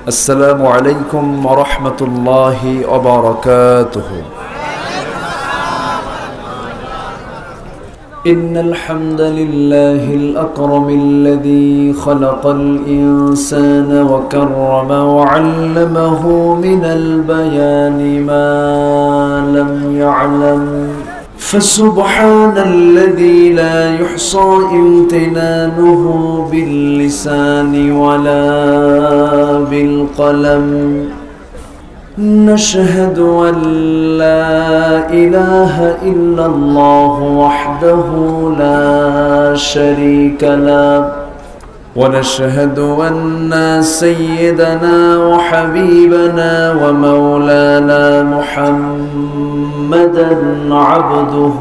السلام عليكم ورحمة الله وبركاته. إن الحمد لله الأكرم الذي خلق الإنسان وكرم وعلمه من البيان ما لم يعلم، فسبحان الذي لا يحصى امتنانه باللسان ولا بالقلم. نشهد أن لا إله إلا الله وحده لا شريك له، ونشهد أن سيدنا وحبيبنا ومولانا محمدا عبده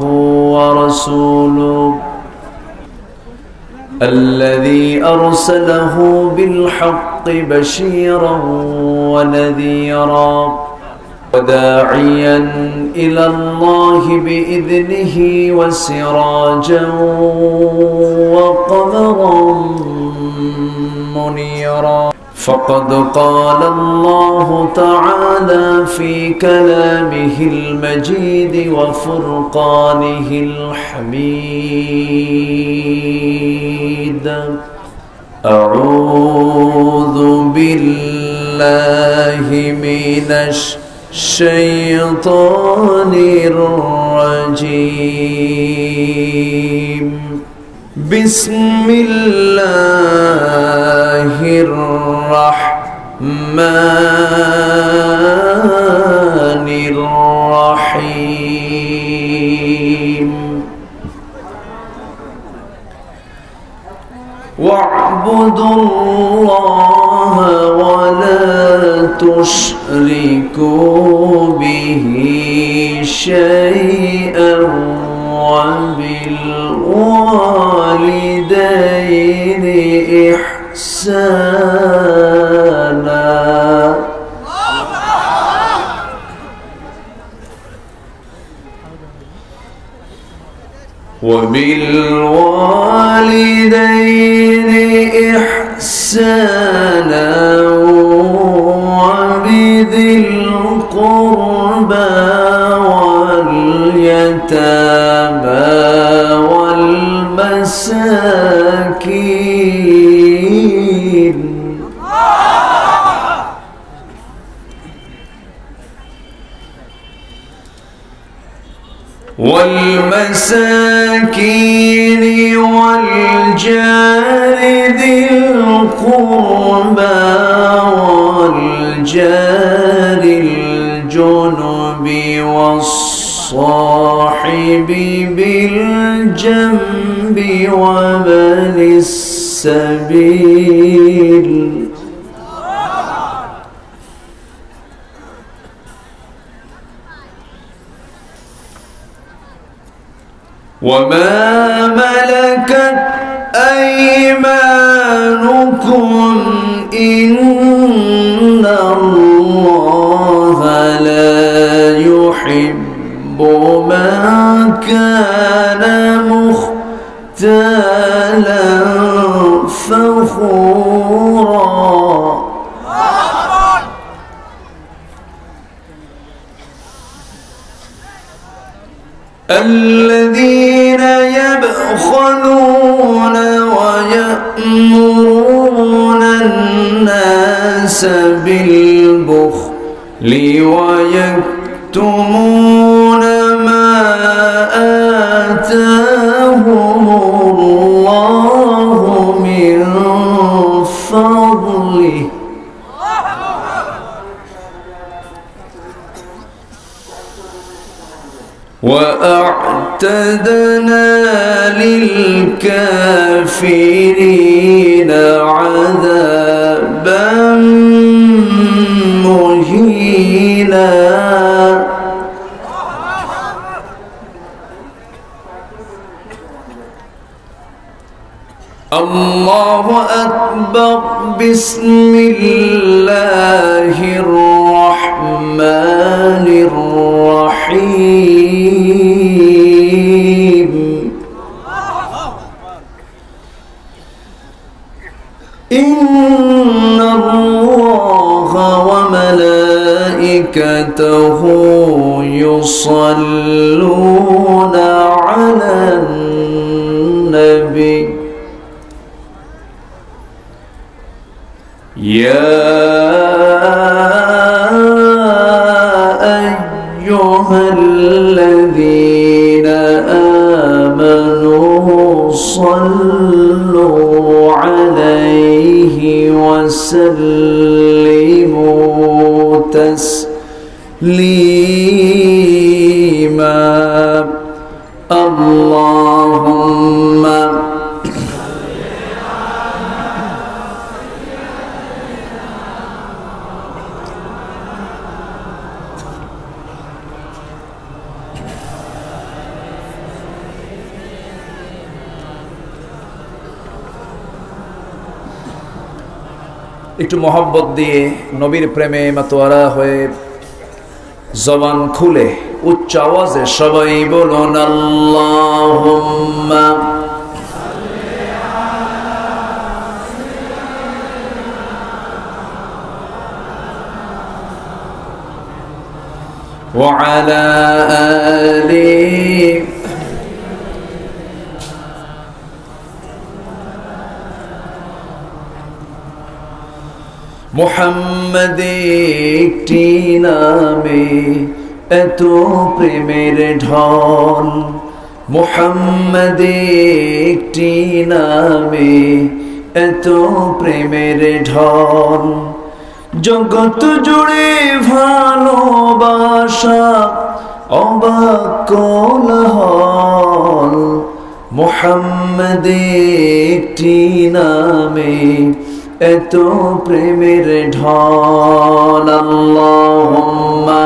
ورسوله الذي أرسله بالحق بشيرا ونذيرا وداعيا إلى الله بإذنه وسراجا وقمرا منيرا. فقد قال الله تعالى في كلامه المجيد وفرقانه الحميد: أعوذ بالله من الشيطان الرجيم. بسم الله الرحمن الرحيم. واعبدوا الله ولا تشركوا به شيئا وبالوالدين إحسانا. وبالوالدين إحسانا وبذي القربى واليتامى والمساكين والجار ذي القربى والجار الجنب والصاحب بالجنب وابن السبيل وما ملكت أيمانكم إن الله لا يحب من كان مختالا فخورا. الذين يبخلون ويأمرون الناس بالبخل ويكتمون ما آتاهم الله من فضله وأعتدنا للكافرين عذابا مهينا. الله أكبر. بسم الله الرحمن الرحيم. إن الله وملائكته يصلون على النبي يا أيها الذين آمنوا صلوا عليه وسلموا تسليما اللهم একটু মোহাব্বত দিয়ে নবীর প্রেমে মাতোয়ারা হয়ে জবান খুলে উচ্চ আওয়াজে সবাই বলুন আল্লাহুম্মা ওয়া আলা আলিহি মুহাম্মদ একটি নামে এত প্রেমের ঢল মুহাম্মদ একটি নামে এত প্রেমের ঢল জগৎ জুড়ে ভালোবাসা অবাক কোলাহল মুহাম্মদ একটি নামে এত প্রেমের ঢল আল্লাহুম্মা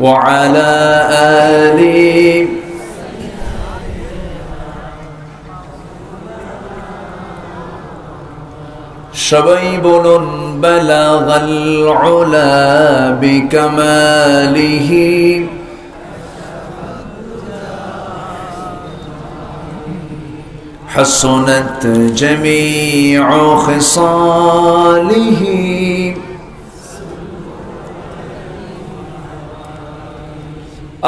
ওয়া আলা আলিহি সবাই বলুন বালাগাল উলা বিকামালিহি হাসনাত জামিউ খিসালিহি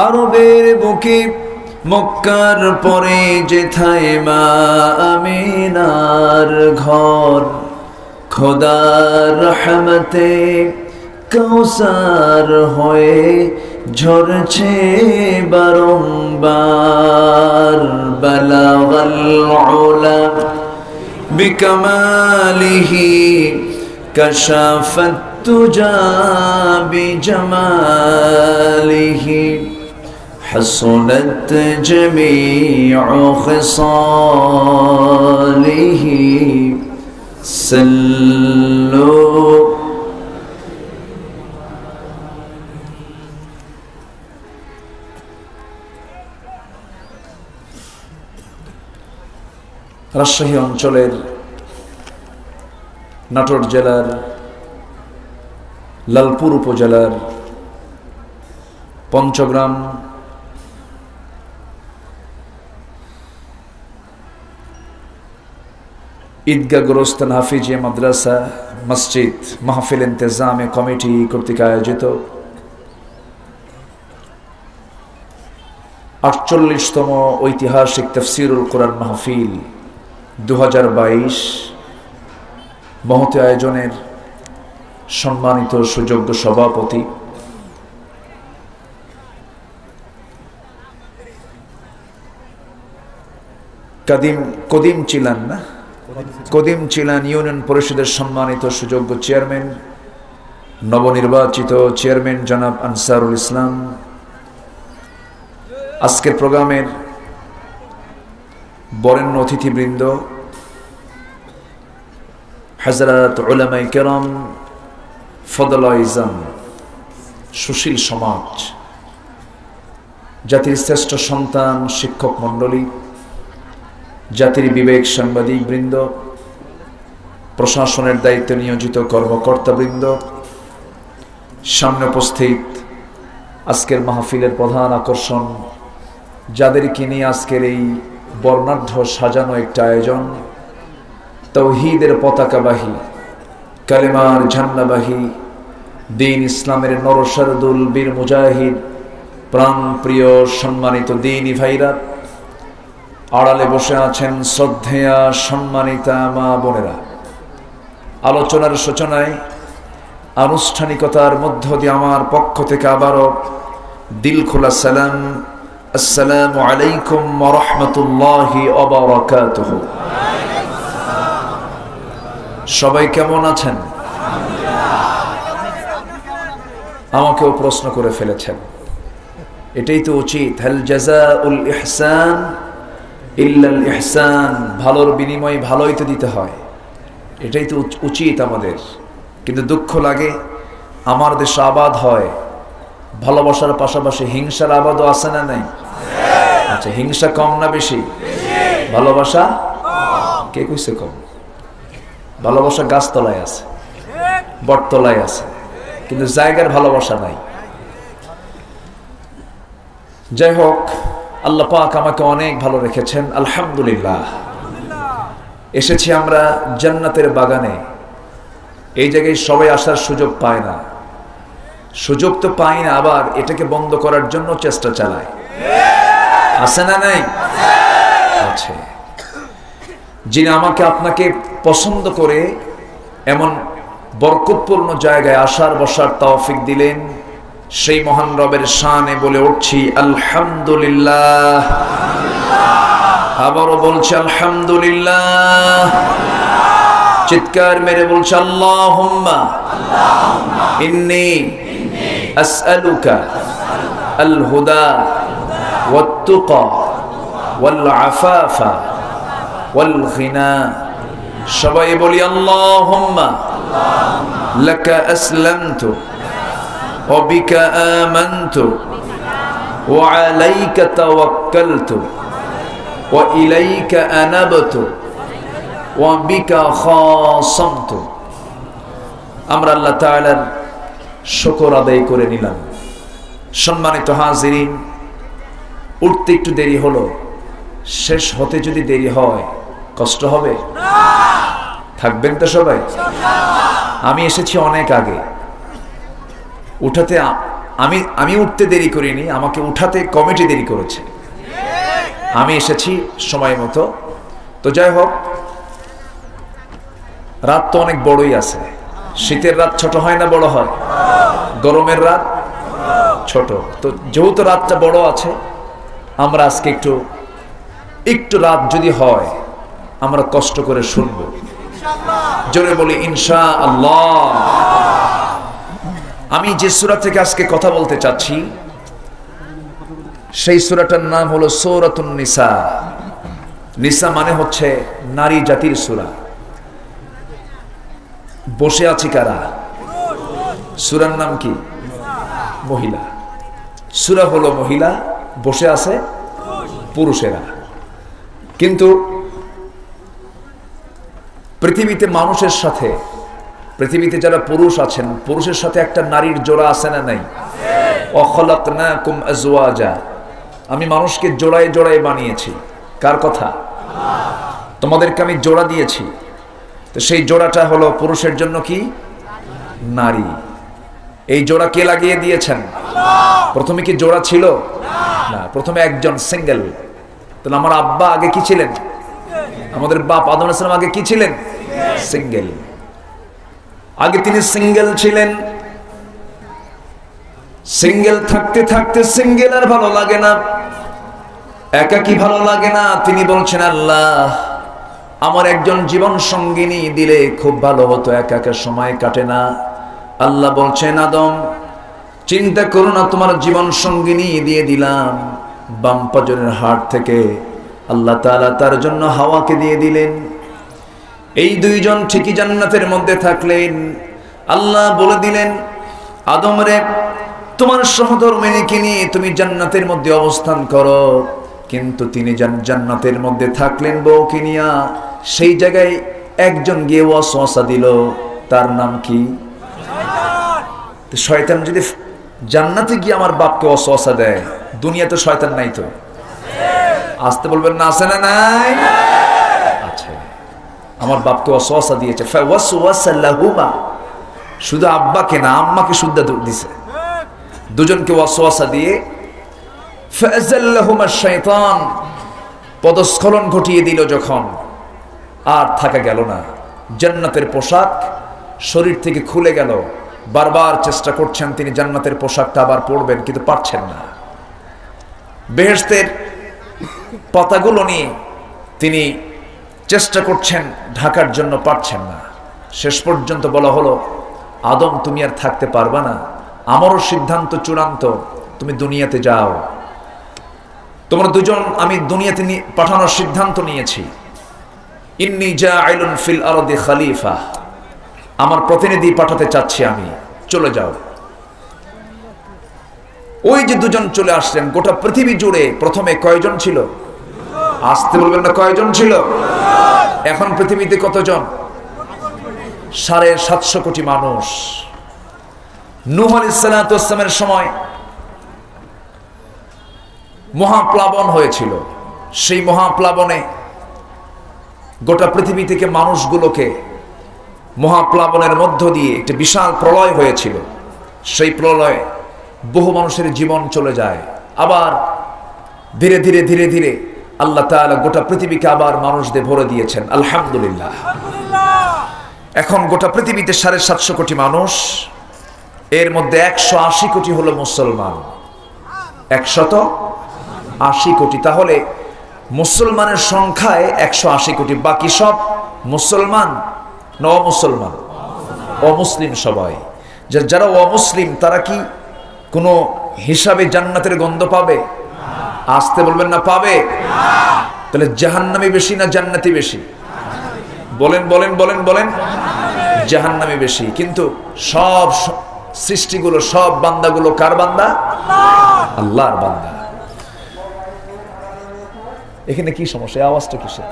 আরবের বুকে মক্কার পরে যেথায় মা আমিনার ঘর খোদার রহমতে কৌসার হয়ে ঝরছে বারংবার বালাগাল উলা বিকামালিহি কাশাফাত তুজা বিজামালিহি حسنت جميع خصاله صلوا রাজশাহী অঞ্চলের নাটোর জেলার লালপুর উপজেলার পঞ্চগ্রাম ঈদগাহ গোরস্তান হাফিজিয়া মাদ্রাসা মসজিদ মাহফিল ইন্তেজামে কমিটি কর্তৃক আয়োজিত ৪৮তম ঐতিহাসিক তাফসীরুল কোরআন মাহফিল ২০২২ মহতী আয়োজনের সম্মানিত সুযোগ্য সভাপতি কদিম চিলান ইউনিয়ন পরিষদের সম্মানিত সুযোগ্য চেয়ারম্যান নবনির্বাচিত চেয়ারম্যান জনাব আনসারুল ইসলাম, আজকের প্রোগ্রামের বরেণ্য অতিথিবৃন্দ, হযরত উলামায়ে কেরাম, ফদলায়ে ইজাম, সুশীল সমাজ, জাতির শ্রেষ্ঠ সন্তান, শিক্ষক মণ্ডলী, জাতির বিবেক সাংবাদিক বৃন্দ, প্রশাসনের দায়িত্বে নিয়োজিত কর্মকর্তাবৃন্দ, সামনে উপস্থিত আজকের মাহফিলের প্রধান আকর্ষণ, যাদেরকে নিয়ে আজকের এই বর্ণাঢ্য সাজানো একটা আয়োজন, তাওহীদের পতাকাবাহী, কালেমার ঝান্ডাবাহী, দ্বীন ইসলামের নরসারদুল বীর মুজাহিদ, প্রাণ প্রিয় সম্মানিত দ্বীনী ভাইরা, আড়ালে বসে আছেন শ্রদ্ধেয়া সম্মানিতা মা বোনেরা। আলোচনার সূচনায় আনুষ্ঠানিকতার মধ্য দিয়ে আমার পক্ষ থেকে আবারও দিল খোলা সালাম, আসসালামু আলাইকুম ওয়া রাহমাতুল্লাহি ওয়া বারাকাতুহু। সবাই কেমন আছেন? আমাকেও প্রশ্ন করে ফেলেছেন, এটাই তো উচিত। হাল জাযাউল ইহসান ইল্লাল ইহসান, ভালোর বিনিময়ে ভালোই তো দিতে হয়, এটাই তো উচিত আমাদের। কিন্তু দুঃখ লাগে আমার দেশে আবাদ হয় ভালোবাসার পাশাপাশি হিংসার আবাদও আছে না নাই? আচ্ছা, হিংসা কম না বেশি? ভালোবাসা কে কইছে কম? ভালোবাসা গাছতলায় আছে, বটতলায় আছে, কিন্তু জায়গার ভালোবাসা নাই। যাই হোক, আল্লাহ পাক আমাকে অনেক ভালো রেখেছেন, আলহামদুলিল্লাহ। এসেছি আমরা জান্নাতের বাগানে। এই জায়গায় সবাই আসার সুযোগ পায় না, সুযোগ তো পাই না, আবার এটাকে বন্ধ করার জন্য চেষ্টা চালায়, আছে না নাই? আছে। যিনি আমাকে আপনাকে পছন্দ করে এমন বরকতপূর্ণ জায়গায় আসার বসার তৌফিক দিলেন, সেই মহান রবের শানে বলে উঠছি আলহামদুলিল্লাহ। আবারও বলছি আলহামদুলিল্লাহ। চিৎকার মেরে বলছি আল্লাহুম্মা ইন্নী আসআলুকা আল হুদা ওয়াত তুকা ওয়াল আফাফা ওয়াল গিনা। সবাই বলি আল্লাহুম্মা লাকা আসলামতু ওয়া বিকা আমানতু ওয়া আলাইকা তাওয়াক্কালতু ওয়া ইলাইকা আনাবতু ওয়া বিকা খাসামতু। আমরা আল্লাহ তাআলার শুকর আদায় করে নিলাম। সম্মানিত হাজিরিন, উঠতে একটু দেরি হলো, শেষ হতে যদি দেরি হয় কষ্ট হবে? থাকবেন তো সবাই? আমি এসেছি অনেক আগে, উঠাতে আমি উঠতে দেরি করিনি, আমাকে উঠাতে কমিটি দেরি করেছে। আমি এসেছি সময় মতো। তো যাই হোক, রাত তো অনেক বড়ই আছে। শীতের রাত ছোট হয় না বড় হয়? গরমের রাত ছোট। তো যেহেতু রাতটা বড় আছে, আমরা আজকে একটু রাত যদি হয় আমরা কষ্ট করে শুনবো। জোরে বলি ইনশাআল্লাহ। আমি যে সূরা থেকে আজকে কথা বলতে চাচ্ছি সেই সূরাটার নাম হলো সূরাতুন নিসা। নিসা মানে হচ্ছে নারী জাতির সূরা। বসে আছি কারা? সূরার নাম কি? মহিলা। সূরা হলো মহিলা, বসে আছে পুরুষেরা। কিন্তু পৃথিবীতে মানুষের সাথে, পৃথিবীতে যারা পুরুষ আছেন, পুরুষের সাথে একটা নারীর জোড়া আছে না নাই? ওয়া খালাকনাকুম আজওয়াজা, আমি মানুষকে জোড়ায় জোড়ায় বানিয়েছি। কার কথা? তোমাদেরকে আমি জোড়া দিয়েছি। তো সেই জোড়াটা হলো পুরুষের জন্য কি? নারী। এই জোড়া কে লাগিয়ে দিয়েছেন? প্রথমে কি জোড়া ছিল? না, প্রথমে একজন সিঙ্গেল। তাহলে আমার আব্বা আগে কি ছিলেন? আমাদের বাপ আদম আলাইহিস সালাম আগে কি ছিলেন? সিঙ্গেল। আগে তিনি সিঙ্গেল ছিলেন। সিঙ্গেল থাকতে থাকতে সিঙ্গেল আর ভালো লাগে না, একাকী ভালো লাগে না। তিনি বলছেন, আল্লাহ আমার একজন জীবন সঙ্গিনী দিলে খুব ভালো হতো, একা একা সময় কাটে না। আল্লাহ বলছেন, আদম চিন্তা করো না, তোমার জীবন সঙ্গিনী দিয়ে দিলাম। বাম পাজরের হাড় থেকে আল্লাহ তাআলা তার জন্য হাওয়াকে দিয়ে দিলেন। এই দুইজন ঠিকই জান্নাতের মধ্যে থাকলেন। আল্লাহ বলে দিলেন, আদম রে, তোমার সহধর্মিণীকে নিয়ে তুমি জান্নাতের মধ্যে অবস্থান করো। কিন্তু তিনি জান্নাতের মধ্যে থাকলেন বউকে নিয়া, সেই জায়গায় একজন গিয়ে ওয়াসওয়াসা দিল। তার নাম কি? শয়তান। যদি জান্নাতে গিয়ে আমার বাপকে ওয়াসওয়াসা দেয়, দুনিয়াতে শয়তান নাই তো? আসতে বলবেন না, আছে না নাই? আছে। আমার বাপকে ওয়াসওয়াসা দিয়েছে, ফাওয়াসওয়াসা লাহুমা, শুধু আব্বাকে না আম্মাকে শুদ্ধা দিছে, দুজনকে ওয়াসওয়াসা দিয়ে ফাযাল্লাহুমা শাইতান, পদস্খলন ঘটিয়ে দিল যখন, আর থাকা গেল না। জান্নাতের পোশাক শরীর থেকে খুলে গেল, বারবার চেষ্টা করছেন তিনি জান্নাতের পোশাকটা আবার পরবেন, কিন্তু পারছেন না। বেহেশতের পাতাগুলো নিয়ে তিনি চেষ্টা করছেন ঢাকার জন্য, পারছেন না। শেষ পর্যন্ত বলা হলো, আদম তুমি আর থাকতে পারবা না, আমারও সিদ্ধান্ত চূড়ান্ত, তুমি দুনিয়াতে যাও। তোমরা দুজন আমি দুনিয়াতে পাঠানোর সিদ্ধান্ত নিয়েছি। ইন্নী জাইলুন ফিল আরদি খলিফা, আমার প্রতিনিধি পাঠাতে চাচ্ছি আমি, চলে যাও। ওই যে দুজন চলে আসলেন, গোটা পৃথিবী জুড়ে প্রথমে কয়জন ছিল? আসতে বলবেন না, কয়জন ছিল? এখন পৃথিবীতে কতজন? 750 কোটি মানুষ। নূহ আলাইহিস সালাতু ওয়াস সালামের সময় মহাপ্লাবন হয়েছিল। সেই মহাপ্লাবনে গোটা পৃথিবী থেকে মানুষগুলোকে, মহাপ্লাবনের মধ্য দিয়ে একটি বিশাল প্রলয় হয়েছিল। সেই প্রলয়ে বহু মানুষের জীবন চলে যায়। আবার ধীরে ধীরে ধীরে ধীরে আল্লাহ তাআলা গোটা পৃথিবীকে আবার মানুষদের ভরে দিয়েছেন, আলহামদুলিল্লাহ। এখন গোটা পৃথিবীতে 750 কোটি মানুষ, এর মধ্যে 180 কোটি হলো মুসলমান। 180 কোটি। তাহলে মুসলমানের সংখ্যায় 180 কোটি, বাকি সব মুসলমান না অমুসলমান? অমুসলিম সবাই। যারা অমুসলিম তারা কি কোনো হিসাবে জান্নাতের গন্ধ পাবে? আসতে বলবেন না, পাবে? তাহলে জাহান্নামী বেশি না জান্নাতি বেশি? বলেন বলেন বলেন বলেন। জাহান্নামী বেশি। কিন্তু সব সৃষ্টিগুলো, সব বান্দাগুলো কার বান্দা? আল্লাহর বান্দা। এখানে কি সমস্যা? এই আওয়াজটা কিসের?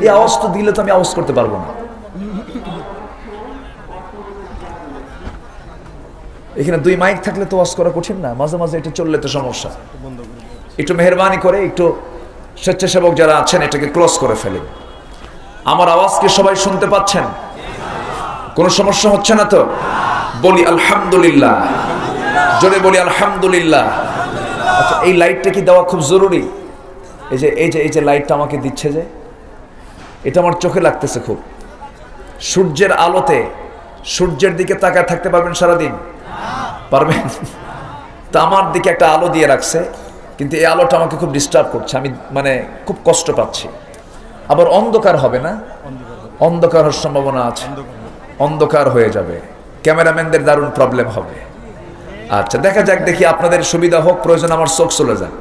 এই আওয়াজ তো দিলে তো আমি আওয়াজ করতে পারবো না। এখানে 2 মাইক থাকলে তো আওয়াজ করা কঠিন না, মাঝে মাঝে এটা চললে তো সমস্যা। একটু মেহেরবানি করে, একটু স্বেচ্ছাসেবক যারা আছেন এটাকে ক্লোজ করে ফেলেন। আমার আওয়াজ কি সবাই শুনতে পাচ্ছেন? কোনো সমস্যা হচ্ছে না তো? বলি আলহামদুলিল্লাহ, জোরে বলি আলহামদুলিল্লাহ। আচ্ছা, এই লাইটটা কি দেওয়া খুব জরুরি? এই যে লাইটটা আমাকে দিচ্ছে, যে এটা আমার চোখে লাগতেছে খুব। সূর্যের আলোতে সূর্যের দিকে তাকায় থাকতে পারবেন সারাদিন? পারবেন? তা আমার দিকে একটা আলো দিয়ে রাখছে, কিন্তু এই আলোটা আমাকে খুব ডিস্টার্ব করছে, আমি মানে খুব কষ্ট পাচ্ছি। আবার অন্ধকার হবে না? অন্ধকার হওয়ার সম্ভাবনা আছে, অন্ধকার হয়ে যাবে, ক্যামেরাম্যানদের দারুণ প্রবলেম হবে। আচ্ছা, দেখা যাক, দেখি আপনাদের সুবিধা হোক, প্রয়োজন আমার চোখ চলে যাক,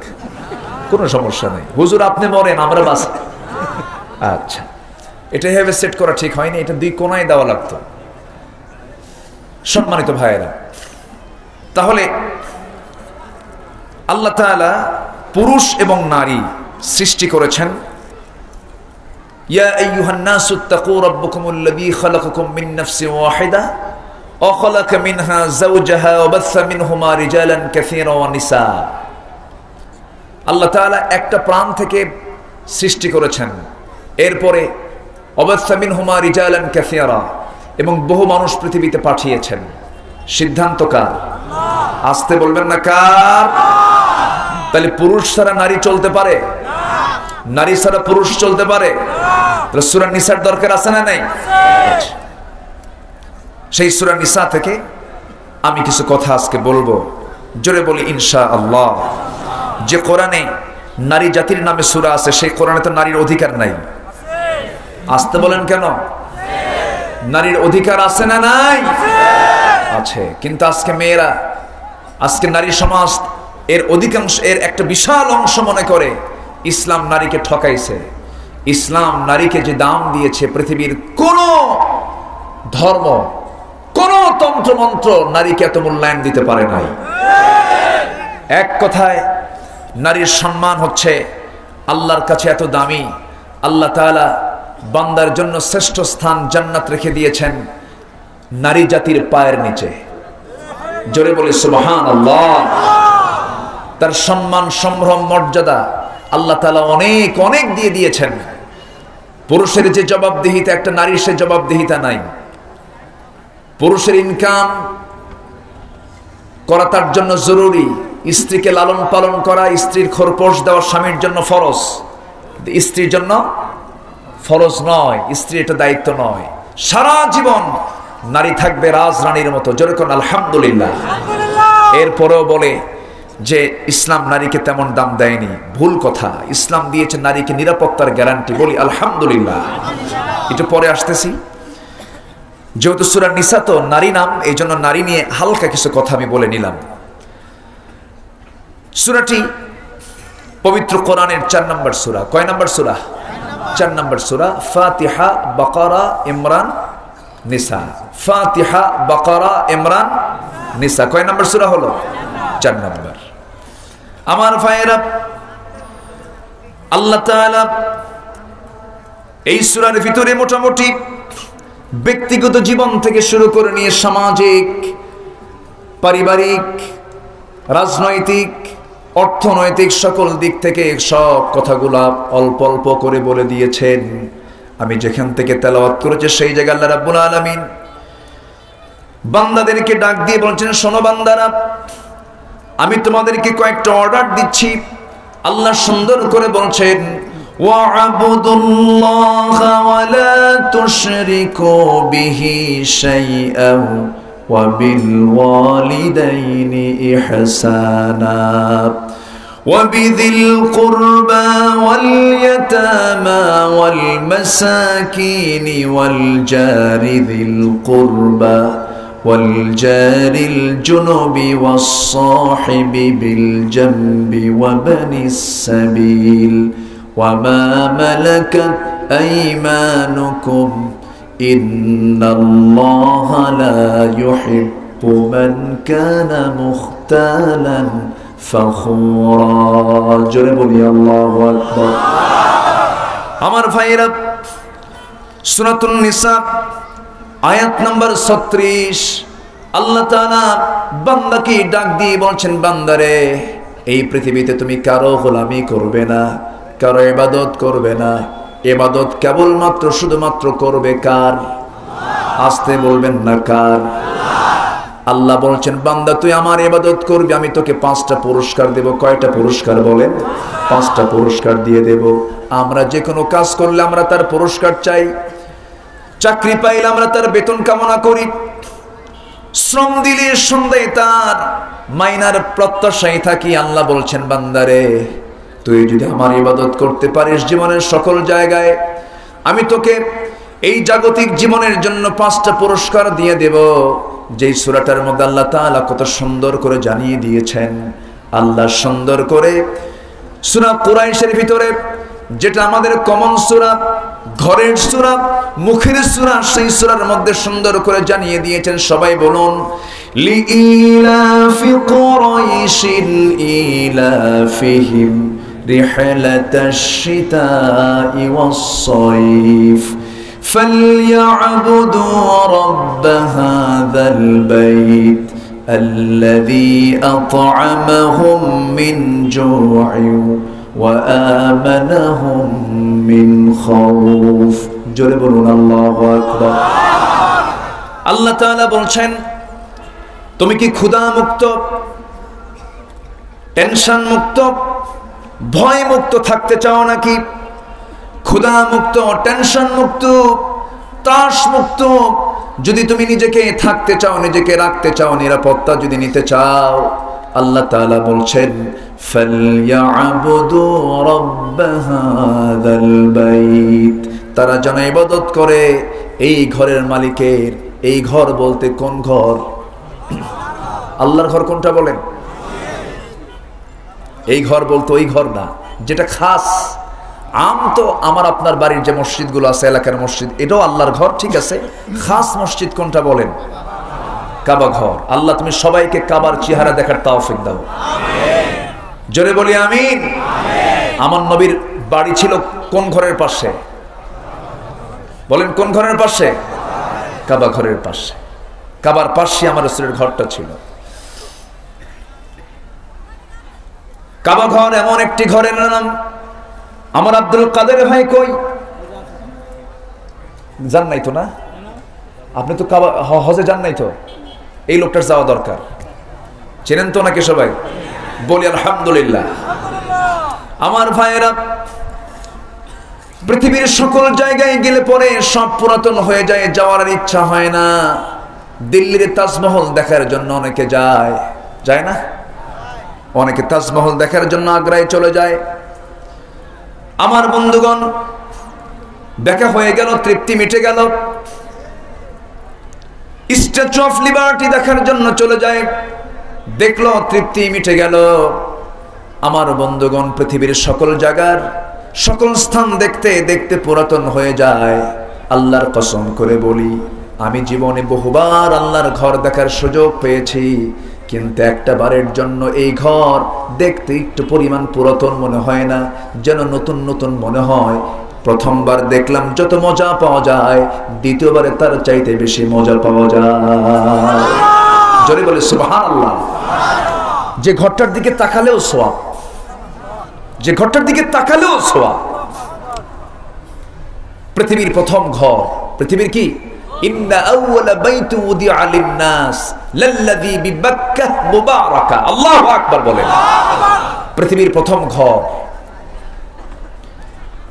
কোনো সমস্যা নেই। হুজুর আপনি মরেন, আমরা বাঁচি। আচ্ছা, এটা এভাবে সেট করা ঠিক হয়নি, এটা 2 কোণায় দেওয়া লাগতো। সম্মানিত ভাইয়েরা, তাহলে আল্লাহ তাআলা পুরুষ এবং নারী সৃষ্টি করেছেন। ইয়া আইয়ুহান নাসু তাকু রাব্বাকুমুল্লাযী খালাকাকুম মিন নাফসিন ওয়াহিদা ওয়া খালাকা মিনহা যাওজাহা ওয়া বাসসা মিনহুমা রিজালান কাসীরা ওয়া নিসা। আল্লাহ তাআলা একটা প্রাণ থেকে সৃষ্টি করেছেন, এরপরে ওয়া বাসসা মিনহুমা রিজালান কাসীরা, এবং বহু মানুষ পৃথিবীতে পাঠিয়েছেন। সিদ্ধান্ত কার? আসতে বলবেন না, কার? তাহলে পুরুষ ছাড়া নারী চলতে পারে? নারী ছাড়া পুরুষ চলতে পারে? সূরা নিসার দরকার আছে না নাই? সেই সূরা নিসা থেকে আমি কিছু কথা আজকে বলবো, জোরে বলি ইনশাআল্লাহ। যে কোরআনে নারী জাতির নামে সূরা আছে, সেই কোরআনে তো নারীর অধিকার নাই। আসতে বলেন কেন? নারীর অধিকার আছে না নাই? আছে। কিন্তু আজকে মেয়েরা, আজকে নারী সমাজ এর অধিকাংশ, এর একটা বিশাল অংশ মনে করে ইসলাম নারীকে ঠকাইছে। ইসলাম নারীকে যে দাম দিয়েছে, পৃথিবীর কোন ধর্ম, কোন তন্ত্রমন্ত্র নারীকে এত মূল্যায়ন দিতে পারে নাই। এক কথায় নারীর সম্মান হচ্ছে আল্লাহর কাছে এত দামি। আল্লাহ তাআলা বান্দার জন্য শ্রেষ্ঠ স্থান জান্নাত রেখে দিয়েছেন নারী জাতির পায়ের নিচে। জোরে বলি সুবহানাল্লাহ। তার সম্মান, সম্ভ্রম, মর্যাদা আল্লাহ তাআলা অনেক অনেক দিয়ে দিয়েছেন। পুরুষের যে জবাবদিহিতা, একটা নারীর সে জবাবদিহিতা নাই। পুরুষের ইনকাম করা তার জন্য জরুরি, স্ত্রীকে লালন পালন করা, স্ত্রীর খোরপোশ দেওয়া স্বামীর জন্য ফরজ, স্ত্রীর জন্য ফরজ নয়, স্ত্রী এটা দায়িত্ব নয়। সারা জীবন নারী থাকবে রাজরানীর মতো, যেরকম আলহামদুলিল্লাহ। এরপরেও বলে যে ইসলাম নারীকে তেমন দাম দেয়নি, ভুল কথা। ইসলাম দিয়েছে নারীকে নিরাপত্তার গ্যারান্টি, বলি আলহামদুলিল্লাহ। একটু পরে আসতেছি, যেহেতু সূরা নিসা তো নারী নাম, এই জন্য নারী নিয়ে হালকা কিছু কথা আমি বলে নিলাম। সূরাটি পবিত্র কোরআনের 4 নম্বর সূরা। কয় নম্বর সূরা? 4 নম্বর সূরা। ফাতিহা, বাকারা, ইমরান, নিসা। ফাতিহা, বাকারা, ইমরান, নিসা। কয় নম্বর সূরা হলো? 4 নম্বর। আমার ভাইয়েরা, আল্লাহ তাআলা এই সূরার ভিতরে মোটামুটি ব্যক্তিগত জীবন থেকে শুরু করে নিয়ে সামাজিক, পারিবারিক, রাজনৈতিক, অর্থনৈতিক সকল দিক থেকে সব কথাগুলা অল্প অল্প করে বলে দিয়েছেন। আমি যেখান থেকে তেলাওয়াত করেছি সেই জায়গায় আল্লাহ রাব্বুল আলামিন বান্দাদেরকে ডাক দিয়ে বলছেন, শোনো বান্দারা, আমি তোমাদেরকে কয়েকটা অর্ডার দিচ্ছি। আল্লাহ সুন্দর করে বলছেন, ওয়া'বুদুল্লাহা ওয়া লা তুশরিকু বিহি শাইআন ওয়া বিল ওয়ালিদাইনি ইহসানা ওয়া বিযিল কুরবা ওয়াল ইয়াতামা ওয়াল মাসাকিনি ওয়াল জারি যিল কুরবা والجار الجنب والصاحب بالجنب وبن السبيل وما ملكت أيمانكم إن الله لا يحب من كان مختالا فخورا جربوا لي الله أكبر আমার ভাইরা সূরাতুন নিসা আয়াত নম্বর 36 আল্লাহ তাআলা বান্দাকে ডাক দিয়ে বলছেন, বান্দারে, এই পৃথিবীতে তুমি কারো গোলামি করবে না, কারো ইবাদত করবে না। ইবাদত কেবলমাত্র শুধুমাত্র করবে কার? আস্তে বলবেন না, কার? আল্লাহ বলছেন, বান্দা তুই আমার ইবাদত করবি, আমি তোকে 5টা পুরস্কার দেব। কয়টা পুরস্কার বলেন? 5টা পুরস্কার দিয়ে দেব। আমরা যে কোনো কাজ করলে আমরা তার পুরস্কার চাই। চাকরি পাইলে আমরা তার বেতন কামনা করি, শ্রম দিলে সন্ধ্যায় তার মাইনার প্রত্যাশায় থাকি। আল্লাহ বলছেন, বান্দারে, তুই যদি আমার ইবাদত করতে পারিস জীবনের সকল জায়গায়, আমি তোকে এই জাগতিক জীবনের জন্য 5টা পুরস্কার দিয়ে দেব। যেই সূরাটার মধ্যে আল্লাহ তাআলা কত সুন্দর করে জানিয়ে দিয়েছেন। আল্লাহ সুন্দর করে সূরা কুরাইশের ভিতরে, যেটা আমাদের কমন সূরা, ঘরের সূরা, মুখের সূরা, সেই সূরার মধ্যে সুন্দর করে জানিয়ে দিয়েছেন। সবাই বলুন, লিইলাফি কুরাইশিন ইলাফিহিম রিহলাতাশ শিতাই ওয়াস সাইফ ফালইয়াবুদু রাব্ব হাযাল বাইত الذي أطعمهم من جوع وآمنهم من خوف জোরে বলুন আল্লাহু আকবার। আল্লাহ তাআলা বলছেন, তুমি কি ক্ষুধা মুক্ত, টেনশন মুক্ত, ভয় মুক্ত থাকতে চাও নাকি? ক্ষুধা মুক্ত, টেনশন মুক্ত, ত্রাস মুক্ত যদি তুমি নিজেকে থাকতে চাও, নিজেকে রাখতে চাও, নিরাপত্তা যদি নিতে চাও, আল্লাহ তাআলা বলছেন, ফালইয়াবুদু রাব্ব হাযাল বাইত, তারা যেন ইবাদত করে এই ঘরের মালিকের। এই ঘর বলতে কোন ঘর? আল্লাহর ঘর কোনটা বলেন? এই ঘর বলতে ওই ঘর না যেটা খাস। আম তো আমার আপনার বাড়ির যে মসজিদগুলো আছে, এলাকার মসজিদ, এটাও আল্লাহর ঘর, ঠিক আছে। খাস মসজিদ কোনটা বলেন? কাবা ঘর। আল্লাহ তুমি সবাইকে কাবার চেহারা দেখার তৌফিক দাও, জোরে বলি আমিন। আমার নবীর বাড়ি ছিল কোন ঘরের পাশে? বলেন কোন ঘরের পাশে? কাবা ঘরের পাশে। কাবার পাশে আমার রাসূলের ঘরটা ছিল। কাবা ঘর এমন একটি ঘরের নাম। আমার আব্দুল কাদের ভাই কই? যান নাই তো না? আপনি তো কাবা হজে যান নাই তো? এই লোকটার যাওয়া দরকার। চেনেন তো নাকি সবাই? বলি আলহামদুলিল্লাহ। আমার ভাইয়েরা, পৃথিবীর সকল জায়গায় গেলে পরে সব পুরাতন হয়ে যায়, যাওয়ার ইচ্ছা হয় না। দিল্লির তাজমহল দেখার জন্য অনেকে যায়, যায় না? অনেকে তাজমহল দেখার জন্য আগ্রায় চলে যায়। আমার বন্ধুগণ, দেখা হয়ে গেল, তৃপ্তি মিটে গেল। স্ট্যাচু অফ লিবার্টি দেখার জন্য চলে যায়, দেখলো, তৃপ্তি মিটে গেল। আমার বন্ধুগণ, পৃথিবীর সকল জায়গার সকল স্থান দেখতে দেখতে পুরাতন হয়ে যায়। আল্লাহর কসম করে বলি, আমি জীবনে বহুবার আল্লাহর ঘর দেখার সুযোগ পেয়েছি, কিন্তু একটা বারের জন্য এই ঘর দেখতে একটু পরিমাণ পুরাতন মনে হয় না, যেন নতুন নতুন মনে হয়। প্রথমবার দেখলাম যত মজা পাওয়া যায়, দ্বিতীয়বারে তার চাইতে বেশি মজা পাওয়া যায়। জোরে বলে সুবহানাল্লাহ। যে ঘরটার দিকে তাকালেও সওয়াব, যে ঘরটার দিকে তাকালেও সওয়াব। পৃথিবীর প্রথম ঘর, পৃথিবীর কি? ইন্না আউওয়ালা বাইতু উদিআ লিন-নাস লাল্লাযী বিবাক্কাহ মুবারাকা। আল্লাহু আকবার বলেন। পৃথিবীর প্রথম ঘর।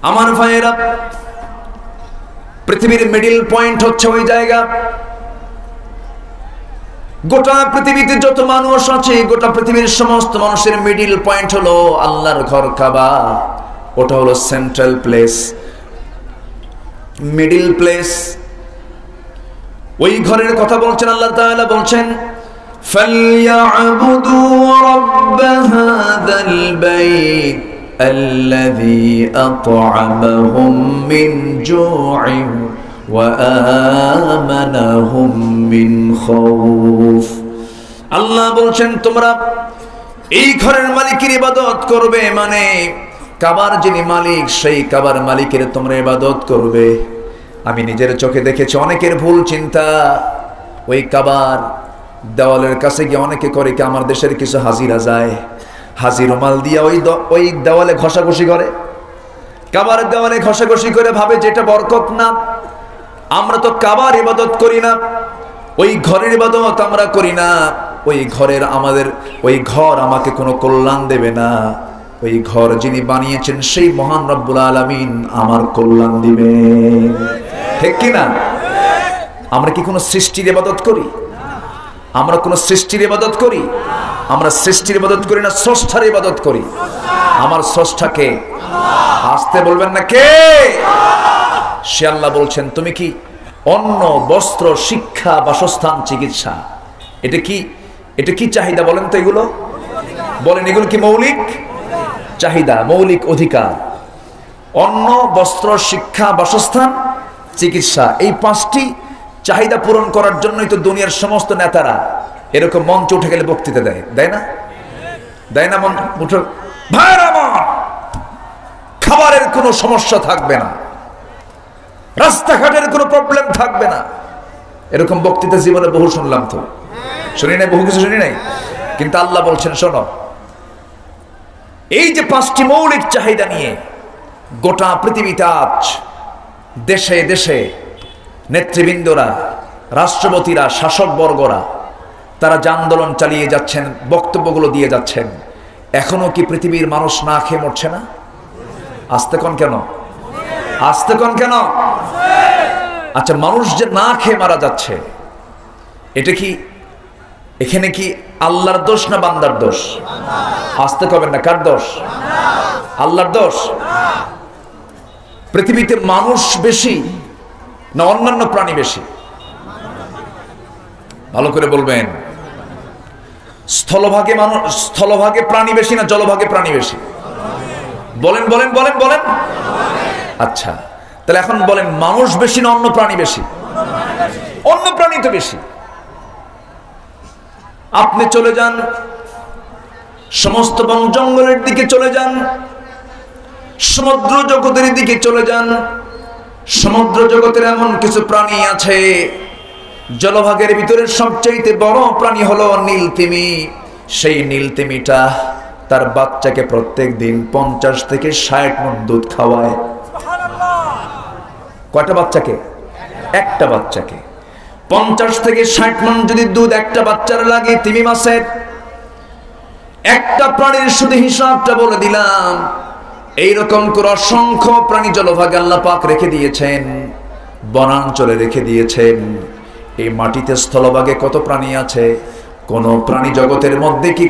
আমার ভাইয়েরা, পৃথিবীর মিডল পয়েন্ট হচ্ছে ওই জায়গা। গোটা পৃথিবীতে যত মানুষ আছে, গোটা পৃথিবীর সমস্ত মানুষের মিডল পয়েন্ট হলো আল্লাহর ঘর কাবা। ওটা হলো সেন্ট্রাল প্লেস, মিডল প্লেস। ওই ঘরের কথা বলছেন আল্লাহ তাআলা, বলছেন ফালইয়াবুদু রাব্ব হাযাল বাইত আল্লাযী আত'আমাহুম মিন জু'ইন ওয়া আমানাহুম মিন খাউফ। আল্লাহ বলছেন, তোমরা এই ঘরের মালিকের ইবাদত করবে, মানে কাবার যিনি মালিক, সেই কাবার মালিকের তোমরা ইবাদত করবে। আমি নিজের চোখে দেখেছি অনেকের ভুল চিন্তা। ওই কাবার দেওয়ালের কাছে গিয়ে অনেকে করে কি, আমার দেশের কিছু হাজিরা যায়, হাজি রুমাল দিয়ে ওই দেওয়ালে ঘষাঘষি করে, কাবার দেওয়ালে ঘষাঘষি করে, ভাবে যেটা বরকত না। আমরা তো কাবার ইবাদত করি না, ওই ঘরের ইবাদত আমরা করি না। ওই ঘরের ওই ঘর আমাকে কোনো কল্যাণ দেবে না। ওই ঘর যিনি বানিয়েছেন সেই মহান রব্বুল আলামিন আমার কল্যাণ দিবেন। ঠিক কি না? আমরা কি কোনো সৃষ্টির ইবাদত করি? আমরা কোন সৃষ্টির ইবাদত করি? আমরা সৃষ্টির ইবাদত করি না, স্রষ্টার ইবাদত করি। আমার স্রষ্টাকে আসতে বলবেন না কে? সে আল্লাহ বলছেন, তুমি কি অন্ন, বস্ত্র, শিক্ষা, বাসস্থান, চিকিৎসা, এটা কি চাহিদা বলেন তো? এগুলো বলেন, এগুলো কি মৌলিক চাহিদা, মৌলিক অধিকার? অন্ন, বস্ত্র, শিক্ষা, বাসস্থান, চিকিৎসা, এই পাঁচটি চাহিদা পূরণ করার জন্যই তো দুনিয়ার সমস্ত নেতারা এরকম মঞ্চে উঠে গেলে বক্তৃতা দেয়, দেয় না? দেয় না? ভাইরা আমার, খাবারের কোনো সমস্যা থাকবে না, রাস্তাঘাটের কোনো প্রবলেম থাকবে না, এরকম বক্তৃতা জীবনে বহু শুনলাম। তো শুনি নাই, বহু কিছু শুনি নাই। কিন্তু আল্লাহ বলছেন, শোনো, এই যে পাঁচটি মৌলিক চাহিদা নিয়ে গোটা পৃথিবীতে আজ দেশে দেশে নেতৃবৃন্দরা, রাষ্ট্রপতিরা, শাসকবর্গরা তারা যে আন্দোলন চালিয়ে যাচ্ছেন, বক্তব্যগুলো দিয়ে যাচ্ছেন, এখনো কি পৃথিবীর মানুষ না খেয়ে মরছে না? আসতে কোন কেন? আসতে কোন কেন? আচ্ছা, মানুষ যে না খেয়ে মারা যাচ্ছে, এটা কি, এখানে কি আল্লাহর দোষ না বান্দার দোষ? আসতে কবেন না, কার দোষ? আল্লাহর দোষ? পৃথিবীতে মানুষ বেশি না অন্যান্য প্রাণী বেশি? ভালো করে বলবেন। স্থলভাগে প্রাণী বেশি না জলভাগে প্রাণী বেশি? বলেন বলেন বলেন বলেন। আচ্ছা, তাহলে এখন বলেন, মানুষ বেশি না অন্য প্রাণী বেশি? অন্য প্রাণী তো বেশি। আপনি চলে যান সমস্ত বন জঙ্গলের দিকে, চলে যান সমুদ্র জগতের দিকে, চলে যান। সমুদ্র জগতের এমন কিছু প্রাণী আছে, জলভাগের ভিতরে সবচেয়ে বড় প্রাণী হলো নীলতিমি। সেই নীলতিমিটা তার বাচ্চাকে প্রত্যেক দিন 50 থেকে 60 মণ দুধ খাওয়ায়। কয়টা বাচ্চাকে? একটা বাচ্চাকে 50 থেকে 60 মণ যদি দুধ একটা বাচ্চার লাগে, তিমি মাসের একটা প্রাণীর শুধু হিসাবটা বলে দিলাম। এইরকম করে অসংখ্য প্রাণী জলভাগে আল্লাহ পাক রেখে দিয়েছেন, বনাঞ্চলে রেখে দিয়েছেন। এই মাটিতে স্থলভাগে কত প্রাণী আছে? কোন প্রাণী জগতের মধ্যে কি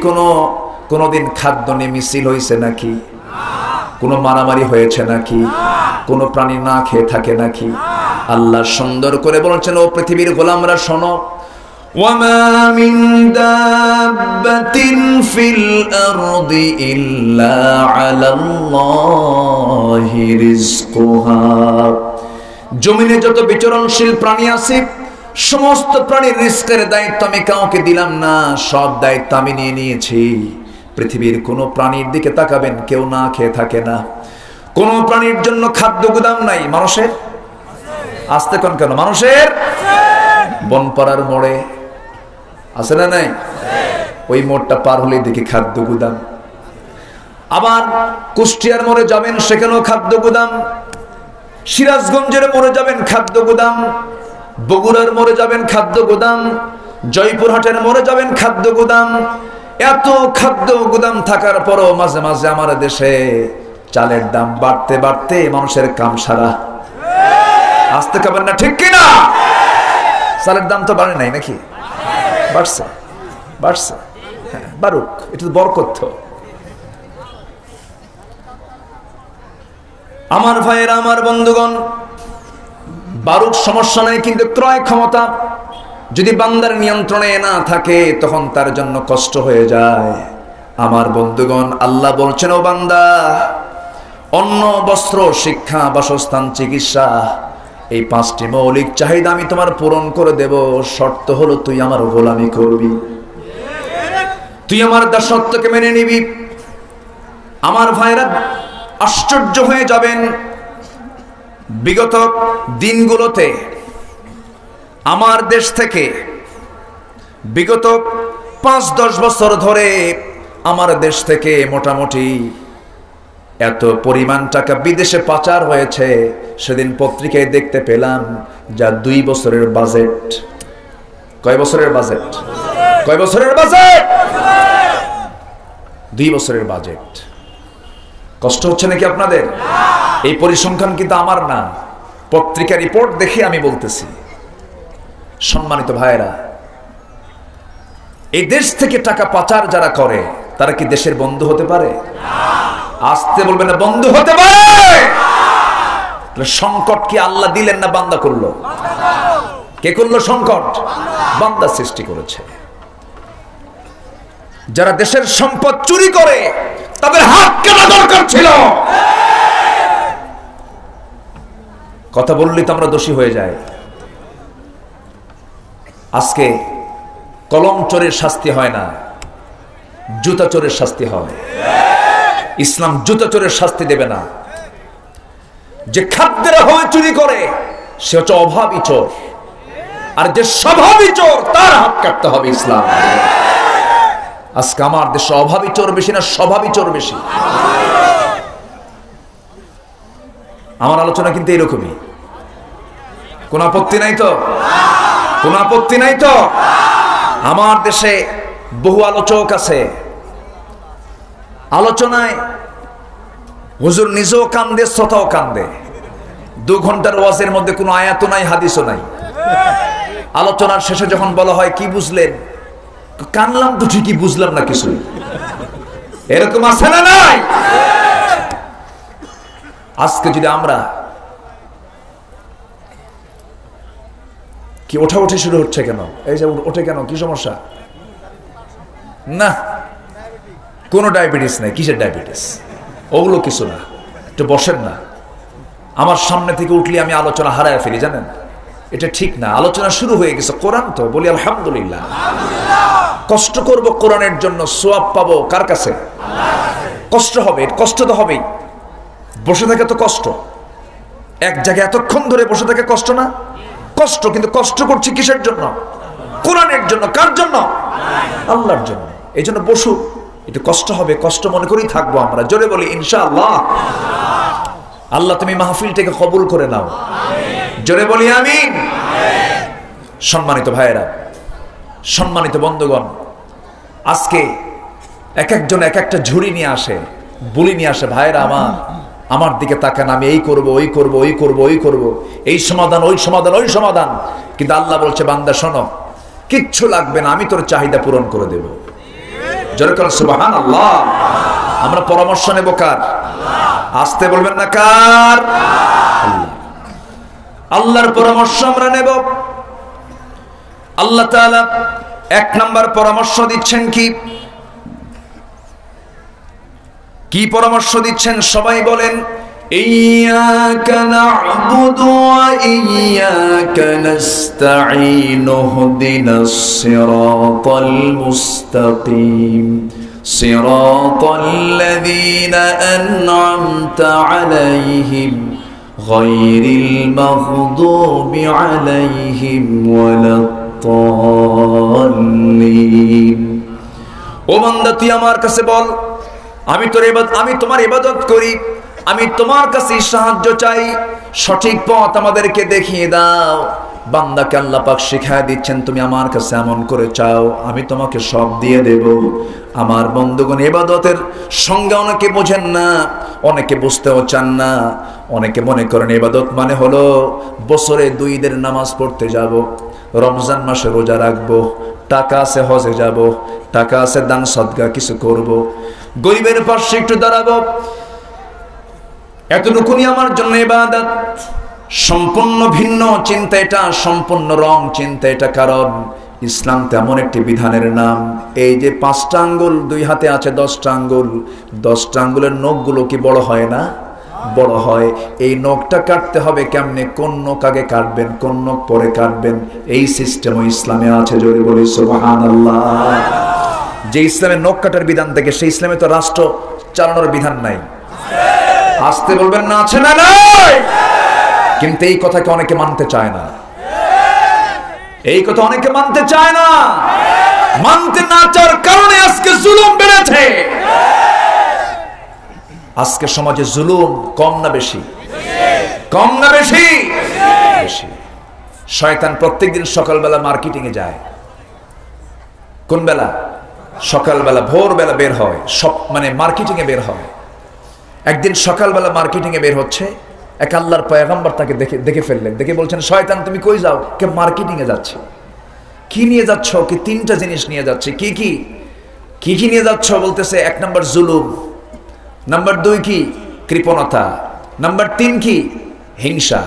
কোনদিন খাদ্য নিয়ে মিছিল হয়েছে নাকি? কোন মারামারি হয়েছে নাকি? কোন প্রাণী না খেয়ে থাকে নাকি? আল্লাহ সুন্দর করে বলছেন, ও পৃথিবীর গোলামরা শোনো, ওয়ামা মিন দাব্বাতিন ফিল আরদি ইল্লা আলাল্লাহি রিজকুহা। জমিনে যত বিচরণশীল প্রাণী আছে, সমস্ত প্রাণীর রিস্কের দায়িত্ব আমি কাউকে দিলাম না, সব দায়িত্ব আমি নিয়ে নিয়েছি। পৃথিবীর কোন প্রাণীর দিকে তাকাবেন, কেউ না খেয়ে থাকে না। কোন প্রাণীর জন্য খাদ্য গুদাম নাই। মানুষের আসতে কোন কেন? মানুষের বনপাড়ার মোড়ে আছে না নাই? ওই মোড়টা পার হলে দেখি খাদ্য গুদাম। আবার কুষ্টিয়ার মোড়ে যাবেন, সেখানেও খাদ্য গুদাম। সিরাজগঞ্জের মোড়ে যাবেন, খাদ্য গুদাম। বগুড়ার মোড়ে যাবেন, খাদ্য গুদাম। জয়পুরহাটের মোড়ে যাবেন, খাদ্য গুদাম। এত খাদ্য গুদাম থাকার পরও মাঝে মাঝে আমার দেশে চালের দাম বাড়তে বাড়তে মানুষের কাম সারা। আসতে খাবেন না, ঠিক কিনা? চালের দাম তো বাড়ে নাই নাকি? বাড়ছে, বাড়ছে। হ্যাঁ, বাড়ুক, এটা তো বরকত। আমার ভাইয়েরা, আমার বন্ধুগণ, বাড়ুক, সমস্যা নাই, কিন্তু ক্রয় ক্ষমতা যদি বান্দার নিয়ন্ত্রণে না থাকে তখন তার জন্য কষ্ট হয়ে যায়। আমার বন্ধুগণ, আল্লাহ বলছেন, ও বান্দা, অন্ন, বস্ত্র, শিক্ষা, বাসস্থান, চিকিৎসা, এই 5টি মৌলিক চাহিদা আমি তোমার পূরণ করে দেব। শর্ত হলো তুই আমার গোলামি করবি, তুই আমার দাসত্বকে মেনে নিবি। আমার ভাইরা, আশ্চর্য হয়ে যাবেন, বিগত দিনগুলোতে আমার দেশ থেকে বিগত 5-10 বছর ধরে আমার দেশ থেকে মোটামুটি এত পরিমাণ টাকা বিদেশে পাচার হয়েছে, সেদিন পত্রিকায় দেখতে পেলাম, যা 2 বছরের বাজেট। কয় বছরের বাজেট? কয় বছরের বাজেট? 2 বছরের বাজেট। কষ্ট হচ্ছে নাকি আপনাদের? এই পরিসংখ্যান কিন্তু আমার না, পত্রিকা রিপোর্ট দেখে আমি বলতেছি। সম্মানিত ভাইয়েরা, এই দেশ থেকে টাকা পাচার যারা করে তারা কি দেশের বন্ধু হতে পারে? আসতে বলবেন না, বন্ধু হতে পারে? সংকট কি আল্লাহ দিলেন না বান্দা করলো? কে করলো সংকট? বান্দা সৃষ্টি করেছে। যারা দেশের সম্পদ চুরি করে তাদের হাত কাটা দরকার ছিল। কথা বললে তো আমরা দোষী হয়ে যাই। আজকে কলম চোরের শাস্তি হয় না, জুতা চোরের শাস্তি হয়। ইসলাম জুতা চোরের শাস্তি দেবে না। যে খাদ্যের হয়ে চুরি করে সে হচ্ছে অভাবী চোর, আর যে স্বভাবী চোর তার হাত কাটতে হবে ইসলাম। আজকে আমার দেশে অভাবী চোর বেশি না স্বভাবী চোর বেশি? আমার আলোচনা কিন্তু এরকমই। কোন আপত্তি নাই তো? কোন আপত্তি নাই তো? আমার দেশে বহু আলোচক আছে, আলোচনায় হুজুর নিজেও কান্দে, শ্রোতাও কান্দে। 2 ঘন্টার ওয়াজের মধ্যে কোনো আয়াতও নাই, হাদিসও নাই। আলোচনার শেষে যখন বলা হয় কি বুঝলেন, কানলাম তো ঠিকই, বুঝলাম না কিছু। এরকম আছে না নাই? আজকে যদি আমরা কি ওঠা শুরু হচ্ছে কেন? এই যে ওঠে কেন, কি সমস্যা? না, কোনো ডায়াবেটিস নাই। কিসের ডায়াবেটিস? ওগুলো কিছু না, একটু বসেন না। আমার সামনে থেকে উঠলে আমি আলোচনা হারায় ফেলি, জানেন? এটা ঠিক না। আলোচনা শুরু হয়ে গেছে, কোরআন তো বলি আলহামদুলিল্লাহ। কষ্ট করব কোরআনের জন্য, সওয়াব পাবো কার কাছে? কষ্ট হবে, কষ্ট তো হবেই। বসে থাকে তো কষ্ট, এক জায়গায় এতক্ষণ ধরে বসে থাকে কষ্ট না? কষ্ট, কিন্তু কষ্ট করছি কিসের জন্য? কোরআনের জন্য। কার জন্য? আল্লাহর জন্য। এই জন্য বসুক, একটু কষ্ট হবে, কষ্ট মনে করেই থাকবো আমরা। জোরে বলি ইনশাআল্লাহ। আল্লাহ তুমি মাহফিলটাকে কবুল করে নাও, জোরে বলি আমিন। সম্মানিত ভাইয়েরা, সম্মানিত বন্ধুগণ, আজকে এক একজন এক একটা ঝুড়ি নিয়ে আসে, বুলি নিয়ে আসে। ভাইয়েরা আমার দিকে তাকান, আমি এই করব, ওই করব, ওই করব, ওই করব, এই সমাধান, ওই সমাধান, ওই সমাধান। কিন্তু আল্লাহ বলছে, বান্দা শোনো, কিচ্ছু লাগবে না, আমি তোর চাহিদা পূরণ করে দেব। জোরে করে সুবহানাল্লাহ। আমরা পরামর্শ নেব কার? আসতে বলবেন না কার? আল্লাহর পরামর্শ আমরা নেব। আল্লাহ তাআলা এক নাম্বার পরামর্শ দিচ্ছেন কি পরামর্শ দিচ্ছেন? সবাই বলেন, ইয়্যাকা না'বুদু ওয়া ইয়্যাকা নাস্তাঈন ইহদিনাস সিরাতাল মুস্তাকিম সিরাতাল লাযীনা আন'আমতা আলাইহিম গায়রিল মাগদুবি আলাইহিম ওয়ালাদ-দাল্লিন। ও বান্দা, তুই আমার কাছে বল, আমি তোমার ইবাদত করি, আমি তোমার কাছে সাহায্য চাই, সঠিক পথ আমাদেরকে দেখিয়ে দাও। বান্দাকে আল্লাহ পাক শিখায় দিচ্ছেন, তুমি আমার কাছে এমন করে চাও, আমি তোমাকে সব দিয়ে দেব। আমার বন্ধুগণ, ইবাদতের সংজ্ঞা অনেকে বোঝেন না, অনেকে বুঝতেও চান না। অনেকে মনে করেন ইবাদত মানে হলো বছরে 2 ঈদের নামাজ পড়তে যাব, রমজান মাসে রোজা রাখবো, টাকা আছে হজে যাব, টাকা আছে দান সদকা কিছু করব, গরিবের পাশে একটু দাঁড়াবো, এতটুকুনি আমার জন্য ইবাদত। সম্পূর্ণ ভিন্ন চিন্তা এটা, সম্পূর্ণ রং চিন্তা এটা। কারণ ইসলাম তেমন একটি বিধানের নাম। এই যে 5টা আঙ্গুল 2 হাতে আছে, 10টা আঙ্গুল, 10টা আঙ্গুলের নখগুলো কি বড় হয় না? বড় হয়। এই নখটা কাটতে হবে কেমনে? কোন নখ আগে কাটবেন, কোন নখ পরে কাটবেন, এই সিস্টেমও ইসলামে আছে। জোরে বলি সুবহানাল্লাহ। যে ইসলামের নখ কাটার বিধান থেকে, সেই ইসলামে তো রাষ্ট্র চালানোর বিধান নাই। আসতে বলবেন না, আছে না নাই? কিন্তু এই কথাকে অনেকে মানতে চায় না, এই কথা অনেকে মানতে চায় না। মানতে না চাওয়ার কারণে আজকে জুলুম বেড়েছে। আজকে সমাজে জুলুম কম না বেশি? কম না বেশি? বেশি। শয়তান প্রত্যেকদিন সকালবেলা মার্কেটিং এ যায়। কোন বেলা? সকালবেলা, ভোরবেলা বের হয়, সব মানে মার্কেটিং এ বের হয়। একদিন সকালবেলা মার্কেটিং এ বের হচ্ছে, এক আল্লাহর পয়গম্বর তাকে দেখে ফেললেন। দেখে বলছেন, শয়তান তুমি কই যাও? কে মার্কেটিং এ যাচ্ছে। কি নিয়ে যাচ্ছ? কি 3টা জিনিস নিয়ে যাচ্ছে। কি কি কি কি নিয়ে যাচ্ছ? বলতেছে, 1 নম্বর জুলুম, নাম্বার 2 কি? কৃপণতা, নাম্বার 3 কি? হিংসা।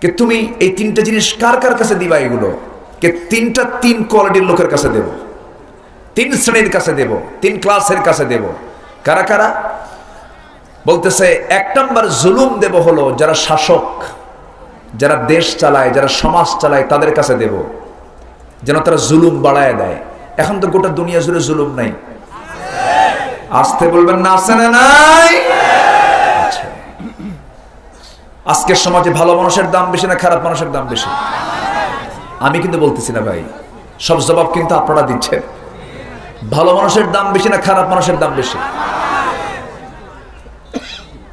কে তুমি এই 3টা জিনিস কার কার কাছে দিবা? এগুলো কে 3 কোয়ালিটির লোকের কাছে দেব, 3 শ্রেণীর কাছে দেব, 3 ক্লাসের কাছে দেব। কারা কারা? বলতেছে, 1 নম্বর জুলুম দেব হলো যারা শাসক, যারা দেশ চালায়, যারা সমাজ চালায়, তাদের কাছে দেব, যেন তারা জুলুম বাড়ায় দেয়। এখন তো গোটা দুনিয়া জুড়ে জুলুম নাই। আসতে বলবেন না, আছে না নাই? আজকের সমাজে ভালো মানুষের দাম বেশি না খারাপ মানুষের দাম বেশি? আমি কিন্তু বলতেছি না ভাই, সব জবাব কিন্তু আপনারা দিচ্ছেন। ভালো মানুষের দাম বেশি না খারাপ মানুষের দাম বেশি?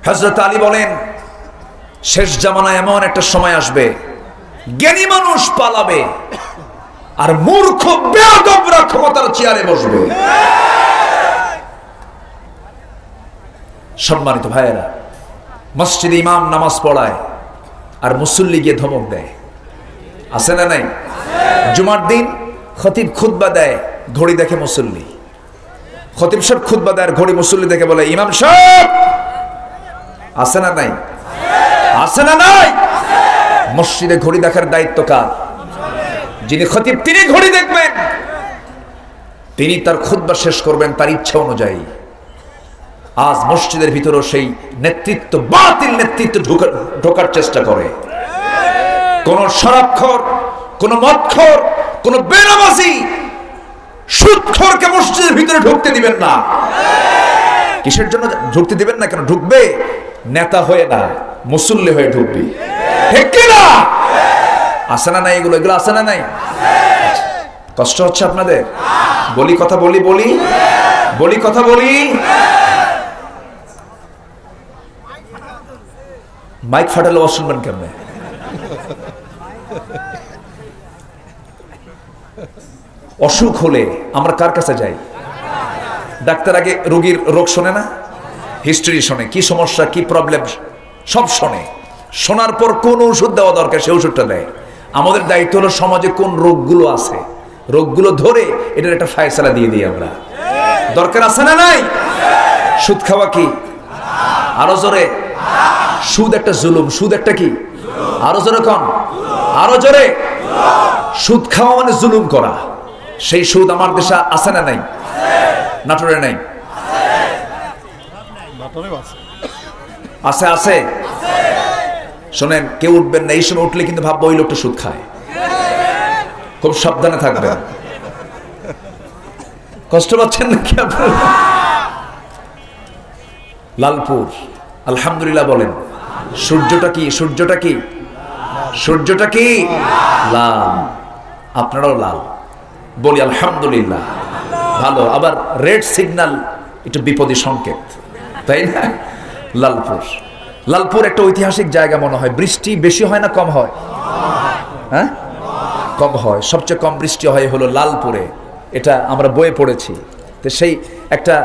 হযরত আলী বলেন, শেষ জামানায় এমন একটা সময় আসবে, জ্ঞানী মানুষ পালাবে আর মূর্খ বেয়াদবরা ক্ষমতার চেয়ারে বসবে। সম্মানিত ভাইয়েরা, মসজিদে ইমাম নামাজ পড়ায় আর মুসল্লি গিয়ে ধমক দেয়, আছে না নাই? জুমার দিন খতিব খুতবা দেয়, ঘড়ি দেখে মুসল্লি। খতিব সাহেব খুতবা দেয়, ঘড়ি মুসল্লি দেখে বলে, ইমাম সাহেব। আছে না নাই? আছে না নাই? মসজিদে ঘড়ি দেখার দায়িত্ব কার? যিনি খতিব, তিনি ঘড়ি দেখবেন, তিনি তার খুতবা শেষ করবেন তার ইচ্ছা অনুযায়ী। আজ মসজিদের ভিতরেও সেই নেতৃত্ব, বাতিল নেতৃত্ব ঢোকার চেষ্টা করে। কোন শরাবখোর, কোন মদখোর, কোন বেনামাজি, সুদখোরকে মসজিদের ভিতরে ঢুকতে দিবেন না। কিসের জন্য ঢুকতে দিবেন না? কেন ঢুকবে? নেতা হয়ে না, মুসল্লি হয়ে ঢুকবি। ঠিক কি না? আছে না নাই? এগুলো আছে না নাই? কষ্ট হচ্ছে আপনাদের? বলি কথা, বলি বলি কথা বলি, মাইক ফাটালে শুনবেন কেমনে? অসুখ হলে আমরা কার কাছে যাই? ডাক্তার আগে রোগীর রোগ শোনে না, হিস্ট্রি শোনে, কি সমস্যা কি প্রবলেম সব শোনে। শোনার পর কোন ওষুধ দেওয়া দরকার সে ওষুধটা দেয়। আমাদের দায়িত্ব হলো সমাজে কোন রোগগুলো আছে, রোগগুলো ধরে এটার একটা ফায়সালা দিয়ে দিই আমরা। দরকার আছে না নাই? সুদ খাওয়া কি? আরো জোরে। সুদ একটা জুলুম। সুদ একটা কি? আরো জোরে কন, আরো জোরে। সুদ খাওয়া মানে জুলুম করা। সেই সুদ আমার দেশে আছে না নাই? নাটোরে নাই? আছে আছে। শোনেন, কেউ উঠবেন না, এই সময় উঠলে কিন্তু ভাববো ওই লোকটা সুদ খায়। খুব সাবধানে থাকবেন। কষ্ট পাচ্ছেন নাকি আপনারা? লালপুর আলহামদুলিল্লাহ বলেন। সূর্যটা কি? সূর্যটা কি? সূর্যটা কি? লাল। আপনারাও লাল, বলি আলহামদুলিল্লাহ। ভালো। আবার রেড সিগন্যাল একটু বিপদী সংকেত, তাই না? লালপুর, লালপুর একটা ঐতিহাসিক জায়গা মনে হয়। বৃষ্টি বেশি হয় না কম হয়? হ্যাঁ, কম হয়। সবচেয়ে কম বৃষ্টি হয় হলো লালপুরে, এটা আমরা বইয়ে পড়েছি। তো সেই একটা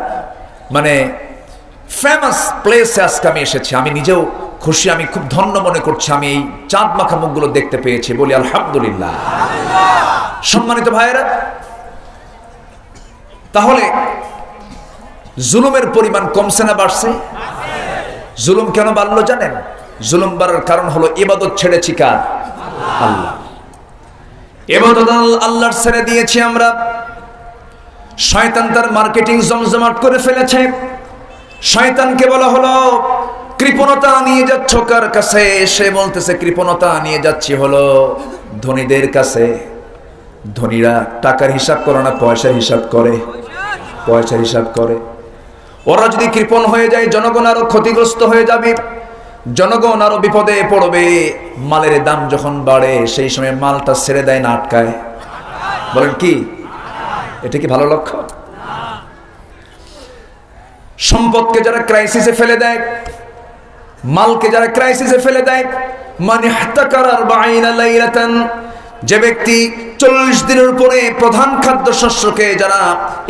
মানে ফেমাস প্লেসে আজকে আমি এসেছি। আমি নিজেও খুশি, আমি খুব ধন্য মনে করছি আমি এই চাঁদ মাখা মুখগুলো দেখতে পেয়েছি, বলি আলহামদুলিল্লাহ। সম্মানিত ভাইয়েরা, তাহলে জুলুমের পরিমাণ কমছে না বাড়ছে? জুলুম কেন বাড়লো জানেন? জুলুম বাড়ার কারণ হলো ইবাদত ছেড়েছি কার? আল্লাহ। ইবাদত আল্লাহর ছেড়ে দিয়েছি আমরা। শয়তান তার মার্কেটিং জমজমাট করে ফেলেছে। শয়তানকে বলা হলো কৃপণতা নিয়ে যাচ্ছ কার কাছে? সে বলতেছে কৃপণতা নিয়ে যাচ্ছি হলো ধনীদের কাছে। ধনীরা টাকার হিসাব করে না, পয়সার হিসাব করে। পয়সার হিসাব করে। ওরা যদি কৃপণ হয়ে যায়, জনগণ আরো ক্ষতিগ্রস্ত হয়ে যাবে, জনগণ আরো বিপদে পড়বে। মালের দাম যখন বাড়ে সেই সময় মালটা ছেড়ে দেয় না, আটকায়। বলেন কি এটা কি ভালো লক্ষ্য? সম্পদকে যারা ক্রাইসিসে ফেলে দেয়, মালকে যারা ক্রাইসিসে ফেলে দেয়, মানে হাতাকারার বাইনা লাইলাতান, যে ব্যক্তি 40 দিনের উপরে প্রধান খাদ্য শস্যকে যারা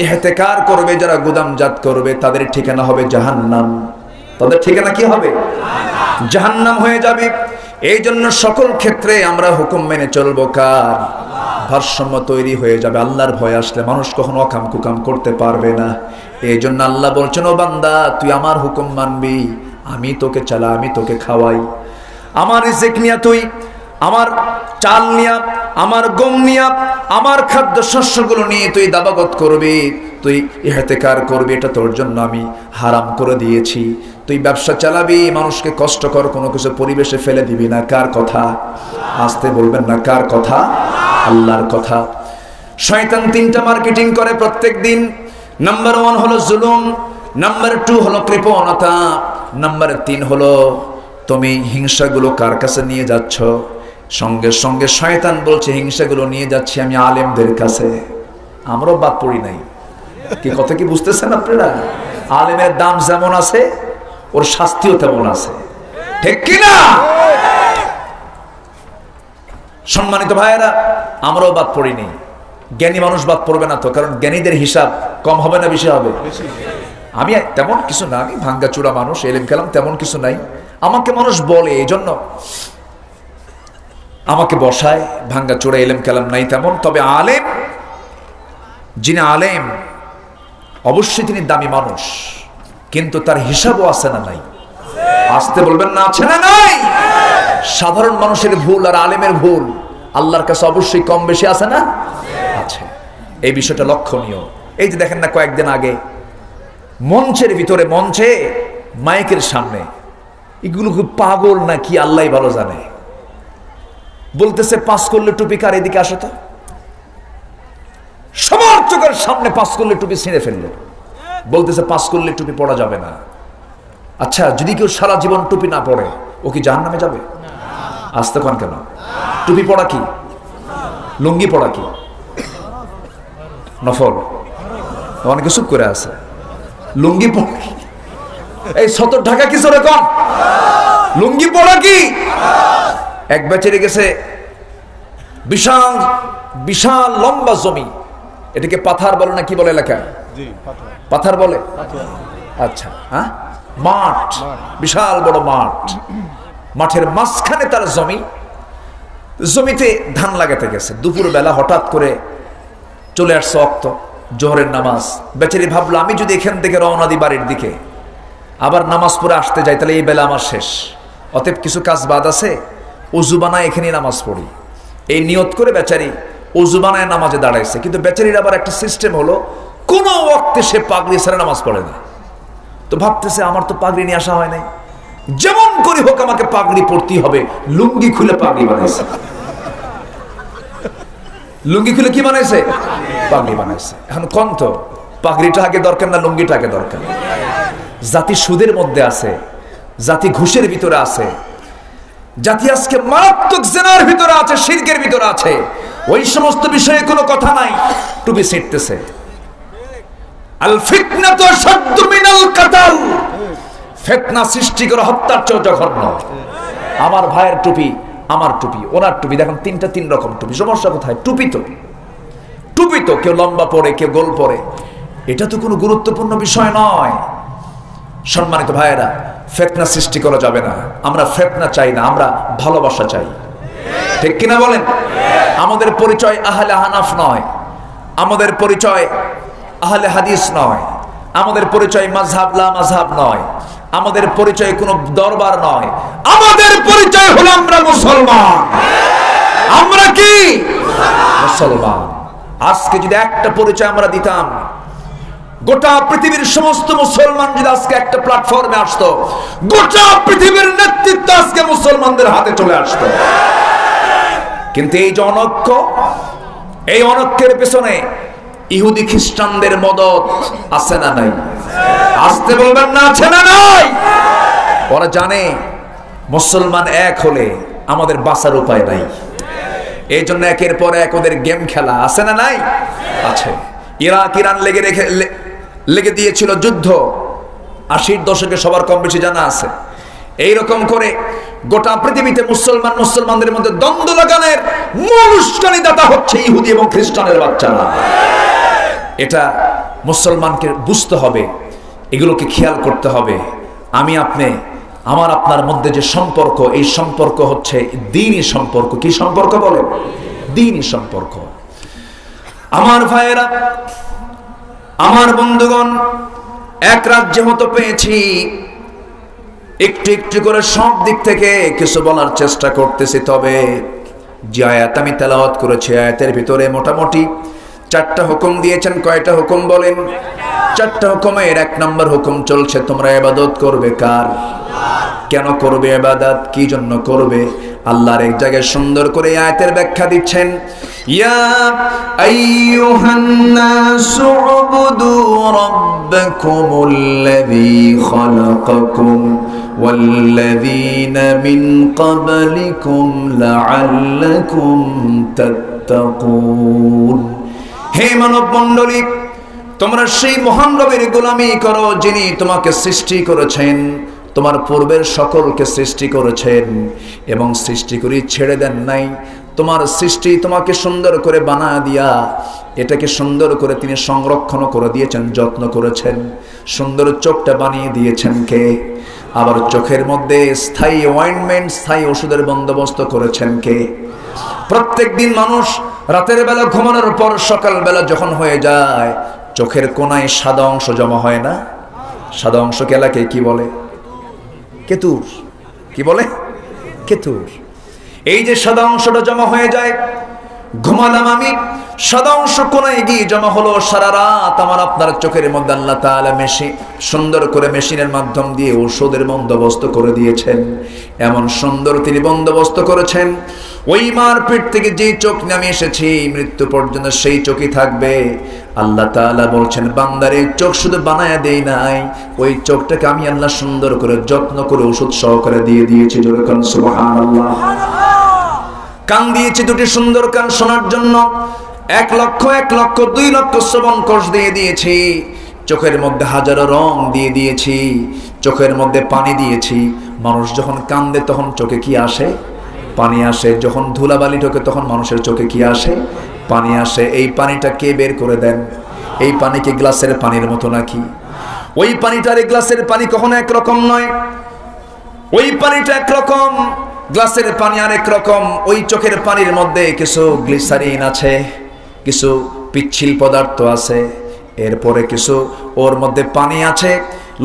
ইহতেকার করবে, যারা গুদামজাত করবে, তাদের ঠিকানা হবে জাহান্নাম। তাদের ঠিকানা কি হবে? জাহান্নাম হয়ে যাবে। এই জন্য সকল ক্ষেত্রে আমরা হুকুম মেনে চলবো কার? ভারসাম্য তৈরি হয়ে যাবে। আল্লাহর ভয় আসলে মানুষ কখনো অকাম কুকাম করতে পারবে না। এই জন্য আল্লাহ বলছেন, ও বান্দা তুই আমার হুকুম মানবি, আমি তোকে চালা, আমি তোকে খাওয়াই। আমার রিজিক নিয়া তুই, আমার চাল নিয়া, আমার গম নিয়া, আমার খাদ্য শস্যগুলো নিয়ে তুই দাবাগত করবি, তুই ইহতেকার করবি, এটা তোর জন্য আমি হারাম করে দিয়েছি। তুই ব্যবসা চালাবি, মানুষকে কষ্টকর কোনো কিছু পরিবেশে ফেলে দিবি না। কার কথা? আসতে বলবেন না, কার কথা? আল্লাহর কথা। শয়তান 3টা মার্কেটিং করে প্রত্যেক দিন। নাম্বার 1 হলো জুলুম, নাম্বার 2 হলো কৃপণতা, নাম্বার 3 হলো তুমি হিংসাগুলো কার কাছে নিয়ে যাচ্ছ? সঙ্গে সঙ্গে শয়তান বলছে হিংসাগুলো নিয়ে যাচ্ছি আমি আলেমদের কাছে। আমরাও বাদ পড়ি নাই। কি কথা কি বুঝতেছেন আপনারা? আলেমের দাম যেমন আছে ওর শাস্তিও তেমন আছে, ঠিক কিনা? সম্মানিত ভাইয়েরা, আমরাও বাদ পড়িনি। জ্ঞানী মানুষ বাদ পড়বে না তো, কারণ জ্ঞানীদের হিসাব কম হবে না বেশি হবে? আমি তেমন কিছু না, আমি ভাঙ্গাচুরা মানুষ, এলেম কালাম তেমন কিছু নাই। আমাকে মানুষ বলে, এই জন্য আমাকে বসায়। ভাঙ্গাচুরা এলেম কালাম নাই তেমন। তবে আলেম, যিনি আলেম অবশ্যই তিনি দামি মানুষ, কিন্তু তার হিসাবও আছে না নাই? আসতে বলবেন না, আছে না নাই? সাধারণ মানুষের ভুল আর আলেমের ভুল আল্লাহর কাছে অবশ্যই কম বেশি আছে না? আছে। এই বিষয়টা লক্ষণীয়। এই যে দেখেন না, কয়েকদিন আগে মঞ্চের ভিতরে, মঞ্চে মাইকের সামনে, এগুলো খুব পাগল না কি আল্লাহ ভালো জানে, বলতেছে 5 করলে টুপি কার? এদিকে আসো তো। সবার চোখের সামনে 5 করলে টুপি ছিঁড়ে ফেললো, বলতেছে 5 করলে টুপি পড়া যাবে না। আচ্ছা, যদি কেউ সারা জীবন টুপি না পড়ে, ও কি জাহান্নামে যাবে? আসতে কোন কেন? টুপি পড়া কি? লুঙ্গি পড়া কি নফল? অনেকে চুপ করে আছে। লুঙ্গি পড়া কি? এই সতর ঢাকা কি সরে কন? লুঙ্গি পড়া কি? এক বেচারি গেছে, বিশাল বিশাল লম্বা জমি, এটাকে পাথার বলে না কি বলে এলাকা? পাথার বলে। আচ্ছা, হ্যাঁ, মাঠ, বিশাল বড় মাঠ, মাঠের মাঝখানে তার জমি, জমিতে ধান লাগাতে গেছে। দুপুর বেলা হঠাৎ করে চলে আসছে অক্ত জোহরের নামাজ। বেচারি ভাবলো আমি যদি এখান থেকে রওনা দিই বাড়ির দিকে, আবার নামাজ পড়ে আসতে যাই, তাহলে এই বেলা আমার শেষ। অতএব কিছু কাজ বাদ আছে, উজু বানায় এখানেই নামাজ পড়ি, এই নিয়ত করে বেচারি উজু বানায় নামাজে দাঁড়াইছে। কিন্তু বেচারির আবার একটা সিস্টেম হলো, কোনো ওয়াক্তে সে পাগড়ি ছাড়া নামাজ পড়ে না। তো ভাবতেছে আমার তো পাগড়ি নিয়ে আসা হয় নাই, যেমন করে হোক আমাকে পাগড়ি পড়তেই হবে। লুঙ্গি খুলে পাগড়ি বানাইছে। লুঙ্গি খুলে কি বানাইছে? পাগড়ি বানাইছে। এখন কোন তো পাগড়িটা আগে দরকার না লুঙ্গিটা আগে দরকার? জাতি সুদের মধ্যে আছে, জাতি ঘুষের ভিতরে আছে, জাতি আজকে মারাত্মক জেনার ভিতরে আছে, শিরকের ভিতরে আছে। ওই সমস্ত বিষয়ে কোনো কথা নাই, টুপি ছিটতেছে। আল ফিতনাতু আশাদ্দু মিনাল কাতাল, ফিতনা সৃষ্টি করে হত্যার চেয়ে জঘন্য। আমার ভাইয়ের টুপি, আমার টুপি, ওনার টুপি, দেখেন তিনটা তিন রকম টুপি। সমস্যা কোথায়? টুপি তো টুপি তো, কেউ লম্বা পরে, কেউ গোল পরে, এটা তো কোনো গুরুত্বপূর্ণ বিষয় নয়। সম্মানিত ভাইয়েরা, ফিতনা সৃষ্টি করা যাবে না। আমরা ফিতনা চাই না, আমরা ভালোবাসা চাই। ঠিক কিনা বলেন? আমাদের পরিচয় আহলে হানাফ নয়, আমাদের পরিচয় আহলে হাদিস নয়, আমাদের পরিচয় মাযহাব লা মাযহাব নয়, আমাদের পরিচয় কোনো দরবার নয়, আমাদের পরিচয় হলো আমরা মুসলমান। আমরা কি মুসলমান? আজকে যদি একটা পরিচয় আমরা দিতাম, গোটা পৃথিবীর সমস্ত মুসলমান যদি আজকে একটা প্ল্যাটফর্মে আসতো, গোটা পৃথিবীর নেতৃত্ব আজকে মুসলমানদের হাতে চলে আসতো। কিন্তু এই যে অনৈক্য, এই অনৈক্যের পেছনে ইহুদি খ্রিস্টানদের মদত আছে না নাই? আসতে বলবেন না, আছে না নাই? ওরা জানে মুসলমান এক হলে আমাদের বাঁচার উপায় নাই, এই জন্য একের পর এক ওদের গেম খেলা। আছে না নাই? আছে। ইরাক ইরান লেগে দিয়েছিল যুদ্ধ 80-র দশকে, সবার কম বেশি জানা আছে। এইরকম করে গোটা পৃথিবীতে মুসলমানদের মধ্যে দ্বন্দ্ব লাগানোর মূল উস্কানি দাতা হচ্ছে ইহুদি এবং খ্রিস্টানের বাচ্চারা। এটা মুসলমানকে বুঝতে হবে, এগুলোকে খেয়াল করতে হবে। আমি আপনি, আমার আপনার মধ্যে যে সম্পর্ক, এই সম্পর্ক হচ্ছে দ্বীনি সম্পর্ক। কি সম্পর্ক বলে? দ্বীনি সম্পর্ক। আমার ভাইয়েরা, আমার বন্ধুগণ, এক রাজ্যে মতো পেয়েছি, একটু একটু করে সব দিক থেকে কিছু বলার চেষ্টা করতেছি। তবে যে আয়াত আমি তেলাওয়াত করেছি, আয়াতের ভিতরে মোটামুটি 4টা হুকুম দিয়েছেন। কয়টা হুকুম বলেন? 4টা হুকুমের 1 নম্বর হুকুম চলছে, তোমরা ইবাদত করবে কার? কেন করবে ইবাদত? কি জন্য করবে? আল্লাহর এক জায়গায় সুন্দর করে আয়াতের ব্যাখ্যা দিচ্ছেন, ইয়া আইয়ুহান নাসু উবুদু রাব্বাকুমুল্লাযী খালাকাকুম ওয়াল্লাযীনা মিন ক্বাবলিকুম লাআল্লাকুম তাত্তাকুন। হে মানব মণ্ডলী, তোমরা সেই মহান রবের গোলামি করো যিনি তোমাকে সৃষ্টি করেছেন, তোমার পূর্বের সকলকে সৃষ্টি করেছেন এবং সৃষ্টি করে ছেড়ে দেন নাই। তোমার সৃষ্টি তোমাকে সুন্দর করে বানায় দিয়া এটাকে সুন্দর করে তিনি সংরক্ষণ করে দিয়েছেন, যত্ন করেছেন। সুন্দর চোখটা বানিয়ে দিয়েছেন কে? আবার চোখের মধ্যে স্থায়ী অয়েন্টমেন্ট, স্থায়ী ওষুধের বন্দোবস্ত করেছেন কে? প্রত্যেক দিন মানুষ রাতের বেলা ঘুমানোর পর সকালবেলা যখন হয়ে যায়, চোখের কোনায় সাদা অংশ জমা হয় না? সাদা অংশ কেলাকে কি বলে? কেতুর। কি বলে? কেতুর। এই যে সাদা অংশটা জমা হয়ে যায়, ঘুমালাম আমি, সাদা অংশ কোনায় গিয়ে জমা হলো। সারা রাত আমার আপনার চোখের মধ্যে আল্লাহ তাআলা সুন্দর করে মেশিনের মাধ্যম দিয়ে ঔষধের বন্দোবস্ত করে দিয়েছেন। এমন সুন্দর তিনি বন্দোবস্ত করেছেন, ওই মার পেট থেকে যে চোখ নামে এসেছি মৃত্যু পর্যন্ত সেই চোখই থাকবে। আল্লাহ তাআলা বলছেন, বান্দারে চোখ শুধু বানায়া দেই নাই, ওই চোখটাকে আমি আল্লাহ সুন্দর করে যত্ন করে ওষুধ সহকারে দিয়ে দিয়েছি। জোরে কোন সুবহানাল্লাহ। কান দিয়েছি 2টি সুন্দর কান শোনার জন্য, 1 লক্ষ 2 লক্ষ শ্রবণ কোষ দিয়ে দিয়েছি। চোখের মধ্যে হাজারো রং দিয়ে দিয়েছি, চোখের মধ্যে পানি দিয়েছি। মানুষ যখন কান্দে তখন চোখে কি আসে? পানি আসে। যখন ধুলাবালি ঢোকে তখন মানুষের চোখে কি আসে? পানি আসে। এই পানিটা কে বের করে দেন? এই পানি কি গ্লাসের পানির মতো নাকি? ওই পানিটার এই গ্লাসের পানি কখনো একরকম নয়। ওই পানিটা একরকম, গ্লাসের পানি আরেক রকম। ওই চোখের পানির মধ্যে কিছু গ্লিসারিন আছে, কিছু পিচ্ছিল পদার্থ আছে, এরপরে কিছু ওর মধ্যে পানি আছে,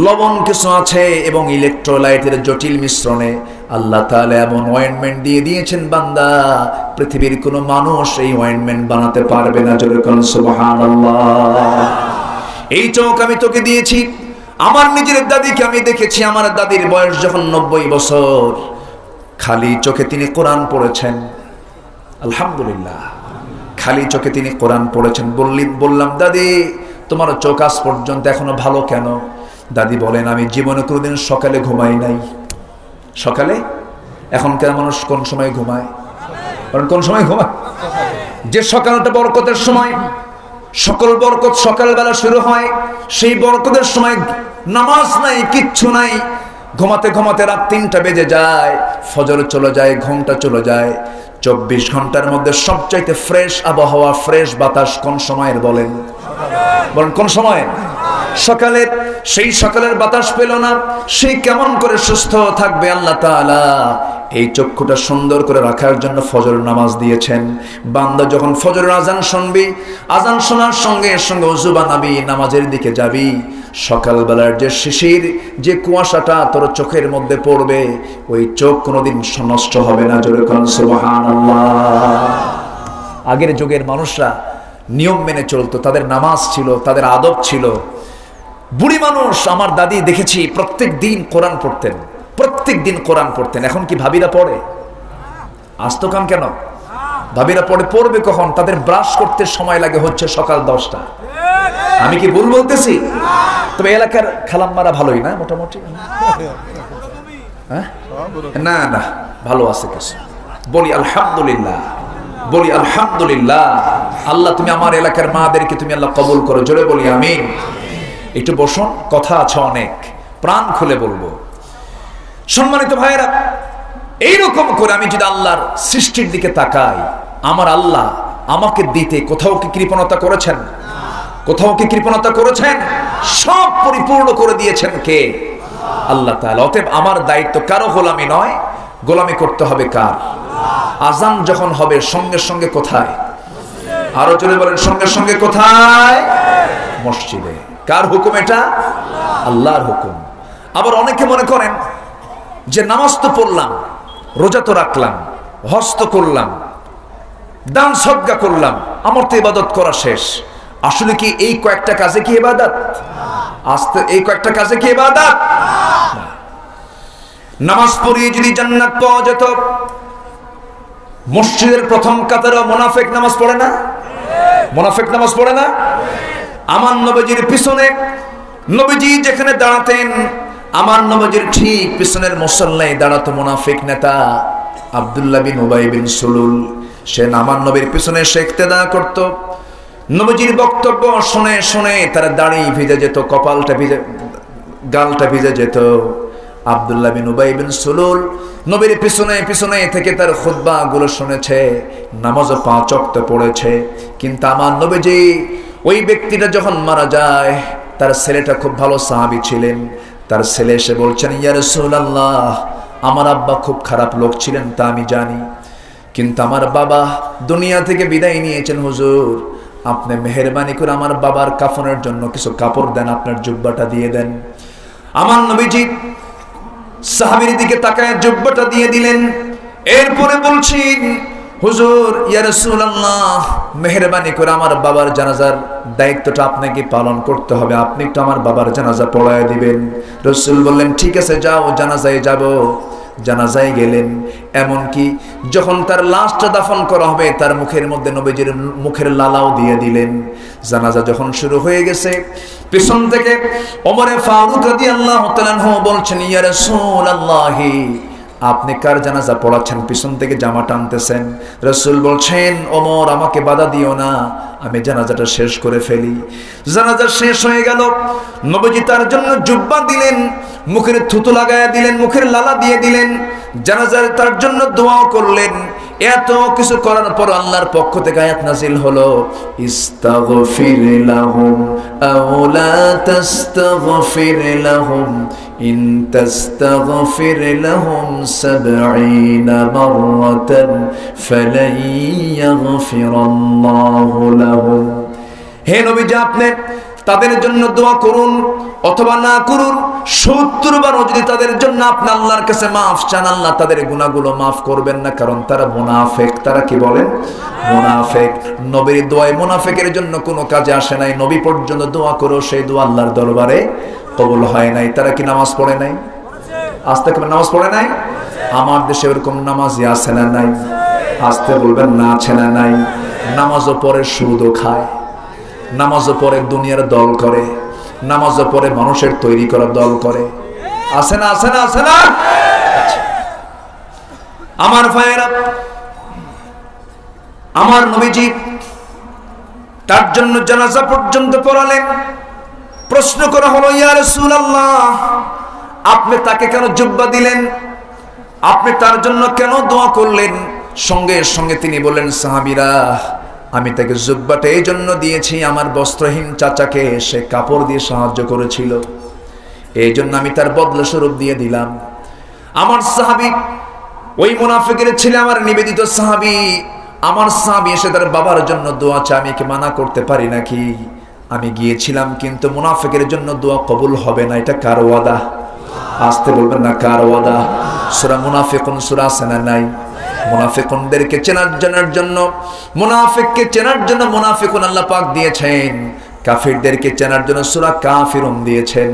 লবণ কিছু আছে এবং ইলেকট্রোলাইটের জটিল মিশ্রণে আল্লাহ তাআলা এমন অয়েন্টমেন্ট দিয়ে দিয়েছেন বান্দা, পৃথিবীর কোনো মানুষ এই অয়েন্টমেন্ট বানাতে পারবে না। জোরে বলুন সুবহানাল্লাহ। এই চোখ আমি তোকে দিয়েছি। আমার নিজের দাদিকে আমি দেখেছি, আমার দাদির বয়স যখন 90 বছর, খালি চোখে তিনি কোরআন পড়েছেন। আলহামদুলিল্লাহ, খালি চোখে তিনি কোরআন পড়েছেন। বললাম, দাদি তোমার চোখ আজ পর্যন্ত এখনো ভালো কেন? দাদি বলেন, আমি জীবনে কোনোদিন সকালে ঘুমাই নাই। সকালে? এখনকার মানুষ কোন সময় ঘুমায়? কোন সময় ঘুমায়? যে সকালটা বরকতের সময়, সকল বরকত সকালবেলা শুরু হয়, সেই বরকতের সময় নামাজ নাই, কিচ্ছু নাই। ঘুমাতে ঘুমাতে রাত 3টা বেজে যায়, ফজর চলে যায়, ঘুমটা চলে যায়। 24 ঘন্টার মধ্যে সবচাইতে ফ্রেশ আবহাওয়া, ফ্রেশ বাতাস কোন সময়ের বলেন? কোন সময়? সকালের। সেই সকালের বাতাস পেল না, সেই কেমন করে সুস্থ থাকবে? আল্লাহ তাআলা এই চক্ষুটা সুন্দর করে রাখার জন্য ফজর নামাজ দিয়েছেন। বান্দা যখন ফজরের আজান শুনবি, আজান শোনার সঙ্গে সঙ্গে ওযু বানাবি, নামাজের দিকে যাবি, সকালবেলার যে শিশির, যে কুয়াশাটা তোর চোখের মধ্যে পড়বে, ওই চোখ কোনোদিন নষ্ট হবে না। জোরে বলুন সুবহানাল্লাহ। আগের যুগের মানুষরা নিয়ম মেনে চলতো, তাদের নামাজ ছিল, তাদের আদব ছিল। বুড়ি মানুষ, আমার দাদি দেখেছি প্রত্যেক দিন কোরআন পড়তেন, প্রত্যেক দিন কোরআন পড়তেন। এখন কি ভাবিরা পড়ে? আস্ত কাম কেন? ভাবিরা পড়বে কখন? তাদের ব্রাশ করতে সময় লাগে হচ্ছে সকাল 10টা। আমি কি ভুল বলতেছি? তবে এলাকার খালাম্মারা ভালোই না মোটামুটি? না না, ভালো আছে কিছু। বলি আলহামদুলিল্লাহ, বলি আলহামদুলিল্লাহ। আল্লাহ তুমি আমার এলাকার মাদেরকে তুমি আল্লাহ কবুল করো। জোরে বলি আমিন। একটু বসুন, কথা আছে অনেক, প্রাণ খুলে বলবো। সম্মানিত ভাইয়েরা, এইরকম করে আমি যদি আল্লাহর সৃষ্টির দিকে তাকাই, আমার আল্লাহ আমাকে দিতে কোথাও কি কৃপণতা করেছেন? কোথাও কি কৃপণতা করেছেন? সব পরিপূর্ণ করে দিয়েছেন কে? আল্লাহ তাআলা। অতএব আমার দায়িত্ব কারো গোলামি নয়, গোলামি করতে হবে কার? আজান যখন হবে সঙ্গে সঙ্গে কোথায়? আরো জোরে বলেন, সঙ্গে সঙ্গে কোথায়? মসজিদে। কার হুকুম এটা? আল্লাহর হুকুম। আবার অনেকে মনে করেন যে নামাজ তো পড়লাম, রোজা তো রাখলাম, হজ তো করলাম, দান সদকা করলাম, আমার তো ইবাদত করা শেষ। আসলে কি এই কয়েকটা কাজে কি ইবাদত? আস্তে এই কয়েকটা কাজে কি ইবাদত? নামাজ পড়িয়ে যদি জান্নাত পাওয়া যেত, মসজিদের প্রথম কাতারে মুনাফিক নামাজ পড়ে না? মুনাফিক নামাজ পড়ে না? আমার নবীজির পিছনে, নবীজি যেখানে দাঁড়াতেন, আমার নবীজির ঠিক পিছনের মুসল্লায় দাঁড়াতো মুনাফিক নেতা আব্দুল্লাহ বিন উবাই বিন সুলুল। সে আমার নবীর পিছনে সে ইক্তেদা করত। নবীজির বক্তব্য শুনে শুনে তার দাড়ি ভিজে যেত, কপালটা ভিজে, গালটা ভিজে যেত। আব্দুল্লাহ বিন উবাই বিন সুলুল নবীর পিছনে পিছনে থেকে তার খুতবা গুলো শুনেছে, নামাজও 5 ওয়াক্ত পড়েছে। কিন্তু আমার নবীজি, ওই ব্যক্তিটা যখন মারা যায়, তার ছেলেটা খুব ভালো সাহাবী ছিলেন, তার ছেলে এসে বলছেন, ইয়া রাসূলুল্লাহ, আমার আব্বা খুব খারাপ লোক ছিলেন তা আমি জানি, কিন্তু আমার বাবা দুনিয়া থেকে বিদায় নিয়েছেন। হুজুর, আপনি মেহেরবানি করে আমার বাবার কাফনের জন্য কিছু কাপড় দেন, আপনার জুব্বাটা দিয়ে দেন। আমার নবীজি সাহাবীর দিকে তাকায় জুব্বাটা দিয়ে দিলেন। এরপরে বলছেন, হুজুর, ইয়া রাসূলুল্লাহ, মেহেরবানি করে আমার বাবার জানাজার দায়িত্বটা আপনাকে পালন করতে হবে, আপনি একটু আমার বাবার জানাজা পড়ায় দিবেন। রাসূল বললেন, ঠিক আছে যাও, জানাজায় যাব। জানাজায় গেলেন। এমনকি যখন তার লাশটা দাফন করা হবে, তার মুখের মধ্যে নবীজির মুখের লালাও দিয়ে দিলেন। জানাজা যখন শুরু হয়ে গেছে, পিছন থেকে ওমর ফারুক রাদিয়াল্লাহু তাআলা আনহু বলছেন, ইয়া রাসূলুল্লাহ, আপনি কার জানাজা পড়াচ্ছেন? পিছন থেকে জামা টানতেছেন। রাসূল বলছেন, ওমর আমাকে বাধা দিও না, আমি জানাজাটা শেষ করে ফেলি। জানাজা শেষ হয়ে গেল। নবীজি তার জন্য জুব্বা দিলেন, মুখের থুতু লাগায়া দিলেন, মুখের লালা দিয়ে দিলেন, জানাজার তার জন্য দোয়াও করলেন। এত কিছু করার পর আল্লাহর পক্ষ থেকে আয়াত নাযিল হলো, ইস্তাগফির লাহুম আও লা তাস্তাগফির লাহুম ইন তাস্তাগফির লাহুম ৭০ মাররাতান ফালান ইয়াগফিরাল্লাহু লাহুম। হে নবীজি, আপনি তাদের জন্য দোয়া করুন অথবা না করুন, ৭০ বারও যদি তাদের জন্য আপনি আল্লাহর কাছে মাফ চান, আল্লাহ তাদের গুনাহগুলো মাফ করবেন না, কারণ তারা মুনাফিক। তারা কি বলেন? মুনাফিক। নবীর দোয়ায় মুনাফিকের জন্য কোনো কাজে আসে নাই। নবী পর্যন্ত দোয়া করো, সেই দোয়া আল্লাহর দরবারে কবুল হয় নাই। তারা কি নামাজ পড়ে নাই? আজ থেকে নামাজ পড়ে নাই? আমার দেশে এরকম নামাজি আছে না নাই? আসতে বলবেন না, আছে না নাই? নামাজও পড়ে, সুদও খায়, নামাজও পড়ে দুনিয়ার দল করে, নামাজও পড়ে মানুষের তৈরি করা দল করে। আছে না? আছে না? আছে না? আমার ভাইয়েরা, আমার নবীজি তার জন্য জানাজা পর্যন্ত পড়ালেন। প্রশ্ন করা হলো, ইয়া রাসূলুল্লাহ, আপনি তাকে কেন জুব্বা দিলেন? আপনি তার জন্য কেন দোয়া করলেন? সঙ্গে সঙ্গে তিনি বললেন, সাহাবীরা, আমি তাকে জুব্বাটা এই জন্য দিয়েছি, আমার বস্ত্রহীন চাচাকে সে কাপড় দিয়ে সাহায্য করেছিল, এই জন্য আমি তার বদলা স্বরূপ দিয়ে দিলাম। আমার সাহাবী ওই মুনাফিকের ছেলে, আমার নিবেদিত সাহাবী, আমার সাহাবী এসে তার বাবার জন্য দোয়া চায়, আমি কি মানা করতে পারি নাকি? আমি গিয়েছিলাম, কিন্তু মুনাফিকের জন্য দোয়া কবুল হবে না। এটা কার ওয়াদা? আসতে বলবেন না, কার ওয়াদা? সূরা মুনাফিকুন সূরা আছে না নাই? মুনাফিকুনদেরকে চেনার জন্য, মুনাফিককে চেনার জন্য মুনাফিকুন আল্লাহ পাক দিয়েছেন। কাফিরদেরকে চেনার জন্য সূরা কাফিরুন দিয়েছেন,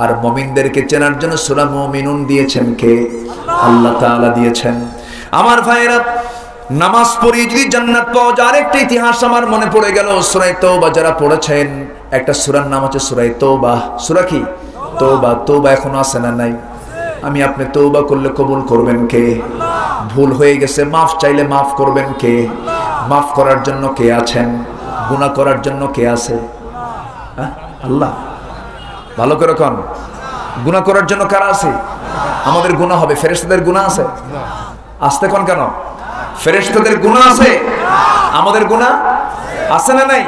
আর মুমিনদেরকে চেনার জন্য সূরা মুমিনুন দিয়েছেন কে? আল্লাহ তাআলা দিয়েছেন। আমার ভাইয়েরা, নামাজ পড়ি যদি জান্নাত পাওয়া যায়, আরেকটা ইতিহাস আমার মনে পড়ে গেল। সূরা তাওবা যারা পড়েছেন, একটা সূরার নাম হচ্ছে সূরা তাওবা। সূরা কি? তাওবা। তাওবা এখন আছে না নাই? আমি আপনি তওবা করলে কবুল করবেন কে? ভুল হয়ে গেছে, মাফ চাইলে মাফ করবেন কে? মাফ করার জন্য কে আছেন? গুনাহ করার জন্য কে আছে? আল্লাহ। ভালো করে কোন, গুনাহ করার জন্য কারা আছে? আমাদের গুনাহ হবে। ফেরেশতাদের গুনাহ আছে? আসতে কোন কেন? ফেরেশতাদের গুনাহ আছে, আমাদের গুনাহ আছে না নাই?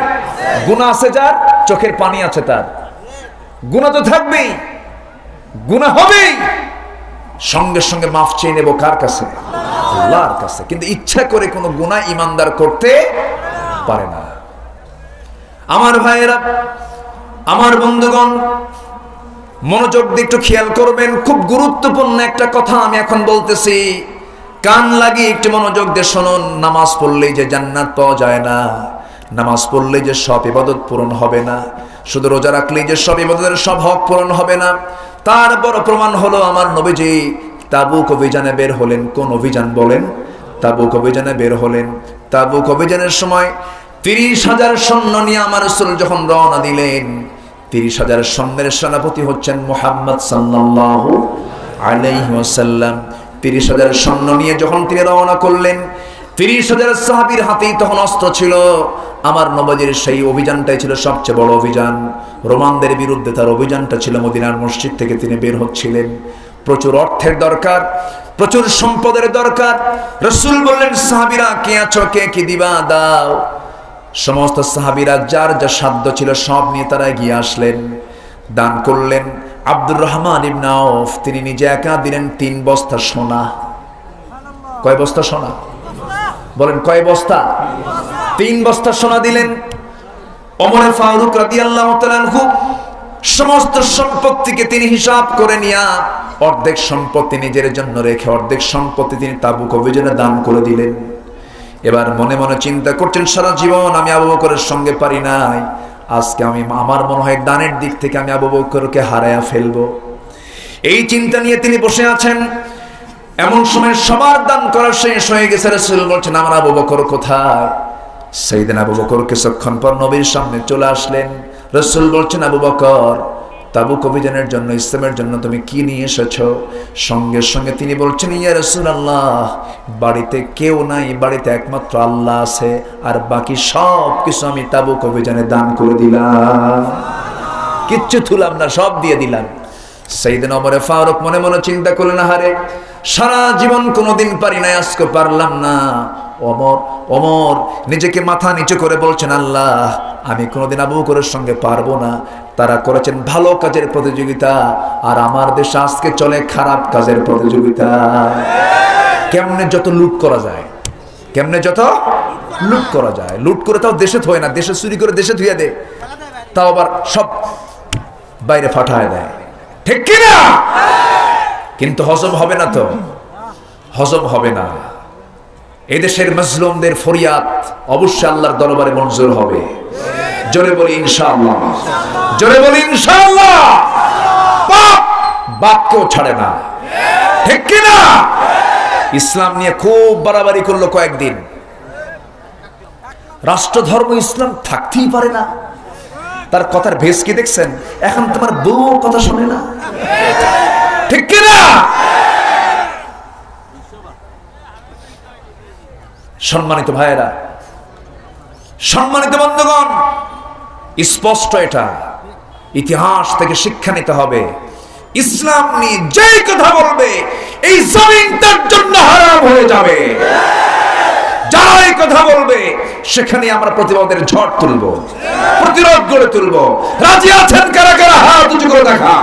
গুনাহ আছে যার, চোখের পানি আছে তার, গুনাহ তো থাকবেই, গুনাহ হবেই। সঙ্গে সঙ্গে মাফ চেয়ে নেব কার কাছে? আল্লাহর কাছে। কিন্তু ইচ্ছা করে কোনো গুনাহ ইমানদার করতে পারে না। আমার ভাইয়েরা, আমার বন্ধুগণ, মনোযোগ দিয়ে একটু খেয়াল করবেন। খুব গুরুত্বপূর্ণ একটা কথা আমি এখন বলতেছি, কান লাগিয়ে একটু মনোযোগ দিয়ে শুনুন। নামাজ পড়লেই যে জান্নাত পাওয়া যায় না, নামাজ পড়লেই যে সব ইবাদত পূরণ হবে না, শুধু রোজা রাখলেই যে সব ইবাদতের সব হক পূরণ হবে না, তার বড় প্রমাণ হলো আমার নবীজি তাবুক অভিযানে বের হলেন। কোন অভিযান বলেন? তাবুক অভিযানে বের হলেন। তাবুক অভিযানের সময় ৩০,০০০ সৈন্য নিয়ে আমার রাসূল যখন রওনা দিলেন, ৩০,০০০ সৈন্যের সেনাপতি হচ্ছেন মুহাম্মদ সাল্লাল্লাহু আলাইহি ওয়াসাল্লাম। ৩০,০০০ সৈন্য নিয়ে যখন তিনি রওনা করলেন, ৩০,০০০ সাহাবীর হাতেই তখন অস্ত্র ছিল। আমার নবীর সেই অভিযানটাই ছিল সবচেয়ে বড় অভিযান। রোমানদের বিরুদ্ধে তার অভিযানটা ছিল। মদিনার মসজিদ থেকে তিনি বের হচ্ছিলেন। প্রচুর অর্থের দরকার, প্রচুর সম্পদের দরকার। রাসূল বললেন, সাহাবীরা কে আছো, কে কি দিবা দাও। সমস্ত সাহাবীরা যার যা সাধ্য ছিল সব নিয়ে তারা এগিয়ে আসলেন, দান করলেন। আব্দুর রহমান ইবনে আউফ তিনি নিজে একা দিলেন ৩ বস্তা সোনা। কয় বস্তা সোনা? বলেন কয় বস্তা? ৩ বস্তা সোনা দিলেন। ওমর ফারুক রাদিয়াল্লাহু তাআলা আনহু সমস্ত সম্পত্তিকে তিনি হিসাব করে নিয়া অর্ধেক সম্পত্তি নিজের জন্য রেখে অর্ধেক সম্পত্তি তিনি তাবুক অভিযানে দান করে দিলেন। এবার মনে মনে চিন্তা করছেন, সারা জীবন আমি আবু বকরের সঙ্গে পারি নাই, আজকে আমি আমার মনে হয় দানের দিক থেকে আমি আবু বকরকে হারায়া ফেলবো। এই চিন্তা নিয়ে তিনি বসে আছেন। এমন সময় সবার দান করা শেষ হয়ে গেছে। রাসূল বলছেন, আমার আবু বকর কোথায়? সাইয়েদনা আবু বকর কিছুক্ষণ পর নবীর সামনে চলে আসলেন। রাসূল বলছেন, আবু বকর তাবুক অভিযানের জন্য, ইসলামের জন্য তুমি কি নিয়ে এসেছো? সঙ্গে সঙ্গে তিনি বলছেন, ইয়া রাসূলুল্লাহ, বাড়িতে কেউ নাই, বাড়িতে একমাত্র আল্লাহ আছে, আর বাকি সব কিছু আমি তাবুক অভিযানে দান করে দিলাম, কিচ্ছু থুলাম না, সব দিয়ে দিলাম। সাইয়েদনা ওমর ফারুক মনে মনে চিন্তা করলেন, হারে সারা জীবন কোনোদিন পারি নাই, আজকে পারলাম না। ওমর নিজেকে মাথা নিচু করে বলছেন, আল্লাহ আমি কোনোদিন আবু বকরের সঙ্গে পারবো না। তারা করেছেন ভালো কাজের প্রতিযোগিতা, আর আমার দেশে আজকে চলে খারাপ কাজের প্রতিযোগিতা। কেমনে যত লুট করা যায়, কেমনে যত লুট করা যায়, লুট করে তাও দেশে থয় না, দেশে চুরি করে দেশে ধুয়ে দেয়, তাও আবার সব বাইরে ফাটায় দেয়, ঠিক কিনা? কিন্তু হজম হবে না, তো হজম হবে না। এদেশের মজলুমদের ফরিয়াদ অবশ্যই আল্লাহর দরবারে মঞ্জুর হবে। জোরে বলি ইনশাআল্লাহ, জোরে বলি ইনশাআল্লাহ। পাপ বাক্যও ছাড়ে না, ঠিক কিনা? ইসলাম নিয়ে খুব বাড়াবাড়ি করলো কয়েকদিন, রাষ্ট্র ধর্ম ইসলাম থাকতেই পারে না। তার কথার ভেস কি দেখছেন? এখন তোমার বউ কথা শোনে না, ঠিক কিনা? সম্মানিত ভাইয়েরা, সম্মানিত বন্ধুগণ, স্পষ্ট এটা, ইতিহাস থেকে শিক্ষা নিতে হবে। ইসলাম নিয়ে যেই কথা বলবে এই জমিন তার জন্য হারাম হয়ে যাবে। যারা এই কথা বলবে সেখানে আমরা প্রতিবাদের ঝড় তুলব, প্রতিরোধ গড়ে তুলব। রাজি আছেন কারা কারা? হাত উঁচু করে দেখা।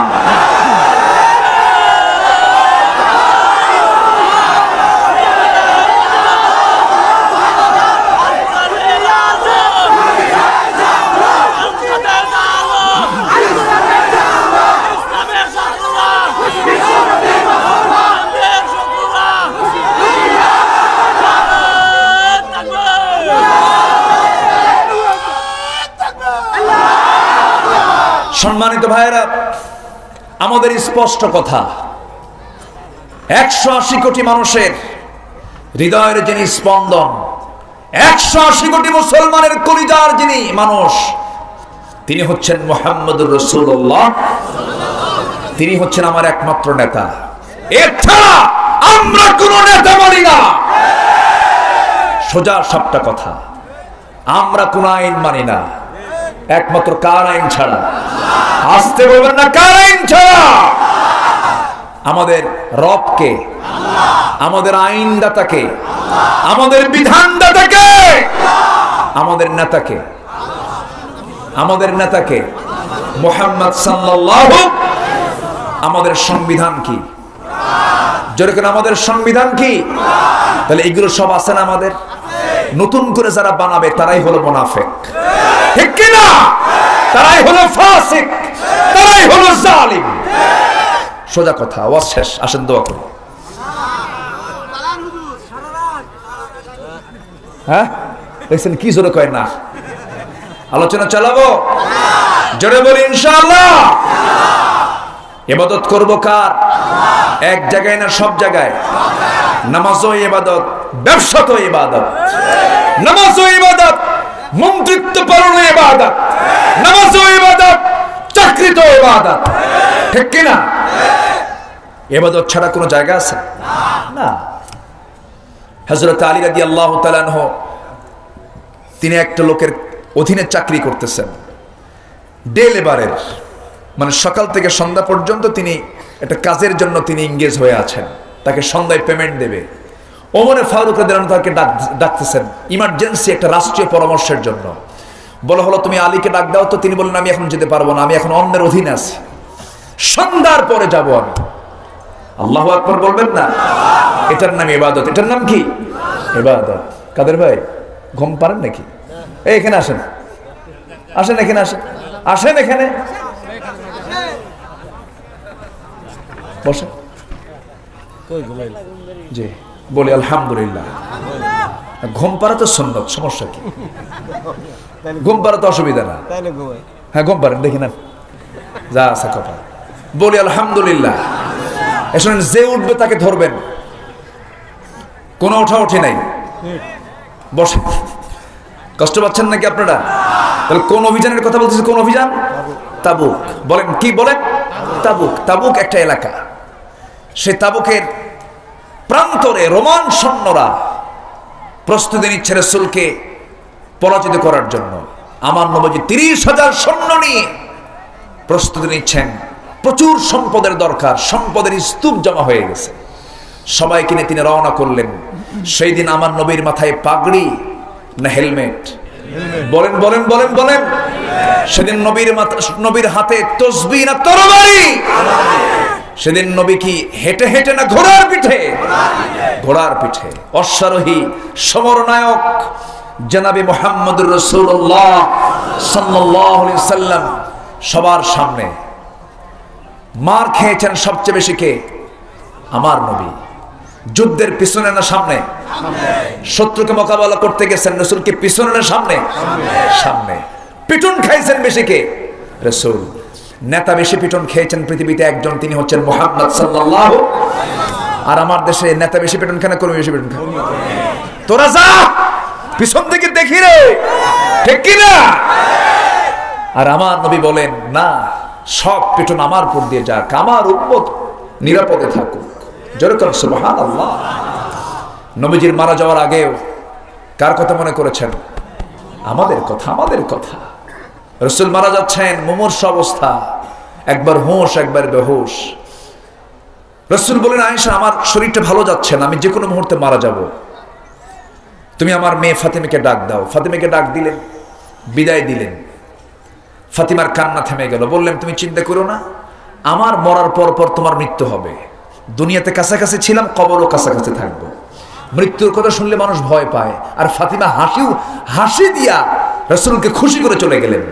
সম্মানিত ভাইয়েরা, আমাদের স্পষ্ট কথা, 180 কোটি মানুষের হৃদয়ের যিনি স্পন্দন, 180 কোটি মুসলমানের কলিজার যিনি মানুষ, তিনি হচ্ছেন মুহাম্মদুর রাসূলুল্লাহ। তিনি হচ্ছেন আমার একমাত্র নেতা। এছাড়া আমরা কোন নেতা মানি না। সোজা সাপটা কথা, আমরা কোন আইন মানি না, একমাত্র কার আইন ছাড়া? আসতে বলবেন না, কার আইন ছাড়া? আমাদের রবকে, আমাদের আইনদাতাকে, আমাদের বিধানদাতাকে, আমাদের নেতাকে, আমাদের নেতাকে মুহাম্মদ সাল্লাল্লাহু। আমাদের সংবিধান কি? যেরকম আমাদের সংবিধান কি? তাহলে এগুলো সব আছে না আমাদের? নতুন করে যারা বানাবে তারাই হলো মুনাফিক, ঠিক কিনা? তারাই হলো ফাসিক, তারাই হলো জালিম। সোজা কথা, ওয়াজ শেষ, আসেন দোয়া করি। হ্যাঁ দেখছেন কি জোরে কয় না? আলোচনা চালাবো, জোরে বলি ইনশাআল্লাহ। ইবাদত করব কার? এক জায়গায় না সব জায়গায়? নামাজও ইবাদত, ব্যবসা তো ইবাদত। নামাজও ইবাদত, মন্ত্রিত্ব পালনও ইবাদত। নামাজও ইবাদত, চাকরি তো ইবাদত, ঠিক কিনা? ইবাদত ছাড়া কোনো জায়গা আছে না। হযরত আলী রাদিয়াল্লাহু তাআলা আনহু, তিনি একটা লোকের অধীনে চাকরি করতেছেন, ডে লেবারের, মানে সকাল থেকে সন্ধ্যা পর্যন্ত তিনি একটা কাজের জন্য তিনি এঙ্গেজ হয়ে আছেন, তাকে সন্ধ্যায় পেমেন্ট দেবে। ওমর ফারুক রাদিয়াল্লাহু তাকে ডাকতেছেন ইমার্জেন্সি একটা রাষ্ট্রীয় পরামর্শের জন্য। বলা হলো তুমি আলীকে ডাক দাও তো। তিনি বললেন আমি এখন যেতে পারবো না, আমি এখন অন্যের অধীনে আছি, সন্ধ্যার পরে যাব আমি। আল্লাহু আকবার বলবেন না? এটার নাম ইবাদত। এটার নাম কি? ইবাদত। কাদের ভাই ঘুম পারেন নাকি? এই এখানে আসেন, আসেন এখানে, আসেন, আসেন এখানে বসেন। জি বলি আলহামদুলিল্লাহ। ঘুম পাড়া তো সুন্নত, সমস্যা কি? ঘুম পাড়া তো অসুবিধা না। হ্যাঁ ঘুম পারেন, দেখি না যা আছে কথা। বলি আলহামদুলিল্লাহ। শুনেন, যে উঠবে তাকে ধরবেন, কোনো ওঠা উঠি নাই, বসে। কষ্ট পাচ্ছেন নাকি আপনারা? তাহলে কোন অভিযানের কথা বলতেছে? কোন অভিযান? তাবুক। বলেন কি বলেন? তাবুক। তাবুক একটা এলাকা, সেই তাবুকের প্রান্তরে রোমান সৈন্যরা প্রস্তুতি নিচ্ছে রাসূলকে পরাজিত করার জন্য। আমার নবীজি 30,000 সৈন্য নিয়ে প্রস্তুতি নিচ্ছেন। প্রচুর সম্পদের দরকার, সম্পদের স্তূপ জমা হয়ে গেছে। সবাইকে নিয়ে তিনি রওনা করলেন। সেই দিন আমার নবীর মাথায় পাগড়ি না হেলমেট? বলেন বলেন বলেন বলেন। সেদিন নবীর হাতে তসবিহ না তরবারি? সেদিন নবী কি হেঁটে হেঁটে না ঘোড়ার পিঠে? ঘোড়ার পিঠে। অশ্বারোহী সমরনায়ক জনাবে মুহাম্মদুর রাসূলুল্লাহ সাল্লাল্লাহু আলাইহি সাল্লাম সবার সামনে। মার খেয়েছেন সবচেয়ে বেশি কে? আমার নবী। যুদ্ধের পিছনে না সামনে? শত্রুকে মোকাবেলা করতে গেছেন রাসূলকে পিছনে না সামনে? সামনে। পিটুন খাইছেন বেশি কে? রাসূল। নেতা বেশি পিটুন খেয়েছেন পৃথিবীতে একজন, তিনি হচ্ছেন মুহাম্মদ সাল্লাল্লাহু। আর আমার দেশে নেতা বেশি পিটুন খায় না কর্মী বেশি পিটুন খায়? তোরা যা পিছন থেকে দেখি রে, ঠিক কি না? আর আমার নবী বলেন না, সব পিটুন আমার উপর দিয়ে যাক, আমার উম্মত নিরাপদে থাকুক। যেরকম সুবহানাল্লাহ। নবীজির মারা যাওয়ার আগেও কার কথা মনে করেছেন? আমাদের কথা, আমাদের কথা। রাসূল মারা যাচ্ছেন, মুমূর্ষ অবস্থা, একবার হুঁশ একবার বেহুশ। রাসূল বলেন, আয়েশা আমার শরীরটা ভালো যাচ্ছে না, আমি যে কোনো মুহূর্তে মারা যাব, তুমি আমার মেয়ে ফাতিমাকে ডাক দাও। ফাতিমাকে ডাক দিলেন, বিদায় দিলেন। ফাতিমার কান্না থেমে গেল। বললেন, তুমি চিন্তা করো না, আমার মরার পর পর তোমার মৃত্যু হবে। দুনিয়াতে কাছাকাছি ছিলাম, কবরও কাছাকাছি থাকবো। মৃত্যুর কথা শুনলে মানুষ ভয় পায়। আর ফাতিমা হাসি দিয়া রাসূলকে খুশি করে চলে গেলেন।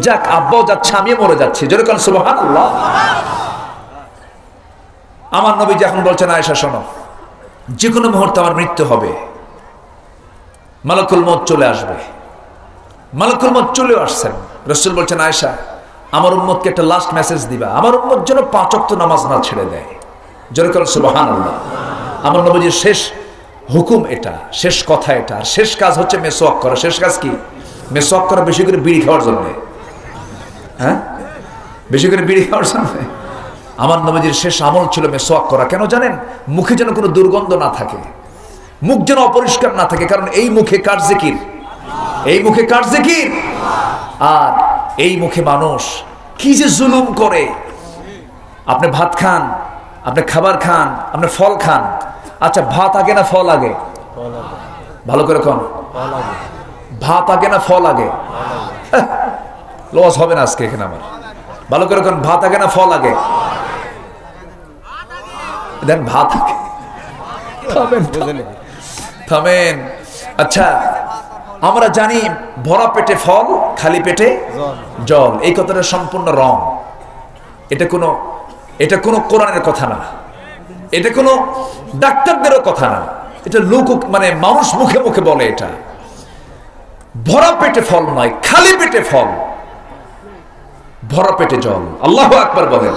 যাক, আব্বাও যাচ্ছে, আমিও মরে যাচ্ছি। যেরকম সুবহানাল্লাহ। আমার নবী যখন বলছেন, আয়েশা শোনো, যে কোনো মুহূর্তে আমার মৃত্যু হবে, মালাকুল মউত চলে আসবে। মালাকুল মউত চলেও আসছেন। রাসূল বলছেন, আয়েশা আমার উম্মতকে একটা লাস্ট মেসেজ দিবা, আমার উম্মত যেন 5 ওয়াক্ত নামাজ না ছেড়ে দেয়। যেরকম সুবহানাল্লাহ। আমার নবীজির শেষ হুকুম এটা, শেষ কথা এটা। আর শেষ কাজ হচ্ছে মেসওয়াক করা। শেষ কাজ কি? মেসওয়াক করা। বেশি করে বিড়ি খাওয়ার জন্য। হ্যাঁ, বেশি করে বিড়ি খাওয়ার জন্য। আমার নবীজির শেষ আমল ছিল মেসওয়াক করা। কেন জানেন? মুখে যেন কোনো দুর্গন্ধ না থাকে, মুখ যেন অপরিষ্কার না থাকে। কারণ এই মুখে কার জিকির? এই মুখে কার জিকির? আর এই মুখে মানুষ কি যে জুলুম করে। আপনি ভাত খান, আপনি খাবার খান, আপনি ফল খান। আচ্ছা, ভাত আগে না ফল আগে? ভালো করে কোন, ভাত আগে না ফল আগে? লস হবে না আজকে এখানে আমার। ভালো করে কোন, ভাত আগে না ফল আগে? দেন ভাত আগে। থামেন। আচ্ছা, আমরা জানি ভরা পেটে ফল, খালি পেটে জল। এই কথাটা সম্পূর্ণ রং। এটা কোনো কোরআনের কথা না, এটা কোনো ডাক্তারদেরও কথা না। এটা লোক, মানে মানুষ মুখে মুখে বলে। এটা ভরা পেটে ফল নয়, খালি পেটে ফল, ভরা পেটে জল। আল্লাহু আকবার বলেন।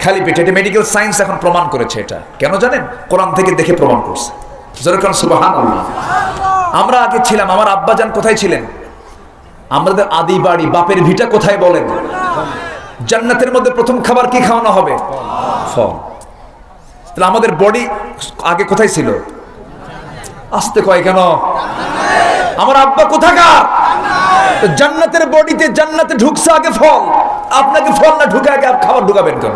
খালি পেটে, এটা মেডিকেল সায়েন্স এখন প্রমাণ করেছে। এটা কেন জানেন? কোরআন থেকে দেখে প্রমাণ করছে। যেরকম সুবহানাল্লাহ। আমরা আগে ছিলাম, আমার আব্বাজান কোথায় ছিলেন? আমাদের আদি বাড়ি, বাপের ভিটা কোথায় বলেন? জান্নাতের মধ্যে প্রথম খাবার কি খাওয়ানো হবে? ফল। তাহলে আমাদের বডি আগে কোথায় ছিল? আসতে কয় কেন? আমার আব্বা কোথাকার? জান্নাতের বডিতে, জান্নাতে ঢুকছে আগে ফল। আপনাকে ফল না ঢুকে আগে খাবার ঢুকাবেন কেন?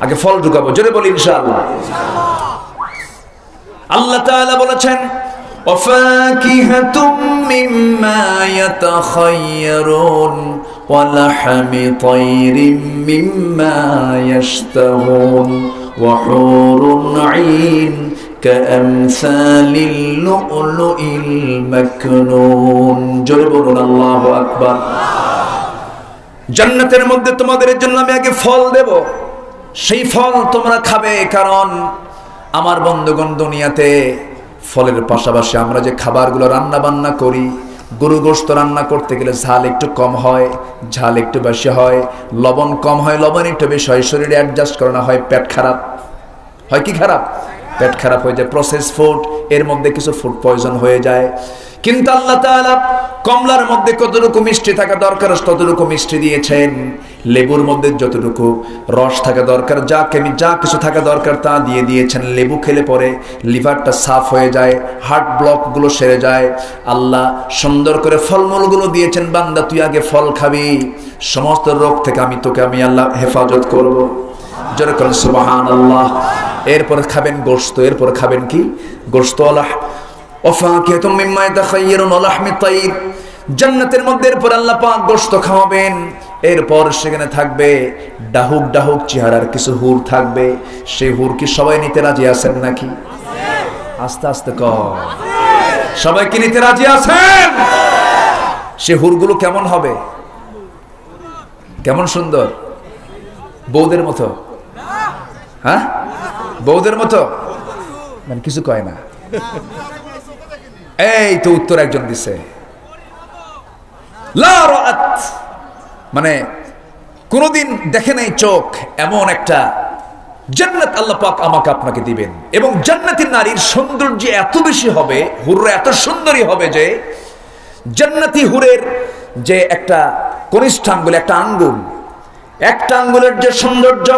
আগে ফল ঢুকাবো। জোরে বলি ইনশাআল্লাহ। আল্লাহ তাআলা বলেছেন, وَفَاكِهَةٌ مِّمَّا يَتَخَيَّرُونَ وَلَحْمِ طَيْرٍ مِّمَّا يَشْتَهُونَ وَحُورٌ عِينٌ كَأَمْثَالِ اللُّؤْلُؤِ الْمَكْنُونِ। জোরে বলুন আল্লাহু আকবার। জান্নাতের মধ্যে তোমাদের জন্য আমি আগে ফল দেব, সেই ফল তোমরা খাবে। কারণ আমার বন্ধুগণ, দুনিয়াতে ফলের পাশাপাশি আমরা যে খাবারগুলো রান্না বান্না করি, গরু গোশত রান্না করতে গেলে ঝাল একটু কম হয়, ঝাল একটু বেশি হয়, লবণ কম হয়, লবণ একটু বেশি হয়, শরীরে অ্যাডজাস্ট করানো হয়, পেট খারাপ হয়। কি খারাপ? পেট খারাপ হয়ে যায়। প্রসেস ফুড, এর মধ্যে কিছু ফুড পয়জন হয়ে যায়। কিন্তু আল্লাহ তাআলা কমলার মধ্যে কতটুকু মিষ্টি থাকা দরকার ততটুকু মিষ্টি দিয়েছেন, লেবুর মধ্যে যতটুকু রস থাকা দরকার, যা কিছু থাকা দরকার তা দিয়ে দিয়েছেন। লেবু খেলে পরে লিভারটা সাফ হয়ে যায়, হার্ট ব্লকগুলো সেরে যায়। আল্লাহ সুন্দর করে ফলমূলগুলো দিয়েছেন, বান্দা তুই আগে ফল খাবি, সমস্ত রোগ থেকে আমি আল্লাহ হেফাজত করব। জোরে করেন সুবহানাল্লাহ। এরপর খাবেন গোশত, এরপর খাবেন কি? গোশত ওয়াফাকিহাতুম মিম্মা ইয়াতাখায়্যারুন ওয়া লাহমি তায়র। জান্নাতের মধ্যে এরপর আল্লাহ পাক গোশত খাওয়াবেন। এরপর সেখানে থাকবে ডাহুক ডাহুক চেহারার কিছু হুর থাকবে। সেই হুর কি সবাই নিতে রাজি আছেন নাকি? আস্তে আস্তে কর, সবাই কি নিতে রাজি আছেন? সে হুরগুলো কেমন হবে? কেমন সুন্দর? বউদের মতো? হ্যাঁ, বউদের মতো? মানে কিছু কয় না। এই তো উত্তর একজন দিছে, লা রাআত, মানে কোনদিন দেখে নাই চোখ এমন একটা জান্নাত আল্লাহ পাক আমাকে আপনাকে দিবেন। এবং জান্নাতের নারীর সৌন্দর্য এত বেশি হবে, হুররা এত সুন্দরী হবে যে জান্নাতি হুরের যে একটা কনিষ্ঠাঙ্গুল, একটা আঙ্গুলের যে সৌন্দর্য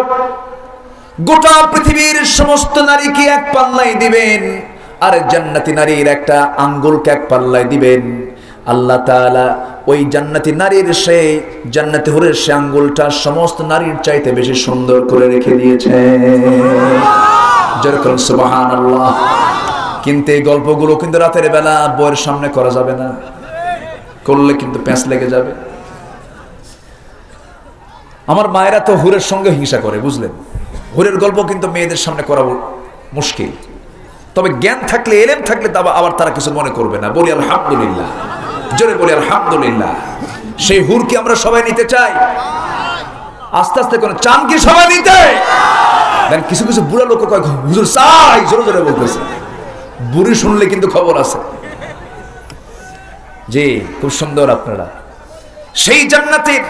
গোটা পৃথিবীর সমস্ত নারীকে এক পাল্লায় দিবেন, আর জান্নাতি নারীর একটা আঙ্গুলকে এক পাল্লায় দিবেন। আল্লাহ তাআলা ওই জান্নাতি নারীর সেই জান্নাতি হুরের সে আঙ্গুলটা সমস্ত নারীর চাইতে বেশি সুন্দর করে রেখে দিয়েছে। যেরকম সুবহানাল্লাহ। কিন্তু এই গল্পগুলো কিন্তু রাতের বেলা বউয়ের সামনে করা যাবে না, করলে কিন্তু প্যাঁচ লেগে যাবে। আমার মায়েরা তো হুরের সঙ্গে হিংসা করে, বুঝলেন? হুরের গল্প কিন্তু মেয়েদের সামনে করা মুশকিল, তবে জ্ঞান থাকলে, এলেম থাকলে আবার তারা কিছু মনে করবে না। বলি আলহামদুলিল্লাহ, জোরে বলি আলহামদুলিল্লাহ। সেই হুর কি আমরা সবাই নিতে চাই? আস্তে আস্তে করে চান কি সবাই নিতে? কিছু কিছু বুড়া লোক কয় হুজুর চাই, জোরে জোরে বলতেছে। বুড়ি শুনলে কিন্তু খবর আছে। জি, খুব সুন্দর। আপনারা সেই জান্নাতের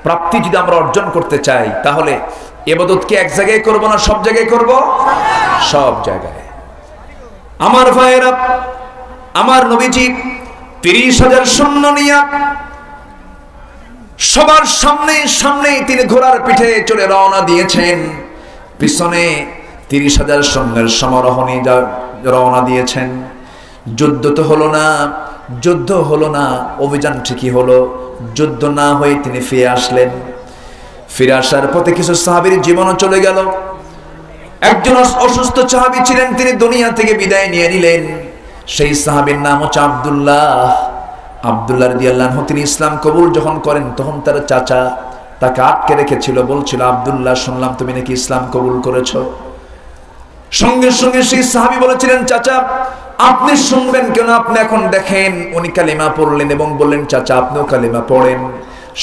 প্রাপ্তি যদি আমরা অর্জন করতে চাই, তাহলে ইবাদত কি এক জায়গায় করব না সব জায়গায় করব? সব জায়গায়। আমার ভাইয়েরা, আমার নবীজি 30,000 সৈন্য নিয়ে সবার সামনে তিনি ঘোড়ার পিঠে চড়ে রওনা দিয়েছেন। পিছনে 30,000 সৈন্যের সমারোহ নিয়ে রওনা দিয়েছেন। যুদ্ধ হলো না, অভিযান ঠিকই হলো। যুদ্ধ না হয়ে তিনি ফিরে আসলেন। ফিরে আসার পথে কিছু সাহাবীর জীবনও চলে গেল। একজন অসুস্থ সাহাবী ছিলেন, তিনি দুনিয়া থেকে বিদায় নিয়ে নিলেন। সেই সাহাবীর নাম হচ্ছে আব্দুল্লাহ রাদিয়াল্লাহু আনহু। তিনি ইসলাম কবুল যখন করেন, তখন তার চাচা তাকে আটকে রেখেছিল, বলছিল, আব্দুল্লাহ শুনলাম তুমি নাকি ইসলাম কবুল করেছো। সঙ্গে সঙ্গে সেই সাহাবী বলেছিলেন, চাচা আপনি শুনবেন কেন, আপনি এখন দেখেন উনি কালিমা পড়লেন এবং বললেন, চাচা আপনিও কালিমা পড়েন।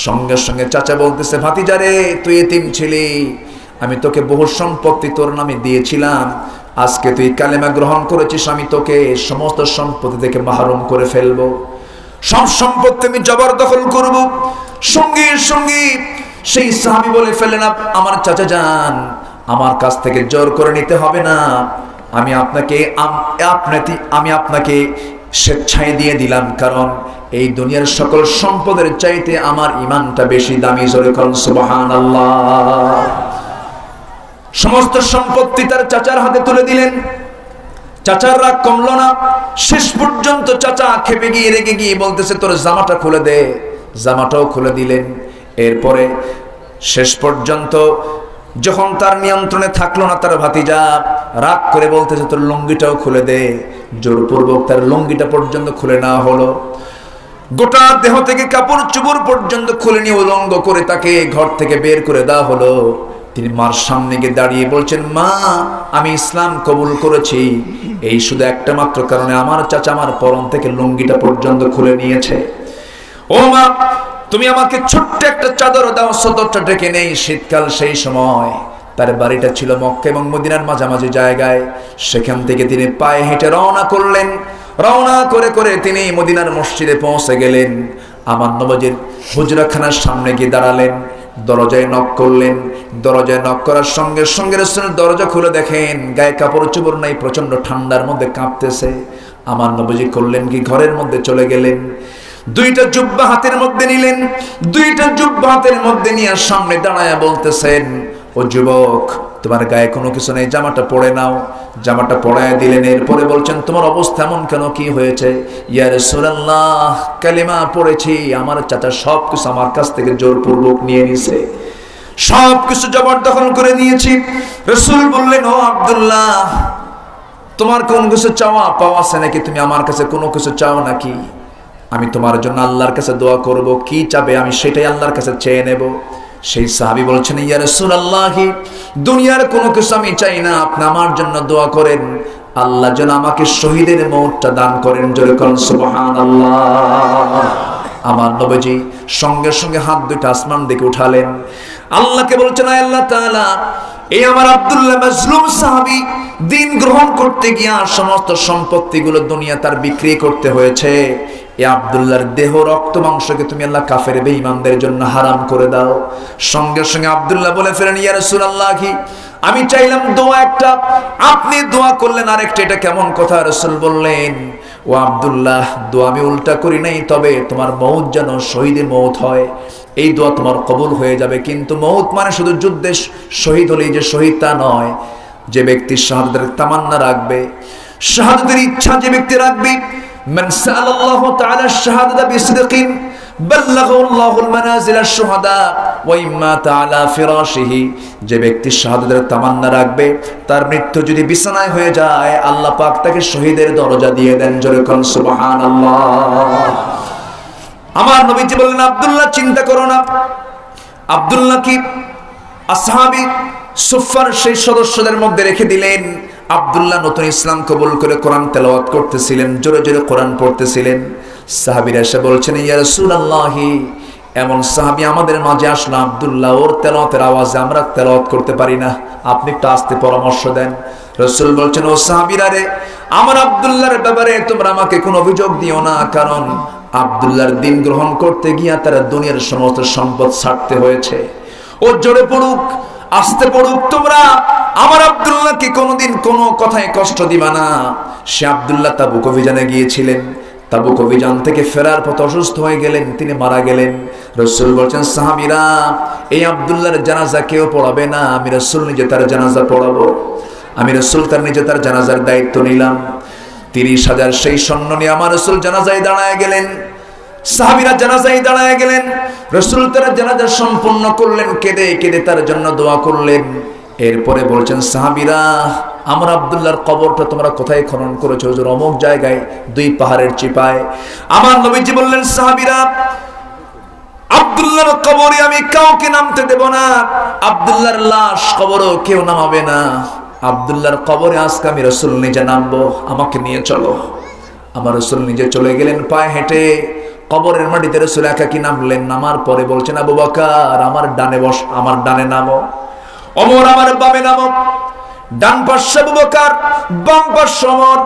সঙ্গে সঙ্গে চাচা বলতেছে, ভাতিজারে তুই এতিম ছিলি, আমি তোকে বহু সম্পত্তি তোর নামে দিয়েছিলাম, আজকে তুই কালেমা গ্রহণ করেছিস, আমি তোকে সমস্ত সম্পত্তি থেকে মাহরুম করে ফেলবো, সব সম্পত্তি আমি জবরদখল করব। সঙ্গে সঙ্গে সেই সাহাবী বলে ফেললেন, আমার চাচা যান, আমার কাছ থেকে জোর করে নিতে হবে না, আমি আপনাকে স্বেচ্ছায় দিয়ে দিলাম, কারণ এই দুনিয়ার সকল সম্পদের চাইতে আমার ঈমানটা বেশি দামি। জোরে করুন সুবহানাল্লাহ। সমস্ত সম্পত্তি তার চাচার হাতে তুলে দিলেন। চাচার রাগ কমলো না। শেষ পর্যন্ত চাচা খেপে গিয়ে রেগে গিয়ে বলতেছে, তোর জামাটা খুলে দে। জামাটাও খুলে দিলেন। এরপরে শেষ পর্যন্ত যখন তার নিয়ন্ত্রণে থাকলো না তার ভাতিজা, রাগ করে বলতেছে, তোর লুঙ্গিটাও খুলে দে। জোরপূর্বক তার লুঙ্গিটা পর্যন্ত খুলে নেওয়া হলো। গোটা দেহ থেকে কাপড় চোপড় পর্যন্ত খুলে নিয়ে উলঙ্গ করে তাকে ঘর থেকে বের করে দেওয়া হলো। তিনি মার সামনে গিয়ে দাঁড়িয়ে বলছেন, মা আমি ইসলাম কবুল করেছি, এই শুধু একটা মাত্র কারণে আমার চাচা আমার পরন থেকে লুঙ্গিটা পর্যন্ত খুলে নিয়েছে। ও মা, তুমি আমাকে ছোট্ট একটা চাদর দাও, চাদরটা ঢেকে নেই। শীতকাল, সেই সময় তার বাড়িটা ছিল মক্কা এবং মদিনার মাঝামাঝি জায়গায়। সেখান থেকে তিনি পায়ে হেঁটে রওনা করলেন। রওনা করে করে তিনি মদিনার মসজিদে পৌঁছে গেলেন। আমার নবীর হুজরাখানার সামনে গিয়ে দাঁড়ালেন। দরজায় নক করলেন। দরজায় নক করার সঙ্গে সঙ্গে রাসূল দরজা খুলে দেখেন গায়ে কাপড় চোপড় নাই, প্রচন্ড ঠান্ডার মধ্যে কাঁপতেছে। আমার নবীজি করলেন কি, ঘরের মধ্যে চলে গেলেন, দুইটা জুব্বা হাতের মধ্যে নিলেন, দুইটা জুব্বা হাতের মধ্যে নিয়ে সামনে দাঁড়ায়া বলতেছেন, ও যুবক, তোমার গায়ে কোনো কিছু নেই, জামাটা পরে নাও। জামাটা পরায় দিলেন। এরপরে বলছেন, তোমার অবস্থা এমন কেন, কি হয়েছে? ইয়া রাসূলুল্লাহ, কালিমা পড়েছি, আমার চাচা সবকিছু আমার কাছ থেকে জোরপূর্বক নিয়ে নিছে, সবকিছু জবরদখল করে নিয়েছি। রাসূল বললেন, ও আব্দুল্লাহ, তোমার কোন কিছু চাওয়া পাওয়া আছে নাকি? তুমি আমার কাছে কোনো কিছু চাও নাকি? আমি তোমার জন্য আল্লাহর কাছে দোয়া করব, কি চাবে আমি সেটাই আল্লাহর কাছে চেয়ে নেব। সেই সাহাবী বলছেন, ইয়া রাসূলুল্লাহ, দুনিয়ার কোনো কিছু আমি চাই না, আপনি আমার জন্য দোয়া করেন, আল্লাহ যেন আমাকে শহীদের মওতটা দান করেন। জোরে বলেন সুবহানাল্লাহ। আমার নবীজি সঙ্গে সঙ্গে হাত দুইটা আসমান দিকে উঠালেন, আল্লাহকে বলছেন, আয় আল্লাহ তাআলা, এই আমার আব্দুল্লাহ মাজলুম সাহাবী দিন গ্রহণ করতে গিয়া সমস্ত সম্পত্তিগুলো দুনিয়া তার বিক্রি করতে হয়েছে, এই আব্দুল্লাহর দেহ রক্ত মাংসকে তুমি আল্লাহ কাফের বেঈমানদের জন্য হারাম করে দাও। সঙ্গে সঙ্গে আব্দুল্লাহ বলে ফেলেন, ইয়া রাসূলুল্লাহ, আমি চাইলাম দোয়া একটা, আপনি দোয়া করলেন আরেকটা, এটা কেমন কথা? রাসূল বললেন, ও আব্দুল্লাহ, দোয়া আমি উল্টা করি নাই, তবে তোমার মওত যেন শহীদের মওত হয়, এই দোয়া তোমার কবুল হয়ে যাবে। কিন্তু মওত মানে শুধু যুদ্ধে শহীদ হলেই যে শহীদ তা নয়। যে ব্যক্তি শাহাদাতের তামান্না রাখবে, শাহাদাতের ইচ্ছা যে ব্যক্তি রাখবে, মান সাআলাল্লাহু তাআলা শাহাদাতা বিসিদকিন বাল্লাগাহু আল্লাহুল মানাজিলাশ শুহাদা ওয়া ইম্মা তাআলা ফিরাশিহি, যে ব্যক্তি শাহাদাতের তামান্না রাখবে, তার মৃত্যু যদি বিছানায় হয়ে যায়, আল্লাহ পাক তাকে শহীদের দরজা দিয়ে দেন। জোরে বলেন সুবহানাল্লাহ। আমার নবীজি বললেন, আব্দুল্লাহ, চিন্তা করো না। আব্দুল্লাহ কি আসহাবী সুফার সেই সদস্যদের মধ্যে রেখে দিলেন। আব্দুল্লাহ নতুন ইসলাম কবুল করে কোরআন তেলাওয়াত করতেছিলেন, জোরে জোরে কোরআন পড়তেছিলেন। সাহাবীরা এসে বলছেন, ইয়া রাসূলুল্লাহ, এমন সাহাবী আমাদের মাঝে আসলো, আব্দুল্লাহ, ওর তেলাওয়াতের আওয়াজে আমরা তেলাওয়াত করতে পারি না, আপনি একটু আস্তে পরামর্শ দেন। রাসূল বলছেন, ও সাহাবীরা রে, আমার আব্দুল্লাহর ব্যাপারে তোমরা আমাকে কোনো অভিযোগ দিও না, কারণ আব্দুল্লাহর দিন গ্রহণ করতে গিয়া তারা দুনিয়ার সমস্ত সম্পদ ছাড়তে হয়েছে। ও জোরে পড়ুক, আস্তে পড়ুক, তোমরা আমার আব্দুল্লাহকে কোনোদিন কোনো কথায় কষ্ট দিবা না। সে আব্দুল্লাহ তাবুক অভিযানে গিয়েছিলেন, তাবুক অভিযান থেকে ফেরার পথে অসুস্থ হয়ে গেলেন, তিনি মারা গেলেন। রাসূল বলছেন, সাহাবীরা, এই আব্দুল্লাহর জানাজা কেউ পড়াবে না, আমি রাসূল নিজে তার জানাজা পড়াবো। আমি রাসূল তার নিজে তার জানাজার দায়িত্ব নিলাম। 30,000 সেই সৈন্য নিয়ে আমার রাসূল জানাজায় দাঁড়ায় গেলেন। সাহাবীরা জানাজায় দাঁড়ায় গেলেন। রাসূল তার জানাজা সম্পূর্ণ করলেন, কেঁদে কেঁদে তার জন্য দোয়া করলেন। এরপরে বলছেন, সাহাবীরা, আমার আব্দুল্লাহর কবরটা তোমরা কোথায় খনন করেছো? হুজুর, অমুক জায়গায়, 2 পাহাড়ের চিপায়। আমার নবীজি বললেন, সাহাবীরা, আব্দুল্লাহর কবরে আমি কাউকে নামতে দেব না, আব্দুল্লাহর লাশ কবরও কেউ নামাবে না। আব্দুল্লাহর কবরে আজকে আমি রাসূল নিজে নামবো, আমাকে নিয়ে চলো। আমার রাসূল নিজে চলে গেলেন, পায়ে হেঁটে কবরের মাটিতে রাসূল একাকী নামলেন। নামার পরে বলছেন, আবু বকর, আমার ডানে বস, আমার ডানে নামো। ওমর, আমার বামে নামো। ডান পাশে আবু বকর, বাম পাশে ওমর,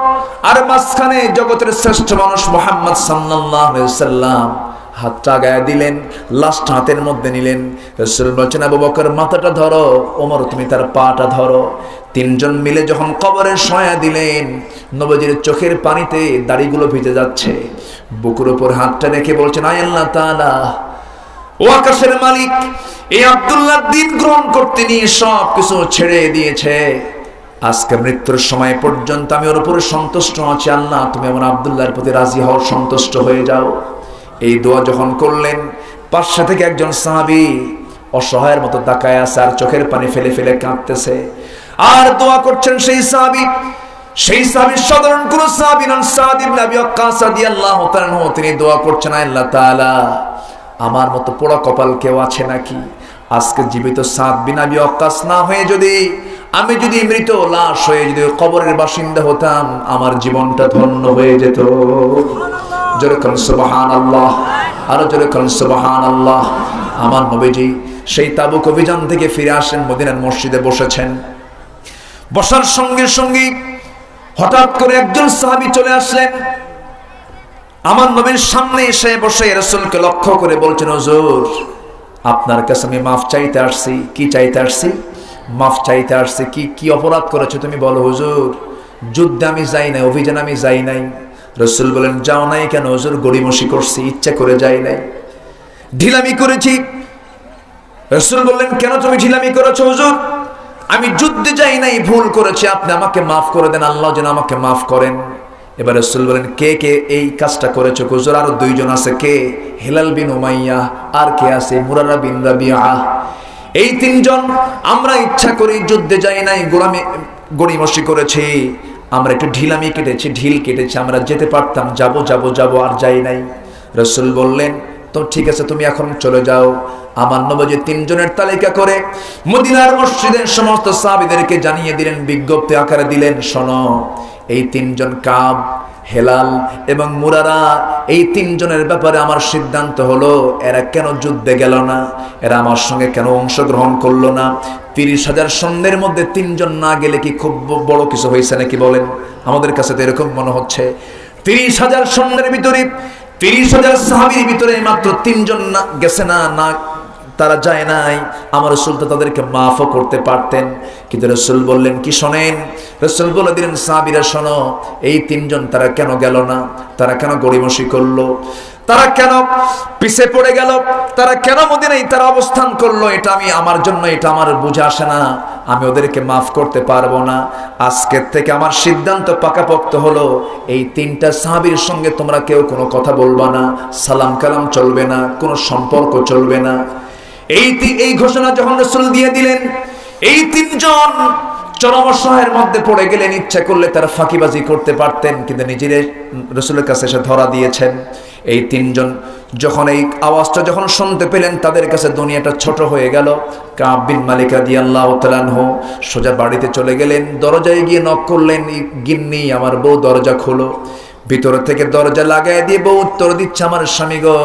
আর মাঝখানে জগতের শ্রেষ্ঠ মানুষ মুহাম্মদ সাল্লাল্লাহু আলাইহি ওয়াসাল্লাম। হাতটা গায়ে দিলেন, লাশটা হাতের মধ্যে নিলেন। রাসূল বলছেন, আবু বকর মাথাটা ধরো, ওমর তুমি তার পাটা ধরো। 3 জন মিলে যখন কবরে শোয়া দিলেন, নবীজির চোখের পানিতে দাড়িগুলো ভিজে যাচ্ছে। বুকের উপর হাতটা রেখে বলছেন, আয় আল্লাহ তাআলা, ও আকাশের মালিক, এই আব্দুল্লাহ দিন গ্রহণ করতে নিয়ে সব কিছু ছেড়ে দিয়েছে, আজকে মৃত্যুর সময় পর্যন্ত আমি ওর উপরে সন্তুষ্ট আছি। আল্লাহ, তুমি আমার আব্দুল্লাহর প্রতি রাজি হও, সন্তুষ্ট হয়ে যাও। এই দোয়া যখন করলেন, পাশে থেকে একজন সাহাবী অসহায়ের মতো তাকায় আছে, আর চোখের পানি ফেলে ফেলে কাঁদতেছে, আর দোয়া করছেন সেই সাহাবী। সেই সাহাবী সাধারণ কোন সাহাবী নন, সাদ ইবনে আবি ওয়াক্কাস রাদিয়াল্লাহু তাআলা আনহু। তিনি দোয়া করছেন, আল্লাহ তাআলা, আমার মতো পোড়া কপাল কেউ আছে নাকি? আজকে জীবিত সাদ বিন আবি ওয়াক্কাস না হয়ে যদি আমি যদি মৃত লাশ হয়ে যদি কবরের বাসিন্দা হতাম, আমার জীবনটা ধন্য হয়ে যেত। জোরে বলেন সুবহানাল্লাহ, আরো জোরে বলেন সুবহানাল্লাহ। আমার নবীজি সেই তাবুক অভিযান থেকে ফিরে আসেন, মদিনার মসজিদে বসেছেন। বসার সঙ্গে সঙ্গে হঠাৎ করে একজন সাহাবী চলে আসলেন। আমার নবীর সামনে এসে বসে রাসূলকে লক্ষ্য করে বলছেন, হুজুর, আপনার কাছে আমি মাফ চাইতে আসছি। কি চাইতে আসছি? মাফ চাইতে আসছি। কি কি অপরাধ করেছো তুমি বলো হুজুর? যুদ্ধে আমি যাই নাই, অভিযানে আমি যাই নাই, রাসূল বলেন যাও নাই কেন? হুজুর গড়িমসি করছি, ইচ্ছা করে যাই নাই, ঢিলামি করেছি। রাসূল বললেন কেন তুমি ঢিলামি করেছো? হুজুর আমি যুদ্ধে যাই নাই, ভুল করেছি, আপনি আমাকে মাফ করে দেন, আল্লাহ যেন আমাকে মাফ করেন। এবার রাসূল বলেন কে কে এই কাজটা করেছো? হুজুর আরো দুইজন আছে। কে? হিলাল বিন উমাইয়া, আর কে আছে? মুরারা বিন রাবিআ। এই তিনজন আমরা ইচ্ছা করে যুদ্ধে যাই নাই, গড়িমসি করেছি, আমরা একটু ঢিলামি কেটেছি, ঢিল কেটেছি, আমরা যেতে পারতাম, যাব যাব যাব, আর যাই নাই। রাসূল বললেন তো ঠিক আছে, তুমি এখন চলে যাও। আমার নবী তিনজনের তালিকা করে মদিনার মসজিদের সমস্ত সাহাবীদেরকে জানিয়ে দিলেন, বিজ্ঞপ্তি আকারে দিলেন, শোনো এই তিনজন কাব, হেলাল এবং মুরারা, এই তিনজনের ব্যাপারে আমার সিদ্ধান্ত হলো এরা কেন যুদ্ধে গেল না, এরা আমার সঙ্গে কেন অংশগ্রহণ করলো না। 30,000 সৈন্যের মধ্যে তিনজন না গেলে কি খুব বড় কিছু হয়েছে নাকি বলেন? আমাদের কাছে তো এরকম মনে হচ্ছে। 30,000 সৈন্যের ভিতরে, 30,000 সাহাবীর ভিতরে মাত্র তিনজন না গেছে, না তারা যায় নাই। আমার রাসূল তো তাদেরকে মাফও করতে পারতেন, কিন্তু রাসূল বললেন কি শোনেন, রাসূল বলে দিলেন সাহাবীরা শোনো, এই তিনজন তারা কেন গেল না, তারা কেন গড়িমসি করলো, তারা কেন পিছে পড়ে গেল, তারা কেন মদিনায় তারা অবস্থান করলো, এটা আমি আমার জন্য, এটা আমার বুঝে আসে না, আমি ওদেরকে মাফ করতে পারবো না। আজকের থেকে আমার সিদ্ধান্ত পাকাপোক্ত হলো, এই তিনটা সাহাবীর সঙ্গে তোমরা কেউ কোনো কথা বলবা না, সালাম কালাম চলবে না, কোনো সম্পর্ক চলবে না। এই ঘোষণা যখন রাসূল দিয়ে দিলেন, এই তিনজন চরম অসহায়ের মধ্যে পড়ে গেলেন। ইচ্ছা করলে তারা ফাঁকিবাজি করতে পারতেন, কিন্তু নিজের রাসূলের কাছে এসে ধরা দিয়েছেন। এই তিনজন যখন এই আওয়াজটা যখন শুনতে পেলেন, তাদের কাছে দুনিয়াটা ছোট হয়ে গেল। কাব বিন মালিক রাদিয়াল্লাহু তাআলা আনহু সোজা বাড়িতে চলে গেলেন, দরজায় গিয়ে নক করলেন, গিন্নি আমার বউ দরজা খোলো। ভিতর থেকে দরজা লাগাই দিয়ে বউ উত্তর দিচ্ছে, আমার স্বামী গো,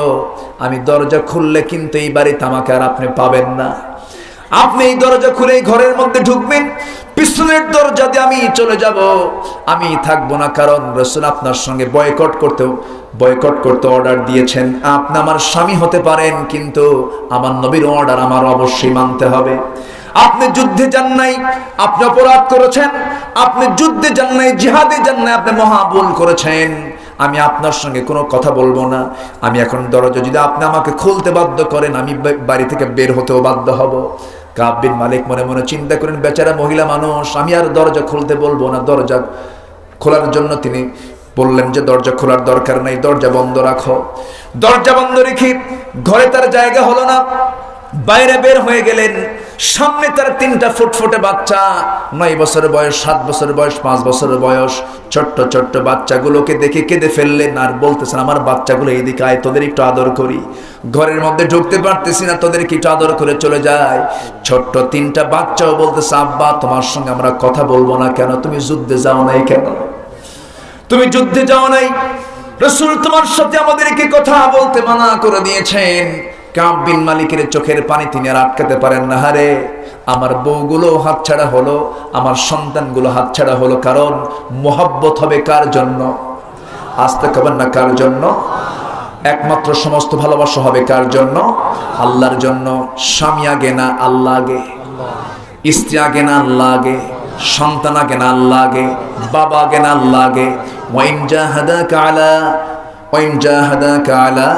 আমি দরজা খুললে কিন্তু এই বাড়িতে আমাকে আর আপনি পাবেন না, আপনি এই দরজা খুলে ঘরের মধ্যে ঢুকবেন, পিছনের দরজা দিয়ে আমি চলে যাব, আমি থাকবো না, কারণ রাসূল আপনার সঙ্গে বয়কট করতে অর্ডার দিয়েছেন। আপনি আমার স্বামী হতে পারেন, কিন্তু আমার নবীর অর্ডার আমার অবশ্যই মানতে হবে। আপনি যুদ্ধে যান নাই, আপনি অপরাধ করেছেন, আপনি যুদ্ধে যান নাই, জিহাদে যান নাই, আপনি মহা ভুল করেছেন, আমি আপনার সঙ্গে কোনো কথা বলবো না। আমি এখন দরজা যদি আপনি আমাকে খুলতে বাধ্য করেন, আমি বাড়ি থেকে বের হতেও বাধ্য হব। কাব বিন মালিক মনে মনে চিন্তা করেন, বেচারা মহিলা মানুষ, আমি আর দরজা খুলতে বলবো না। দরজা খোলার জন্য তিনি বললেন যে দরজা খোলার দরকার নাই, দরজা বন্ধ রাখো। দরজা বন্ধ রেখে ঘরে তার জায়গা হলো না, বাইরে বের হয়ে গেলেন। সামনে তার তিনটা ফুটফুটে বাচ্চা, 9 বছরের বয়স, 7 বছরের বয়স, 5 বছরের বয়স, ছোট্ট ছোট্ট বাচ্চাগুলোকে দেখে কেঁদে ফেললেন, আর বলতেছেন আমার বাচ্চাগুলো এইদিকে আয়, তোদের একটু আদর করি, ঘরের মধ্যে ঢুকতে পারতেছি না, তোদেরকে একটু আদর করে চলে যায়। ছোট্ট তিনটা বাচ্চাও বলতেছে, আব্বা তোমার সঙ্গে আমরা কথা বলবো না কেন, তুমি যুদ্ধে যাও নাই কেন, তুমি যুদ্ধে যাও নাই, রাসূল তোমার সাথে আমাদেরকে কথা বলতে মানা করে দিয়েছেন। কাব বিন মালিকের চোখের পানি তিনি আর আটকাতে পারেন না, হারে আমার বউগুলো হাতছাড়া হলো, আমার সন্তানগুলো হাতছাড়া হলো, কারণ মোহাব্বত হবে কার জন্য? আসতে কবেন না কার জন্য? একমাত্র সমস্ত ভালোবাসা হবে কার জন্য? আল্লাহর জন্য। স্বামী আগে না আল্লাহ আগে, স্ত্রী আগে না আল্লাহ আগে, সন্তান আগে না আল্লাহ আগে, বাবা আগে না আল্লাহ আগে। ওয়াইন জাহাদাকা আলা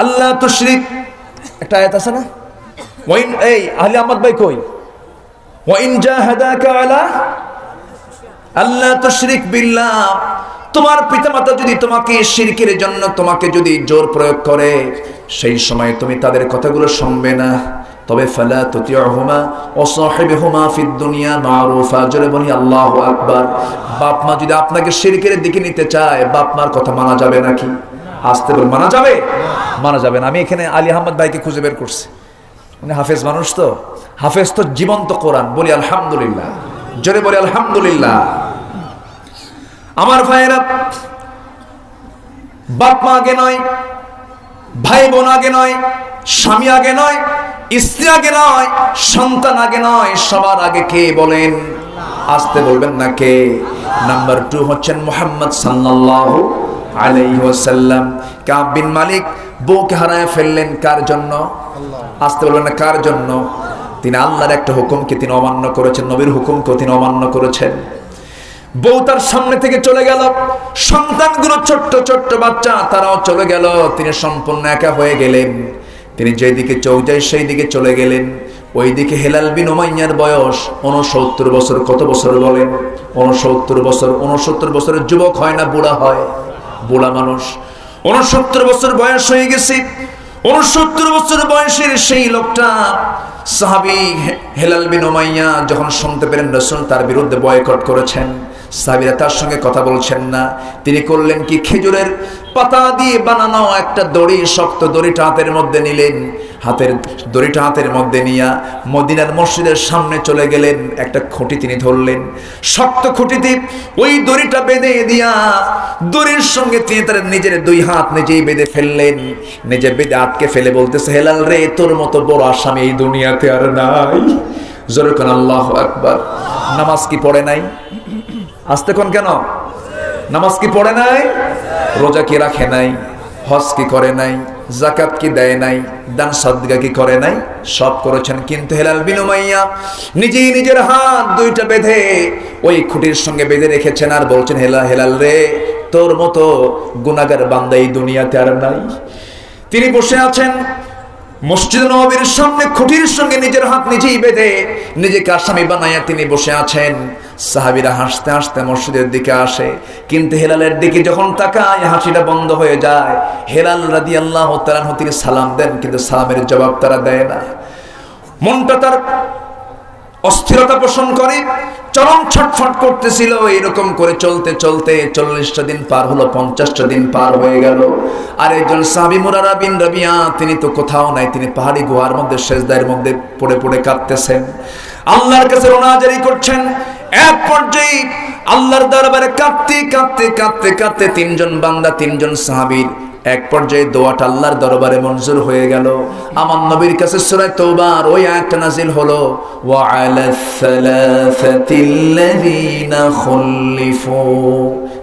আল্লাহ তুশরিক, একটা আয়াত আছে না? ওয়াইন, এই আহলে আহমদ ভাই কই? ওয়াইন জাহাদাকা আলা আল্লাহ তুশরিক বিল্লাহ, তোমার পিতামাতা যদি তোমাকে শিরকের জন্য তোমাকে যদি জোর প্রয়োগ করে, সেই সময় তুমি তাদের কথাগুলো শুনবে না। তবে ফালা তুতিউহুমা ওয়া সাহিবহুমা ফিদ দুনিয়া মারুফা, জোরে বলি আল্লাহু আকবার। বাপ মা যদি আপনাকে শিরকের দিকে নিতে চায়, বাপ মার কথা মানা যাবে নাকি? আসতে বল, মানা যাবে? মানা যাবে না। আমি এখানে আলী আহমদ ভাইকে খুঁজে বের করছি, উনি হাফেজ মানুষ, তো হাফেজ তো জীবন্ত কোরআন, বলি আলহামদুলিল্লাহ, জোরে বলি আলহামদুলিল্লাহ। আমার ভাইয়েরা, বাপ মা আগে নয়, ভাই বোন আগে নয়, স্বামী আগে নয়, স্ত্রী আগে নয়, সন্তান আগে নয়, সবার আগে কে বলেন? আসতে বলবেন না কে? নাম্বার 2 হচ্ছেন মুহাম্মদ সাল্লাল্লাহু আলাইহি ওয়াসাল্লাম। কাব বিন মালিক বউকে হারায় ফেললেন কার জন্য? আসতে বলবেন না কার জন্য? তিনি আল্লাহর একটা হুকুমকে তিনি অমান্য করেছেন, নবীর হুকুমকে তিনি অমান্য করেছেন। বউ তার সামনে থেকে চলে গেল, সন্তানগুলো ছোট্ট ছোট্ট বাচ্চা, তারাও চলে গেল। তিনি সম্পূর্ণ একা হয়ে গেলেন। তিনি যেদিকে চোখ যায় সেই দিকে চলে গেলেন। ওইদিকে হেলাল বিন উমাইয়ার বয়স 69 বছর। কত বছর বলেন? 69 বছর। 69 বছরের যুবক হয় না বুড়া হয়? বুড়া মানুষ। 69 বছর বয়স হয়ে গেছে। 69 বছর বয়সের সেই লোকটা সাহাবী হেলাল বিন উমাইয়া যখন শুনতে পেলেন রাসূল তার বিরুদ্ধে বয়কট করেছেন, সাহাবীরা তার সঙ্গে কথা বলছেন না। তিনি করলেন কি, খেজুরের পাতা দিয়ে বানানো একটা দড়ি, শক্ত দড়িটা হাতের মধ্যে নিলেন। দড়িটা হাতের মধ্যে নিয়ে মদিনার মসজিদের সামনে চলে গেলেন। একটা খুঁটি তিনি ধরলেন, শক্ত খুঁটিতে ওই দড়িটা বেঁধে দিয়া দড়ির সঙ্গে তিনি তার নিজের 2 হাত নিজেই বেঁধে ফেললেন। নিজে বেঁধে আটকে ফেলে বলতেছে, হেলাল রে, তোর মতো বড় আসামি এই দুনিয়াতে আর নাই। জোরে কোন আল্লাহু আকবার। নামাজ কি পড়ে নাই? আস্তে কোন কেন? নামাজ কি পড়ে নাই? রোজা কি রাখে নাই? হজ কি করে নাই? যাকাত কি দেয় নাই? দান সাদকা কি করে নাই? সব করেছেন। কিন্তু হেলাল বিন উমাইয়া নিজেই নিজের হাত 2টা বেঁধে ওই খুঁটির সঙ্গে বেঁধে রেখেছেন আর বলছেন, হেলাল রে, তোর মতো গুনাহগার বান্দা এই দুনিয়াতে আর নাই। তিনি বসে আছেন মসজিদ নববীর সামনে, খুঁটির সঙ্গে নিজের হাত নিজেই বেঁধে নিজেকে আসামি বানাইয়া তিনি বসে আছেন। সাহাবীরা হাসতে হাসতে মসজিদের দিকে আসে, কিন্তু হেলালের দিকে যখন তাকায় হাসিটা বন্ধ হয়ে যায়। হেলাল রাদিয়াল্লাহু তাআলা তিনি সালাম দেন, কিন্তু সালামের জবাব তারা দেয় না। মনটা তার অস্থিরতা পোষণ করে, চরম ছটফট করতেছিল। এরকম করে চলতে চলতে 40টা দিন পার হলো, 50টা দিন পার হয়ে গেল। আর একজন সাহাবী মুরারা বিন রাবিয়া, তিনি তো কোথাও নাই, তিনি পাহাড়ি গুহার মধ্যে সেজদার মধ্যে পড়ে পড়ে কাঁদতেছেন, আল্লাহর কাছে রোনাজারি করছেন। এক পর্যায়ে আল্লাহর দরবারে কাঁদতে কাঁদতে কাঁদতে কাঁদতে 3জন বান্দা, 3জন সাহাবীর এক পর্যায়ে দোয়াটা আল্লাহর দরবারে মঞ্জুর হয়ে গেল। আমার নবীর কাছে সূরা তওবার ওই আয়াতটা নাযিল হলো, ওয়া আলাস সালাসাতিল্লাযিনা খুলিফু।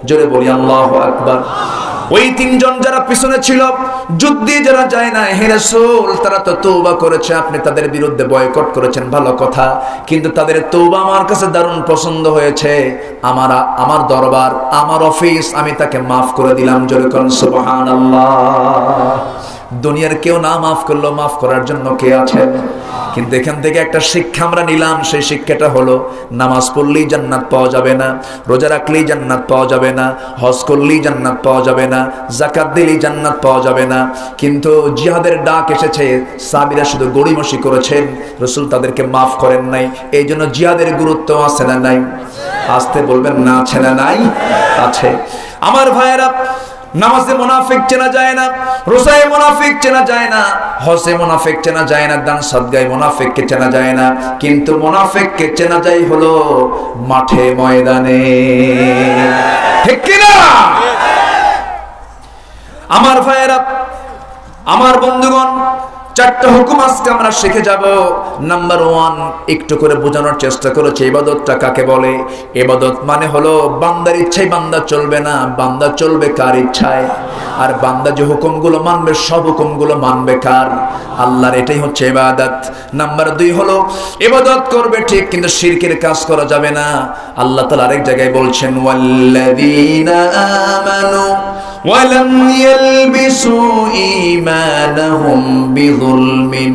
জোরে বলি আল্লাহু আকবার। ওই 3জন যারা পিছনে ছিল, যুদ্ধে যারা যায় না, হে রাসূল, তারা তো তওবা করেছে, আপনি তাদের বিরুদ্ধে বয়কট করেছেন, ভালো কথা, কিন্তু তাদের তওবা আমার কাছে দারুণ পছন্দ হয়েছে। আমার দরবার, আমার অফিস, আমি তাকে মাফ করে দিলাম। জোরে কোন সুবহানাল্লাহ। দুনিয়ার কেউ না মাফ করলো, মাফ করার জন্য কে আছেন? কিন্তু এখান থেকে একটা শিক্ষা আমরা নিলাম। সেই শিক্ষাটা হলো, নামাজ পড়লেই জান্নাত পাওয়া যাবে না, রোজা রাখলেই জান্নাত পাওয়া যাবে না, হজ করলেই জান্নাত পাওয়া যাবে না, যাকাত দিলেই জান্নাত পাওয়া যাবে না। কিন্তু জিহাদের ডাক এসেছে, সাহাবীরা শুধু গড়িমসি করেছেন, রাসূল তাদেরকে মাফ করেন নাই। এই জন্য জিহাদের গুরুত্ব আছে না নাই? আসতে বলবেন না, আছে না নাই? আছে। আমার ভাইয়েরা, নামাজে মুনাফিক চেনা যায় না, রোজায় মুনাফিক চেনা যায় না, হজে মুনাফিক চেনা যায় না, দান সাদগায় মুনাফিককে চেনা যায় না, কিন্তু মুনাফিককে চেনা যায় হলো মাঠে ময়দানে। ঠিক কি না? আমার ভাইয়েরা, আমার বন্ধুগণ, 4টা হুকুম আজকে আমরা শিখে যাব। নাম্বার 1, একটু করে বোঝানোর চেষ্টা করেছি ইবাদতটা কাকে বলে। ইবাদত মানে হলো বান্দার ইচ্ছায় বান্দা চলবে না, বান্দা চলবে কার ইচ্ছায়। আর বান্দা যে হুকুমগুলো মানবে, সব হুকুমগুলো মানবে কার? আল্লাহর। এটাই হচ্ছে ইবাদত। নাম্বার 2 হলো ইবাদত করবে ঠিক, কিন্তু শিরকের কাজ করা যাবে না। আল্লাহ তাআলা আরেক জায়গায় বলছেন, ওয়াল্লাযীনা আমানু ওয়ালাম ইয়ালবিসু ঈমানাহুম বিযুলমিন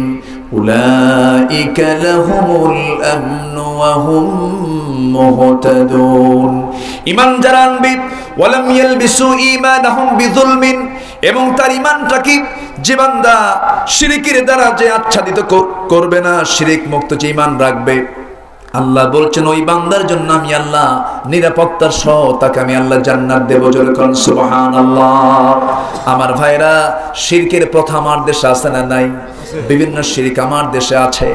উলাইকা লাহুমুল আমনু ওয়া হুম মুহতাদুন। ঈমান যারা আনবে, ওয়ালাম ইয়ালবিসু ঈমানাহুম বিযুলমিন, এবং তার ঈমানটা কি, যে বান্দা শিরকের দ্বারা যে আচ্ছাদিত করবে না, শিরক মুক্ত যে ঈমান রাখবে, আল্লাহ বলছেন ওই বান্দার জন্য আমি আল্লাহ নিরাপত্তার সহ তাকে আমি আল্লাহ জান্নাত দেব। জোরে কোন সুবহানাল্লাহ। আমার ভাইরা, শিরকের প্রথা আমার দেশে আছে না নাই? বিভিন্ন শিরক আমার দেশে আছে।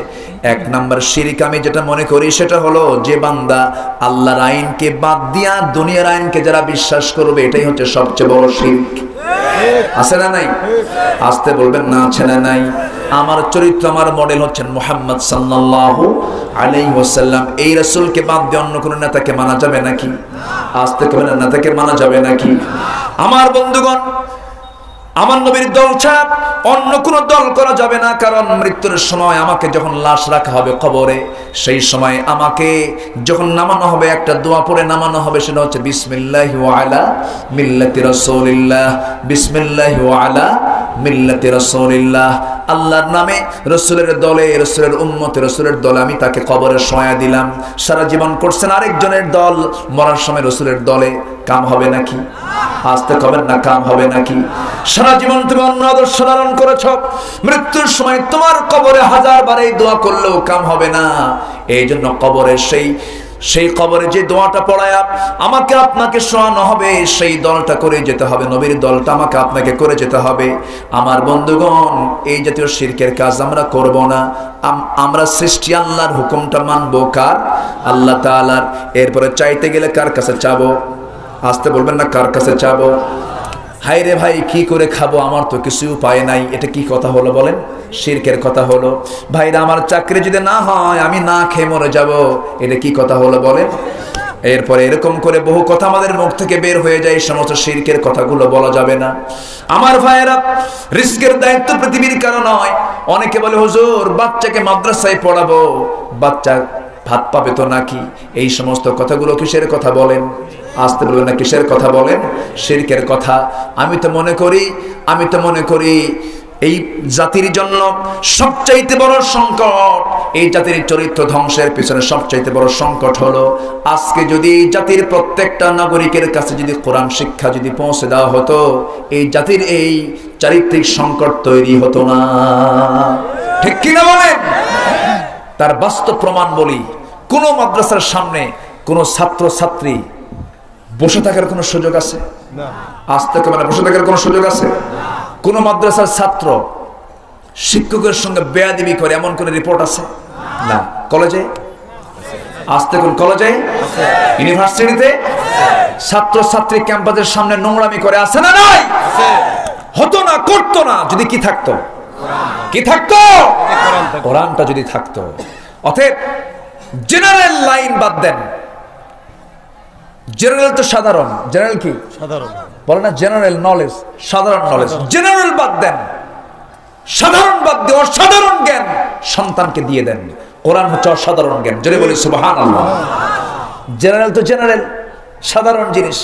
1 নাম্বার শিরক আমি যেটা মনে করি সেটা হলো, যে বান্দা আল্লাহর আইনকে বাদ দিয়া দুনিয়ার আইনকে যারা বিশ্বাস করবে, এটাই হচ্ছে সবচেয়ে বড় শিরক। আছে না নাই? আসতে বলবেন না, আছে না নাই? আমার চরিত্র, আমার মডেল হচ্ছেন মুহাম্মদ সাল্লাল্লাহু আলাইহি ওয়াসাল্লাম। এই রাসূলকে বাদ দিয়ে অন্য কোন নেতাকে মানা যাবে নাকি? আসতে কবেন, নেতাকে মানা যাবে নাকি? আমার বন্ধুগণ, আমার নবীর দল ছাড়া অন্য কোন দল করা যাবে না, কারণ মৃত্যুর সময় আমাকে যখন লাশ রাখা হবে কবরে, সেই সময় আমাকে যখন নামানো হবে একটা দোয়া পড়ে নামানো হবে, সেটা হচ্ছে বিসমিল্লাহি ওয়া আলা মিল্লাতি রাসূলিল্লাহ, বিসমিল্লাহি ওয়া আলা মিল্লাতি রাসূলিল্লাহ। আল্লাহর নামে, রাসূলের দলে, রাসূলের উম্মতে, রাসূলের দলে আমি তাকে কবরে শোয়া দিলাম। সারা জীবন করছেন আরেকজনের দল, মরার সময় রাসূলের দলে, কাম হবে নাকি? আসতে কবেন না, কাম হবে নাকি? সারা জীবন তুমি অন্য আদর্শ ধারণ করেছ, মৃত্যুর সময় তোমার কবরে হাজার বার এই দোয়া করলেও কাম হবে না। এই জন্য কবরের সেই কবরে যে দোয়াটা পড়ায়া আমাকে আপনাকে শোয়ানো হবে, সেই দলটা করে যেতে হবে, নবীর দলটা আমাকে আপনাকে করে যেতে হবে। আমার বন্ধুগণ, এই জাতীয় শিরকের কাজ আমরা করব না। আমরা সৃষ্টি আল্লাহর হুকুমটা মানবো, কার? আল্লাহ তাআলার। এরপরে চাইতে গেলে কার কাছে চাবো? আসতে বলবেন না, কার কাছে চাবো? হাই রে ভাই, কি করে খাবো, আমার তো কিছু উপায় নাই। এটা কি কথা হলো বলেন? শিরকের কথা হলো। ভাইরা, আমার চাকরি যদি না হয় আমি না খেয়ে মরে যাব, এটা কি কথা হলো বলেন? এরপরে এরকম করে বহু কথা আমাদের মুখ থেকে বের হয়ে যায়, এই সমস্ত শিরকের কথাগুলো বলা যাবে না। আমার ভাইয়েরা, রিস্কের দায়িত্ব পৃথিবীর কারো নয়। অনেকে বলে হুজুর বাচ্চাকে মাদ্রাসায় পড়াবো, বাচ্চা ভাত পাবে তো নাকি? এই সমস্ত কথাগুলো কিসের কথা বলেন? আসতে বলবেন না, কিসের কথা বলেন? শিরকের কথা। আমি তো মনে করি এই জাতির জন্য সবচাইতে বড় সংকট, এই জাতির চরিত্র ধ্বংসের পিছনে সবচাইতে বড় সংকট হলো, আজকে যদি এই জাতির প্রত্যেকটা নাগরিকের কাছে যদি কোরআন শিক্ষা যদি পৌঁছে দেওয়া হতো, এই জাতির এই চারিত্রিক সংকট তৈরি হতো না। ঠিক কিনা বলেন? তার বাস্তব প্রমাণ বলি, কোন মাদ্রাসার সামনে কোন ছাত্র ছাত্রী বসে থাকার কোন সুযোগ আছে? আসতে মানে বসে থাকার কোন সুযোগ আছে? কোন মাদ্রাসার ছাত্র শিক্ষকের সঙ্গে বেয়াদবি করে এমন কোন রিপোর্ট আছে? না। কলেজে আসতে, কোন কলেজে, ইউনিভার্সিটিতে ছাত্র ছাত্রী ক্যাম্পাসের সামনে নোংরামি করে, আছে না নাই? হতো না, করতো না যদি কি থাকতো? কি থাকতো? কোরআনটা যদি থাকতো। অতএব জেনারেল লাইন বাদ দেন। জেনারেল তো সাধারণ, জেনারেল কি সাধারণ বলে না, জেনারেল নলেজ, সাধারণ নলেজ। জেনারেল বাদ দেন, সাধারণ বাদ দিয়ে অসাধারণ জ্ঞান সন্তানকে দিয়ে দেন। কোরআন হচ্ছে অসাধারণ জ্ঞান। জোরে বলি সুবহানাল্লাহ। জেনারেল তো জেনারেল, সাধারণ জিনিস।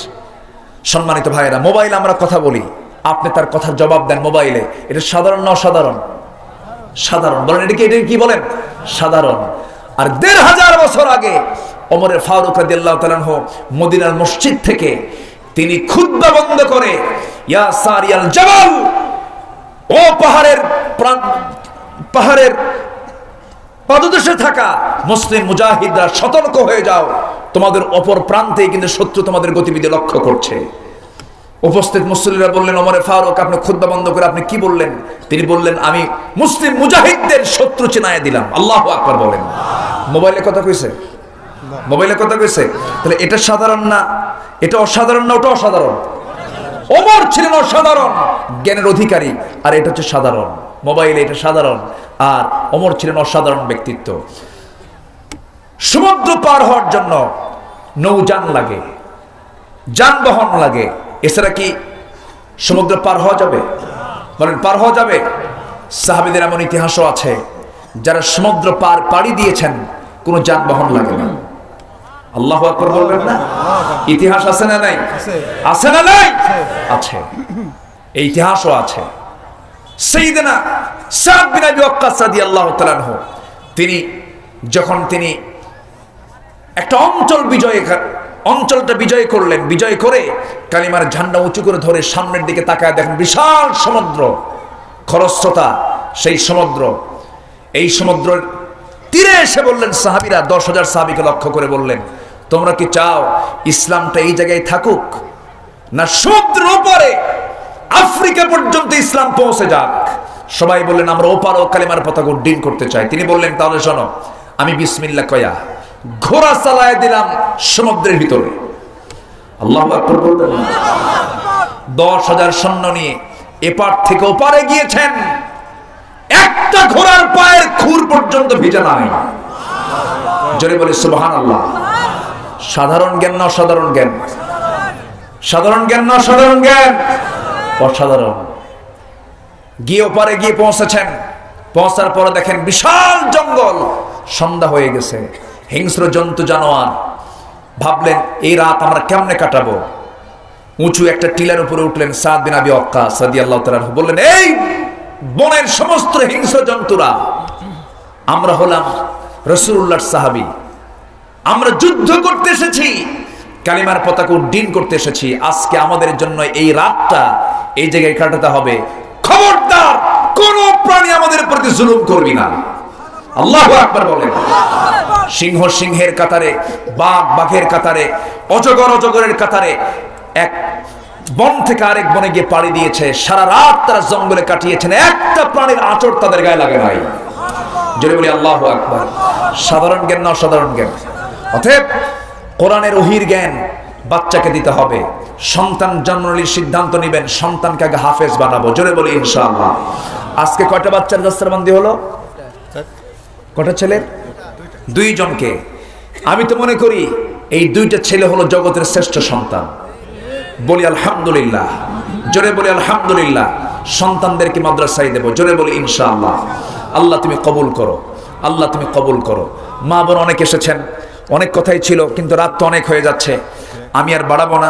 সম্মানিত ভাইয়েরা, মোবাইলে আমরা কথা বলি, আপনি তার কথার জবাব দেন মোবাইলে, এটা সাধারণ না অসাধারণ? সাধারণ। বলেন এটা কি বলেন? সাধারণ। আর ১৫০০ বছর আগে ওমর ফারুক রাদিয়াল্লাহু তাআলা আনহু মদিনার মসজিদ থেকে তিনি খুতবা বন্ধ করে, ইয়া সারিয়াল জাবাল, ও পাহাড়ের পাদদেশে থাকা মুসলিম মুজাহিদরা সতর্ক হয়ে যাও, তোমাদের অপর প্রান্তে কিন্তু শত্রু তোমাদের গতিবিধি লক্ষ্য করছে। উপস্থিত মুসল্লিরা বললেন, ওমরে ফারুক আপনি খুতবা বন্ধ করে আপনি কি বললেন? তিনি বললেন, আমি মুসলিম মুজাহিদদের শত্রু চিনায় দিলাম। আল্লাহু আকবার বলেন। মোবাইলে কথা কইছে? মোবাইলে কথা কইছে? তাহলে এটা সাধারণ না, এটা অসাধারণ না, ওটা অসাধারণ? ওমর ছিলেন অসাধারণ জ্ঞানের অধিকারী, আর এটা হচ্ছে সাধারণ। মোবাইলে এটা সাধারণ, আর ওমর ছিলেন অসাধারণ ব্যক্তিত্ব। সমুদ্র পার হওয়ার জন্য নৌযান লাগে, যানবাহন লাগে, এছাড়া কি সমুদ্র পার হওয়া যাবে? বলেন, পার হওয়া যাবে? সাহাবীদের এমন ইতিহাসও আছে যারা সমুদ্র পাড়ি দিয়েছেন, কোনো যানবাহন লাগে না। আল্লাহু আকবার বলবেন না? ইতিহাস আছে না নাই? আছে না নাই? আছে। এই ইতিহাসও আছে। সাইয়েদনা সাদ বিন আবি ওয়াক্কাস রাদিয়াল্লাহু তাআলা আনহু, তিনি একটা অঞ্চলটা বিজয় করলেন। বিজয় করে কালিমার ঝান্ডা উঁচু করে ধরে সামনের দিকে তাকায় দেখেন বিশাল সমুদ্র, খরস্রোতা সেই সমুদ্র। এই সমুদ্রের তীরে এসে বললেন সাহাবীরা, ১০,০০০ সাহাবীকে লক্ষ্য করে বললেন, তোমরা কি চাও ইসলামটা এই জায়গায় থাকুক, না সমুদ্রের ওপারে আফ্রিকা পর্যন্ত ইসলাম পৌঁছে যাক? সবাই বললেন, আমরা ওপারও কালিমার পতাকা উড্ডীন করতে চাই। তিনি বললেন, তাহলে শোনো, আমি বিসমিল্লাহ কয়া ঘোড়া চালায় দিলাম সমুদ্রের ভিতরে। আল্লাহু আকবার বলবেন। ১০,০০০ সৈন্য নিয়ে এপার থেকে ওপারে গিয়েছেন, একটা ঘোড়ার পায়ের খুর পর্যন্ত ভিজে নাই। জোরে বলি সুবহানাল্লাহ। সাধারণ জ্ঞান না অসাধারণ জ্ঞান? সাধারণ জ্ঞান না অসাধারণ জ্ঞান? অসাধারণ। গিয়ে ওপারে গিয়ে পৌঁছেছেন। পৌঁছার পরে দেখেন বিশাল জঙ্গল, সন্ধ্যা হয়ে গেছে, হিংস্র জন্তু জানোয়ার। ভাবলেন এই রাত আমরা কেমনে কাটাবো। উঁচু একটা টিলার উপরে উঠলেন সাদ বিন আবি ওয়াক্কাস রাদিয়াল্লাহু তাআলা বললেন, এই বনের সমস্ত হিংস্র জন্তুরা, আমরা হলাম রাসূলুল্লাহর সাহাবী, আমরা যুদ্ধ করতে এসেছি, কালিমার পতাকা উড্ডীন করতে এসেছি। আজকে আমাদের জন্য এই রাতটা এই জায়গায় কাটাতে হবে। খবরদার কোন প্রাণী আমাদের প্রতি জুলুম করবি না। আল্লাহু আকবার বলেন। সিংহ সিংহের কাতারে, বাঘ বাঘের কাতারে, অজগর অজগরের কাতারে এক বন থেকে আরেক বনে গিয়ে পাড়ি দিয়েছে। সারা রাত তারা জঙ্গলে কাটিয়েছেন, একটা প্রাণীর আঁচড় তাদের গায়ে লাগে নাই। জোরে বলি আল্লাহু আকবার। সাধারণ জ্ঞান না অসাধারণ জ্ঞান। অতএব কোরআনের ওহীর জ্ঞান বাচ্চাকে দিতে হবে। সন্তান জন্ম নিলে সিদ্ধান্ত নেবেন সন্তানকে আগে হাফেজ বানাবো। জোরে বলি ইনশাআল্লাহ। আজকে কয়টা বাচ্চার দস্তরবন্দি হলো? কয়টা ছেলের? 2 জনকে। আমি তো মনে করি এই 2টা ছেলে হলো জগতের শ্রেষ্ঠ সন্তান। বলি আলহামদুলিল্লাহ। জোরে বলি আলহামদুলিল্লাহ। সন্তানদেরকে মাদ্রাসায় দেব। জোরে বলি ইনশাআল্লাহ। আল্লাহ তুমি কবুল করো, আল্লাহ তুমি কবুল করো। মা বোন অনেক এসেছেন, অনেক কথাই ছিল, কিন্তু রাত তো অনেক হয়ে যাচ্ছে, আমি আর বাড়াবো না।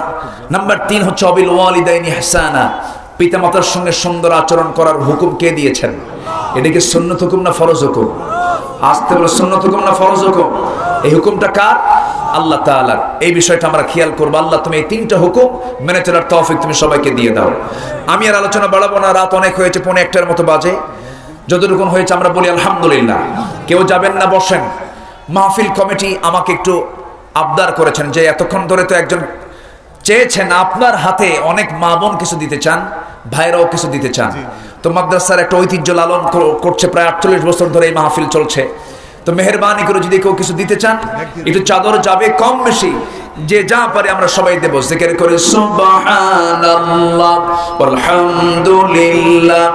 নাম্বার 3 হচ্ছে অবিল ওয়ালিদাইনি ইহসানা, পিতামাতার সঙ্গে সুন্দর আচরণ করার হুকুম কে দিয়েছেন? এটা কি সুন্নত হুকুম না ফরজ হুকুম? আসতে বলে সুন্নত হুকুম না ফরজ হুকুম? এই হুকুমটা কার? আল্লাহ তাআলার। এই বিষয়টা আমরা খেয়াল করবো। আল্লাহ তুমি এই 3টা হুকুম মেনে চলার তৌফিক তুমি সবাইকে দিয়ে দাও। আমি আর আলোচনা বাড়াবো না, রাত অনেক হয়েছে, 1:45 মতো বাজে। যতটুকু হয়েছে আমরা বলি আলহামদুলিল্লাহ। কেউ যাবেন না, বসেন। মাহফিল কমিটি আমাকে একটু আবদার করেছেন যে এতক্ষণ ধরে তো একজন চেয়েছেন আপনার হাতে অনেক মা বোন কিছু দিতে চান, ভাইরাও কিছু দিতে চান। তো মাদ্রাসার একটা ঐতিহ্য লালন করছে, প্রায় 48 বছর ধরে এই মাহফিল চলছে। তো মেহেরবানি করে যদি কেউ কিছু দিতে চান, একটু চাদর যাবে, কম বেশি যে যা পারে আমরা সবাই দেব। জিকির করে সুবহানাল্লাহ আলহামদুলিল্লাহ।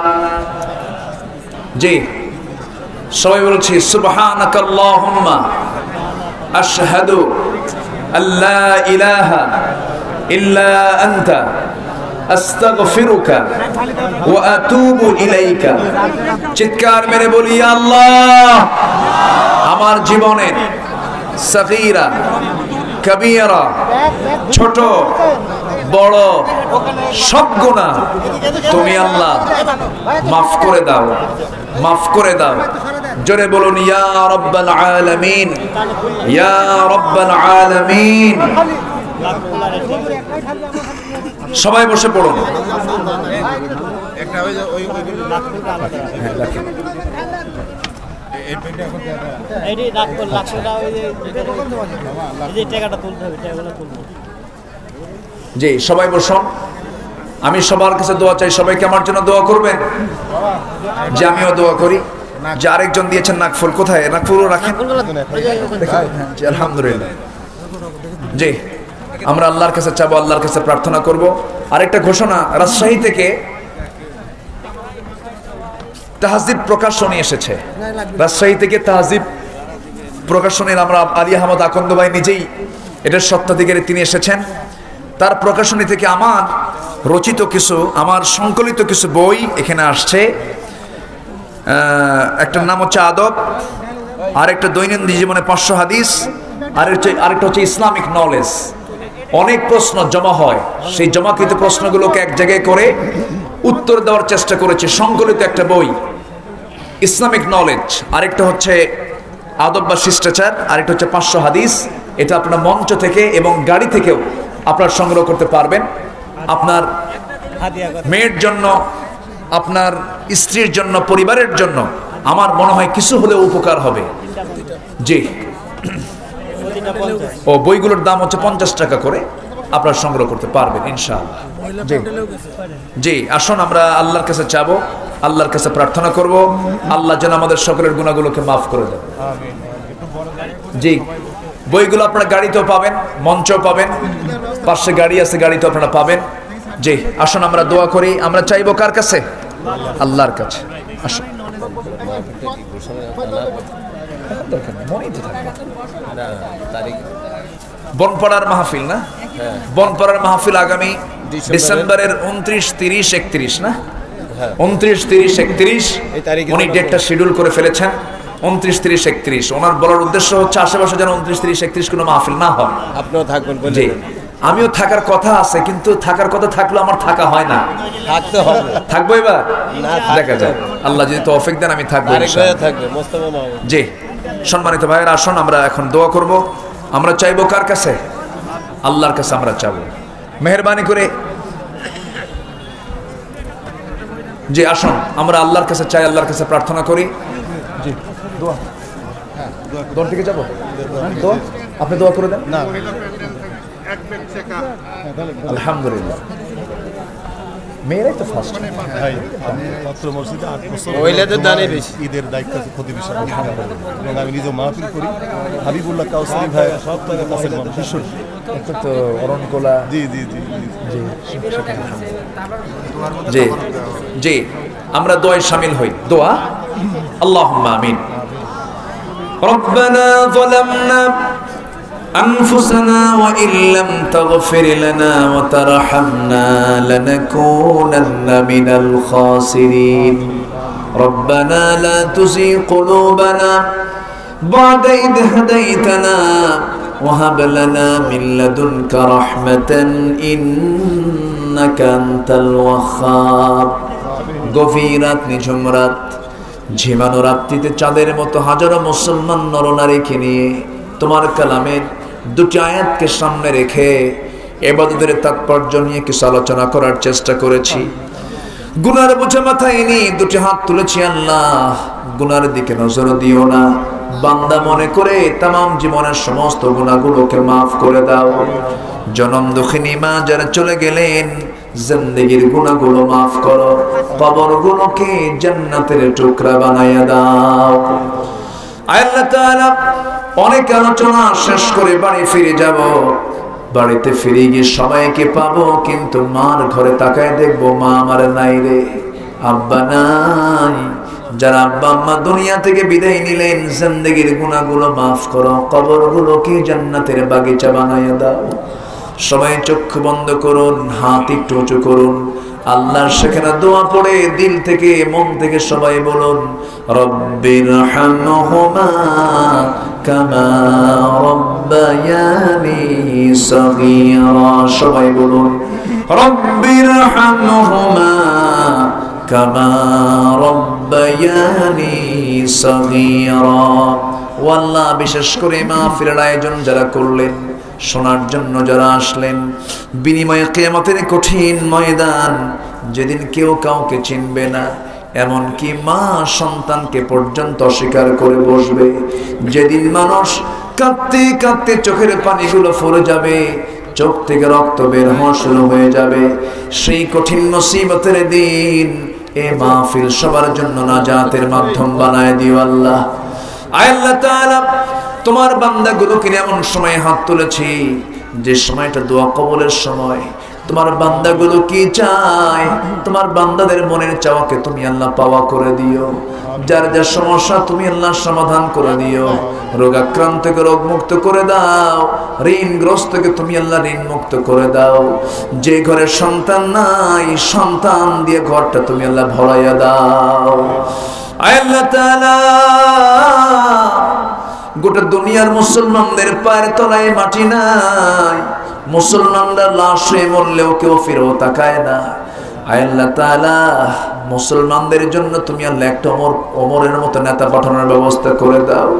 জি সবাই বলছি সুবহানাকাল্লাহুম্মা আশহাদু আল্লা ইলাহা ইল্লা আনতা আস্তাগফিরুকা ওয়া আতুবু ইলাইকা। চিৎকার মেরে বলি আল্লাহ আমার জীবনের সগীরা কবীরা, ছোট বড় সব গুনাহ তুমি আল্লাহ মাফ করে দাও, মাফ করে দাও। জোরে বলুন ইয়া রাব্বাল আলামিন, ইয়া রাব্বাল আলামিন। সবাই বসে পড়ুন। জি সবাই বসুন। আমি সবার কাছে দোয়া চাই, সবাইকে আমার জন্য দোয়া করবেন যে আমিও দোয়া করি। যে আরেকজন দিয়েছেন নাকফুল, কোথায় নাকফুলও রাখেন? আলহামদুলিল্লাহ। জি আমরা আল্লাহর কাছে চাবো, আল্লাহর কাছে প্রার্থনা করব। আরেকটা ঘোষণা, রাজশাহী থেকে তাহজিব প্রকাশনী এসেছে। রাজশাহী থেকে তাহজিব প্রকাশনীর আমরা আলী আহমদ আকন্দ ভাই নিজেই এটার স্বত্বাধিকারী, তিনি এসেছেন। তার প্রকাশনী থেকে আমার রচিত কিছু, আমার সংকলিত কিছু বই এখানে আসছে। একটার নাম হচ্ছে আদব, আরেকটা দৈনন্দিন জীবনে 500 হাদিস, আরেকটা হচ্ছে ইসলামিক নলেজ। অনেক প্রশ্ন জমা হয়, সেই জমাকৃত প্রশ্নগুলোকে এক জায়গায় করে উত্তর দেওয়ার চেষ্টা করেছে সংকলিত একটা বই, ইসলামিক নলেজ। আরেকটা হচ্ছে আদব বা শিষ্টাচার, আরেকটা হচ্ছে 500 হাদিস। এটা আপনার মঞ্চ থেকে এবং গাড়ি থেকেও আপনার সংগ্রহ করতে পারবেন। আপনার মেয়ের জন্য, আপনার স্ত্রীর জন্য, পরিবারের জন্য আমার মনে হয় কিছু হলেও উপকার হবে। জি ও বইগুলোর দাম হচ্ছে 50 টাকা করে, আপনারা সংগ্রহ করতে পারবেন ইনশাআল্লাহ। জি জি আসুন আমরা আল্লাহর কাছে চাবো, আল্লাহর কাছে প্রার্থনা করব, আল্লাহ যেন আমাদের সকলের গুনাহগুলোকে মাফ করে দেন। জি বইগুলো আপনারা গাড়িতেও পাবেন, মঞ্চেও পাবেন, পাশে গাড়ি আছে, গাড়িতেও আপনারা পাবেন। জি আসুন আমরা দোয়া করি। আমরা চাইবো কার কাছে? আল্লাহর কাছে। আসুন বনপাড়ার মাহফিল না? বনপাড়ার মাহফিল আগামী ডিসেম্বরের 29, 30, 31 না? 29, 30, 31 উনি ডেটটা শিডিউল করে ফেলেছেন। 29, 30, 31 ওনার বলার উদ্দেশ্য হচ্ছে আশেপাশে যেন 29, 30, 31 কোনো মাহফিল না হয়। আপনিও থাকবেন বলে। জি, আমিও থাকার কথা আছে, কিন্তু থাকার কথা থাকলেও আমার থাকা হয় না। থাকতে হবে। থাকবো এবার, দেখা যায় আল্লাহ যদি তৌফিক দেন আমি থাকবো ইনশাআল্লাহ। থাকবে মোস্তফা মাহমুদ। জি, সম্মানিত ভাইয়েরা, আসুন আমরা এখন দোয়া করব। আমরা চাইবো কার কাছে? আল্লাহর কাছে আমরা চাইবো। মেহেরবানি করে জি আসুন আমরা আল্লাহর কাছে চাই, আল্লাহর কাছে প্রার্থনা করি। জি, দোয়া। দোয়া থেকে যাবো, দোয়া আপনি দোয়া করে দেন না। আলহামদুলিল্লাহ, মেয়েরাই তো ফার্স্ট। পাত্র মসজিদে 8 বছর মহিলাদের দানই বেশি। ঈদের দায়িত্ব আছে প্রতিবেশী, এবং আমি নিজে মাহফিল করি। হাবিবুল্লাহ কাউসারি ভাই সব থেকে কাছের মানুষ, ঈশ্বর। একটা তো অরণকোলা। জি জি জি জি জি জি, আমরা দোয়ায় শামিল হই। দোয়া, আল্লাহুম্মা আমিন। রব্বানা যালামনা أنفسنا وإن لم تغفر لنا وترحمنا لنكونن من الخاسرين ربنا لا تزغ قلوبنا بعد إذ هديتنا وهب لنا من لدنك رحمة إنك أنت الوهاب গভীর রাত, নিঝুম রাত, ঝিমানো রাত্রিতে চাঁদের মতো হাজারো মুসলমান নরনারীকে নিয়ে তোমার কালামের দুটি আয়াতকে সামনে রেখে ইবাদতের তাৎপর্য নিয়ে কিছু আলোচনা করার চেষ্টা করেছি। গুনার বোঝা মাথায় নিয়ে দুটি হাত তুলেছি। আল্লাহ, গুনার দিকে নজর দিও না, বান্দা মনে করে তামাম জীবনের সমস্ত গুনাহগুলোকে মাফ করে দাও। জনম দুঃখিনী মা যারা চলে গেলেন, জিন্দেগির গুনাহগুলো মাফ করো, কবরগুলোকে জান্নাতের টুকরা বানাইয়া দাও। আল্লাহ তাআলা, অনেক আলোচনা শেষ করে বাড়ি ফিরে যাব। বাড়িতে ফিরে গিয়ে সবাইকে পাবো, কিন্তু মার ঘরে তাকায় দেখবো মা আমার নাই রে, আব্বা নাই। যারা আব্বা আম্মা দুনিয়া থেকে বিদায় নিলেন, জিন্দেগির গুনাহগুলো মাফ করো, কবরগুলোকে জান্নাতের বাগিচা বানাইয়া দাও। সবাই চক্ষু বন্ধ করুন, হাত একটু উঁচু করুন, আল্লাহর সেখানে দোয়া পড়ে দিল থেকে মন থেকে সবাই বলুন, রব্বির হামহুমা কামা রব্বায়ানি সগীরা। সবাই বলুন, রব্বির হামহুমা কামা রব্বায়ানি সগীরা। ও আল্লাহ, বিশেষ করে মাহফিলের আয়োজন যারা করলেন, শোনার জন্য যারা আসলেন, বিনিময়ে কিয়ামতের কঠিন ময়দান, যেদিন কেউ কাউকে চিনবে না, এমনকি মা সন্তানকে পর্যন্ত অস্বীকার করে বসবে, যেদিন মানুষ কাঁদতে কাঁদতে চোখের পানিগুলো ফুরে যাবে, চোখ থেকে রক্ত বের হওয়া শুরু হয়ে যাবে, সেই কঠিন মুসিবতের দিন এ মাহফিল সবার জন্য নাজাতের মাধ্যম বানায় দিও আল্লাহ। আল্লাহ তাআলা, তোমার বান্দাগুলোকে এমন সময় হাত তুলেছি যে সময়টা দোয়া কবুলের সময়। তোমার বান্দাগুলো কি চায়, তোমার বান্দাদের মনের চাওয়াকে তুমি আল্লাহ পাওয়া করে দিও। যার যার সমস্যা তুমি আল্লাহ সমাধান করে দিও। রোগাক্রান্তকে রোগ মুক্ত করে দাও, ঋণগ্রস্তকে তুমি আল্লাহ ঋণ মুক্ত করে দাও। যে ঘরে সন্তান নাই, সন্তান দিয়ে ঘরটা তুমি আল্লাহ ভরাইয়া দাও। আল্লাহ তাআলা, গোটা দুনিয়ার মুসলমানদের পায়ের তলায় মাটি নাই, মুসলমানরা লাশ হয়ে মরলেও কেউ ফিরেও তাকায় না। আল্লাহ তাআলা, মুসলমানদের জন্য তুমি আল্লাহ একটা ওমরের মতো নেতা পাঠানোর ব্যবস্থা করে দাও।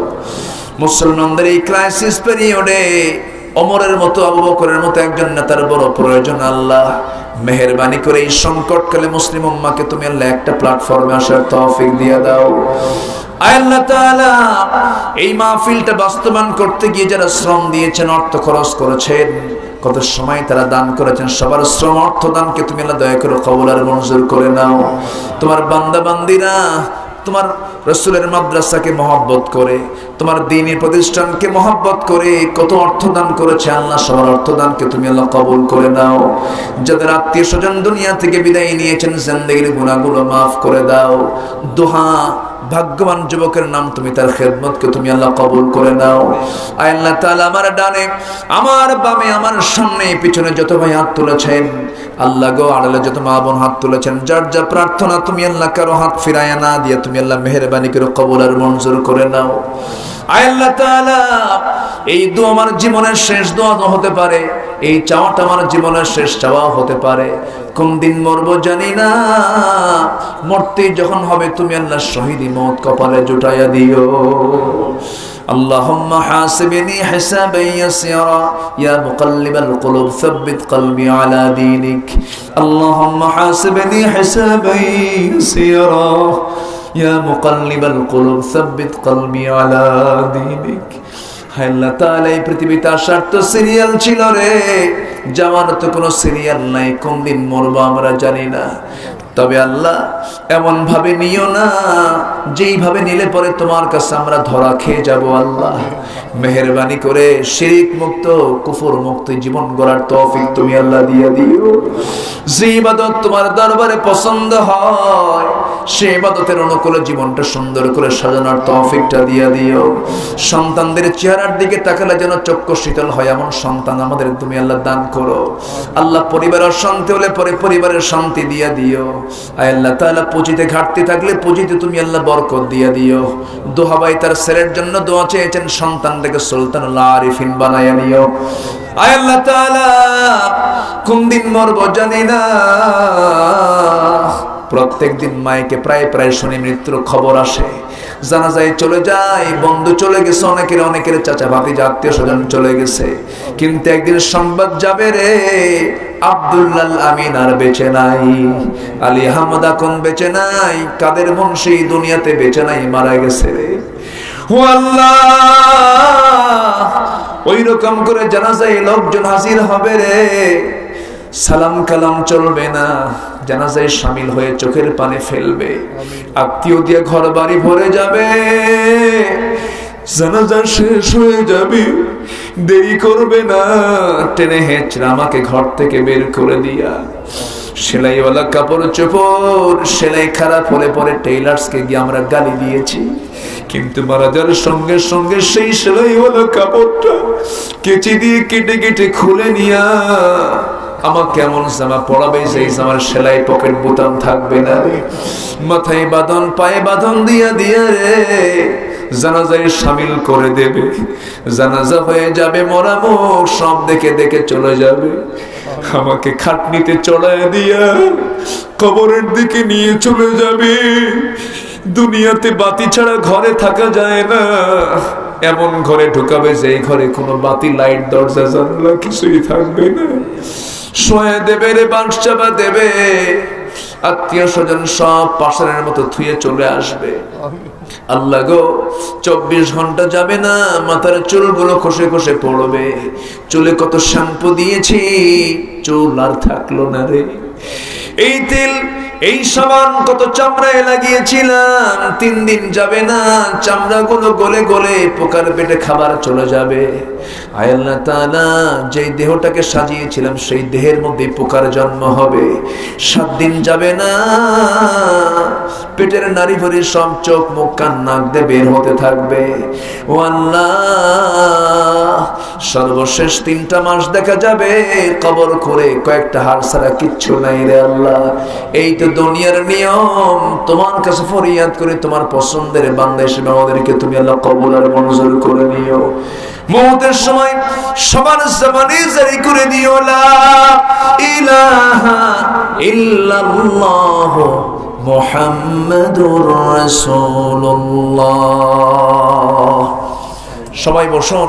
মুসলমানদের এই ক্রাইসিস পিরিয়ডে ওমরের মতো, আবু বকরের মতো একজন নেতার বড় প্রয়োজন। আল্লাহ, মেহেরবানি করে এই সংকটকালে মুসলিম উম্মাহকে তুমি আল্লাহ একটা প্ল্যাটফর্মে আসার তৌফিক দিয়ে দাও। আল্লাহ তাআলা, এই মাহফিলটা বাস্তবায়ন করতে গিয়ে যারা শ্রম দিয়েছেন, অর্থ খরচ করেছেন, কত সময় তারা দান করেছেন, সবার শ্রম অর্থ দানকে তুমি আল্লাহ দয়া করে কবুল আর মঞ্জুর করে নাও। তোমার বান্দা বান্দিরা তোমার রাসূলের মাদ্রাসাকে মহব্বত করে, তোমার দ্বীনি প্রতিষ্ঠানকে মহব্বত করে কত অর্থ দান করেছে, আল্লাহ সবার অর্থ দানকে তুমি আল্লাহ কবুল করে নাও। যাদের আত্মীয় স্বজন দুনিয়া থেকে বিদায় নিয়েছেন, জিন্দেগির গুনাহগুলো মাফ করে দাও। দোহা ভাগ্যবান যুবকের নাম তুমি, তার খেদমতকে তুমি আল্লাহ কবুল করে নাও। আয় আল্লাহ তাআলা, আমার ডানে, আমার বামে, আমার সামনে পিছনে যত ভাই হাত তুলেছেন, আল্লাহ গো আড়ালে যত মা বোন হাত তুলেছেন, যার যা প্রার্থনা তুমি আল্লাহ কারো হাত ফিরাইয়া না দিয়ে তুমি আল্লাহ মেহেরবানি করে কবুল আর মঞ্জুর করে নাও। আয় আল্লাহ তাআলা, এই দোয়া আমার জীবনের শেষ দোয়া হতে পারে, এই চাওয়াটা আমার জীবনের শেষ চাওয়া হতে পারে। কোন দিন মরবো জানি না, মরতে যখন হবে তুমি আল্লাহ শহীদি মওত কপালে জুটাইয়া দিও। اللهم حاسبني حسابا يسيرا يا مقلب القلوب ثبت قلبي على دينك اللهم حاسبني حسابا يسيرا يا مقلب القلوب ثبت قلبي على دينك। হায় আল্লাহ তাআলা, এই পৃথিবীতে আসার তো সিরিয়াল ছিল রে, যাওয়ার তো কোনো সিরিয়াল নাই, কোন দিন মরবো আমরা জানি না। তবে আল্লাহ এমন ভাবে নিও না যেইভাবে নিলে পরে তোমার কাছে আমরা ধরা খেয়ে যাব। আল্লাহ মেহেরবানি করে শিরক মুক্ত কুফর মুক্ত জীবন গড়ার তৌফিক তুমি আল্লাহ দিয়ে দিও। যে ইবাদত তোমার দরবারে পছন্দ হয় সেই ইবাদতের অনুকূলে জীবনটা সুন্দর করে সাজানোর তৌফিকটা দিয়ে দিও। সন্তানদের চেহারার দিকে তাকালে যেন চক্ষু শীতল হয় এমন সন্তান আমাদের তুমি আল্লাহ দান করো। আল্লাহ পরিবারের শান্তি হলে পরে পরিবারের শান্তি দিয়ে দিও। আয় আল্লাহ তাআলা, পুঁজিতে ঘাটতি থাকলে পুঁজিতে তুমি আল্লাহ বরকত দিয়ে দিও। দোহাবাই তার ছেলের জন্য দোয়া চেয়েছেন, সন্তানটাকে সুলতানুল আরিফিন বানায়া নিও। আয় আল্লাহ তাআলা, কোন দিন মরবো জানি না, প্রত্যেক দিন মাইকে প্রায় প্রায় শুনি মৃত্যুর খবর আসে, জানাজায় চলে যায়, বন্ধু চলে গেছে, অনেকের চাচা ভাতিজা আত্মীয় স্বজন চলে গেছে, কিন্তু একদিন সংবাদ যাবে রে, আব্দুল্লাহ আমিন আর বেঁচে নাই, আলী আহমদ এখন বেঁচে নাই, কাদের বংশী দুনিয়াতে বেঁচে নাই, মারা গেছে রে। ও আল্লাহ, ওই রকম করে জানাজায় লোকজন হাজির হবে রে, সালাম কালাম চলবে না, জানাজায় শামিল হয়ে চোখের পানি ফেলবে, আত্মীয় দিয়ে ঘর বাড়ি ভরে যাবে, জানাজা শেষ হয়ে যাবে, দেরি করবে না, টেনে হেঁচড়ে আমাকে ঘর থেকে বের করে দিয়া, সেলাইওয়ালা কাপড় চোপড় সেলাই খারাপ হলে পরে টেইলার্সকে গিয়ে আমরা গালি দিয়েছি, কিন্তু মারা যাওয়ার সঙ্গে সঙ্গে সেই সেলাইওয়ালা কাপড়টা কেচি দিয়ে কেটে কেটে খুলে নিয়া আমাকে এমন জামা পরাবে যেই জামার সেলাই পকেট বোতাম থাকবে না রে, মাথায় বাঁধন পায়ে বাঁধন দিয়া দিয়া রে জানাজায় শামিল করে দেবে, জানাজা হয়ে যাবে, মরা মুখ সব দেখে দেখে চলে যাবে, আমাকে খাটনিতে চড়ায় দিয়া কবরের দিকে নিয়ে চলে যাবে। দুনিয়াতে বাতি ছাড়া ঘরে থাকা যায় না, এমন ঘরে ঢুকাবে যেই ঘরে কোনো বাতি লাইট দরজা জানলা কিছুই থাকবে না, শোয়া দেবে রে, বাঁশ চাপা দেবে, আত্মীয় স্বজন সব পাষাণের মতো থুয়ে চলে আসবে। আল্লাহ গো, 24 ঘন্টা যাবে না, মাথার চুলগুলো খসে খসে পড়বে, চুলে কত শ্যাম্পু দিয়েছি, চুল আর থাকলো না রে, এই তেল এই সাবান কত চামড়ায় লাগিয়েছিলাম, 3 দিন যাবে না, চামড়াগুলো গলে গলে পোকার পেটে খাবার চলে যাবে। আয় আল্লাহ তাআলা, যেই দেহটাকে সাজিয়েছিলাম সেই দেহের মধ্যে পোকার জন্ম হবে, 7 দিন যাবে না, পেটের নাড়ি ভরে সব চোখ মুখ কান নাক দিয়ে বের হতে থাকবে। ও আল্লাহ, সর্বশেষ 3টা মাস দেখা যাবে কবর করে, কয়েকটা হাড় ছাড়া কিচ্ছু নাই রে আল্লাহ। এই তো দুনিয়ার নিয়ম, তোমার কাছে ফরিয়াদ করে তোমার পছন্দের বান্দা হিসেবে আমাদেরকে তুমি আল্লাহ কবুল আর মঞ্জুর করে নিও। মওতের সময় সবার জবানে জারি করে দিও লা ইলাহা ইল্লাল্লাহ মুহাম্মাদুর রাসূলুল্লাহ। সবাই বসুন।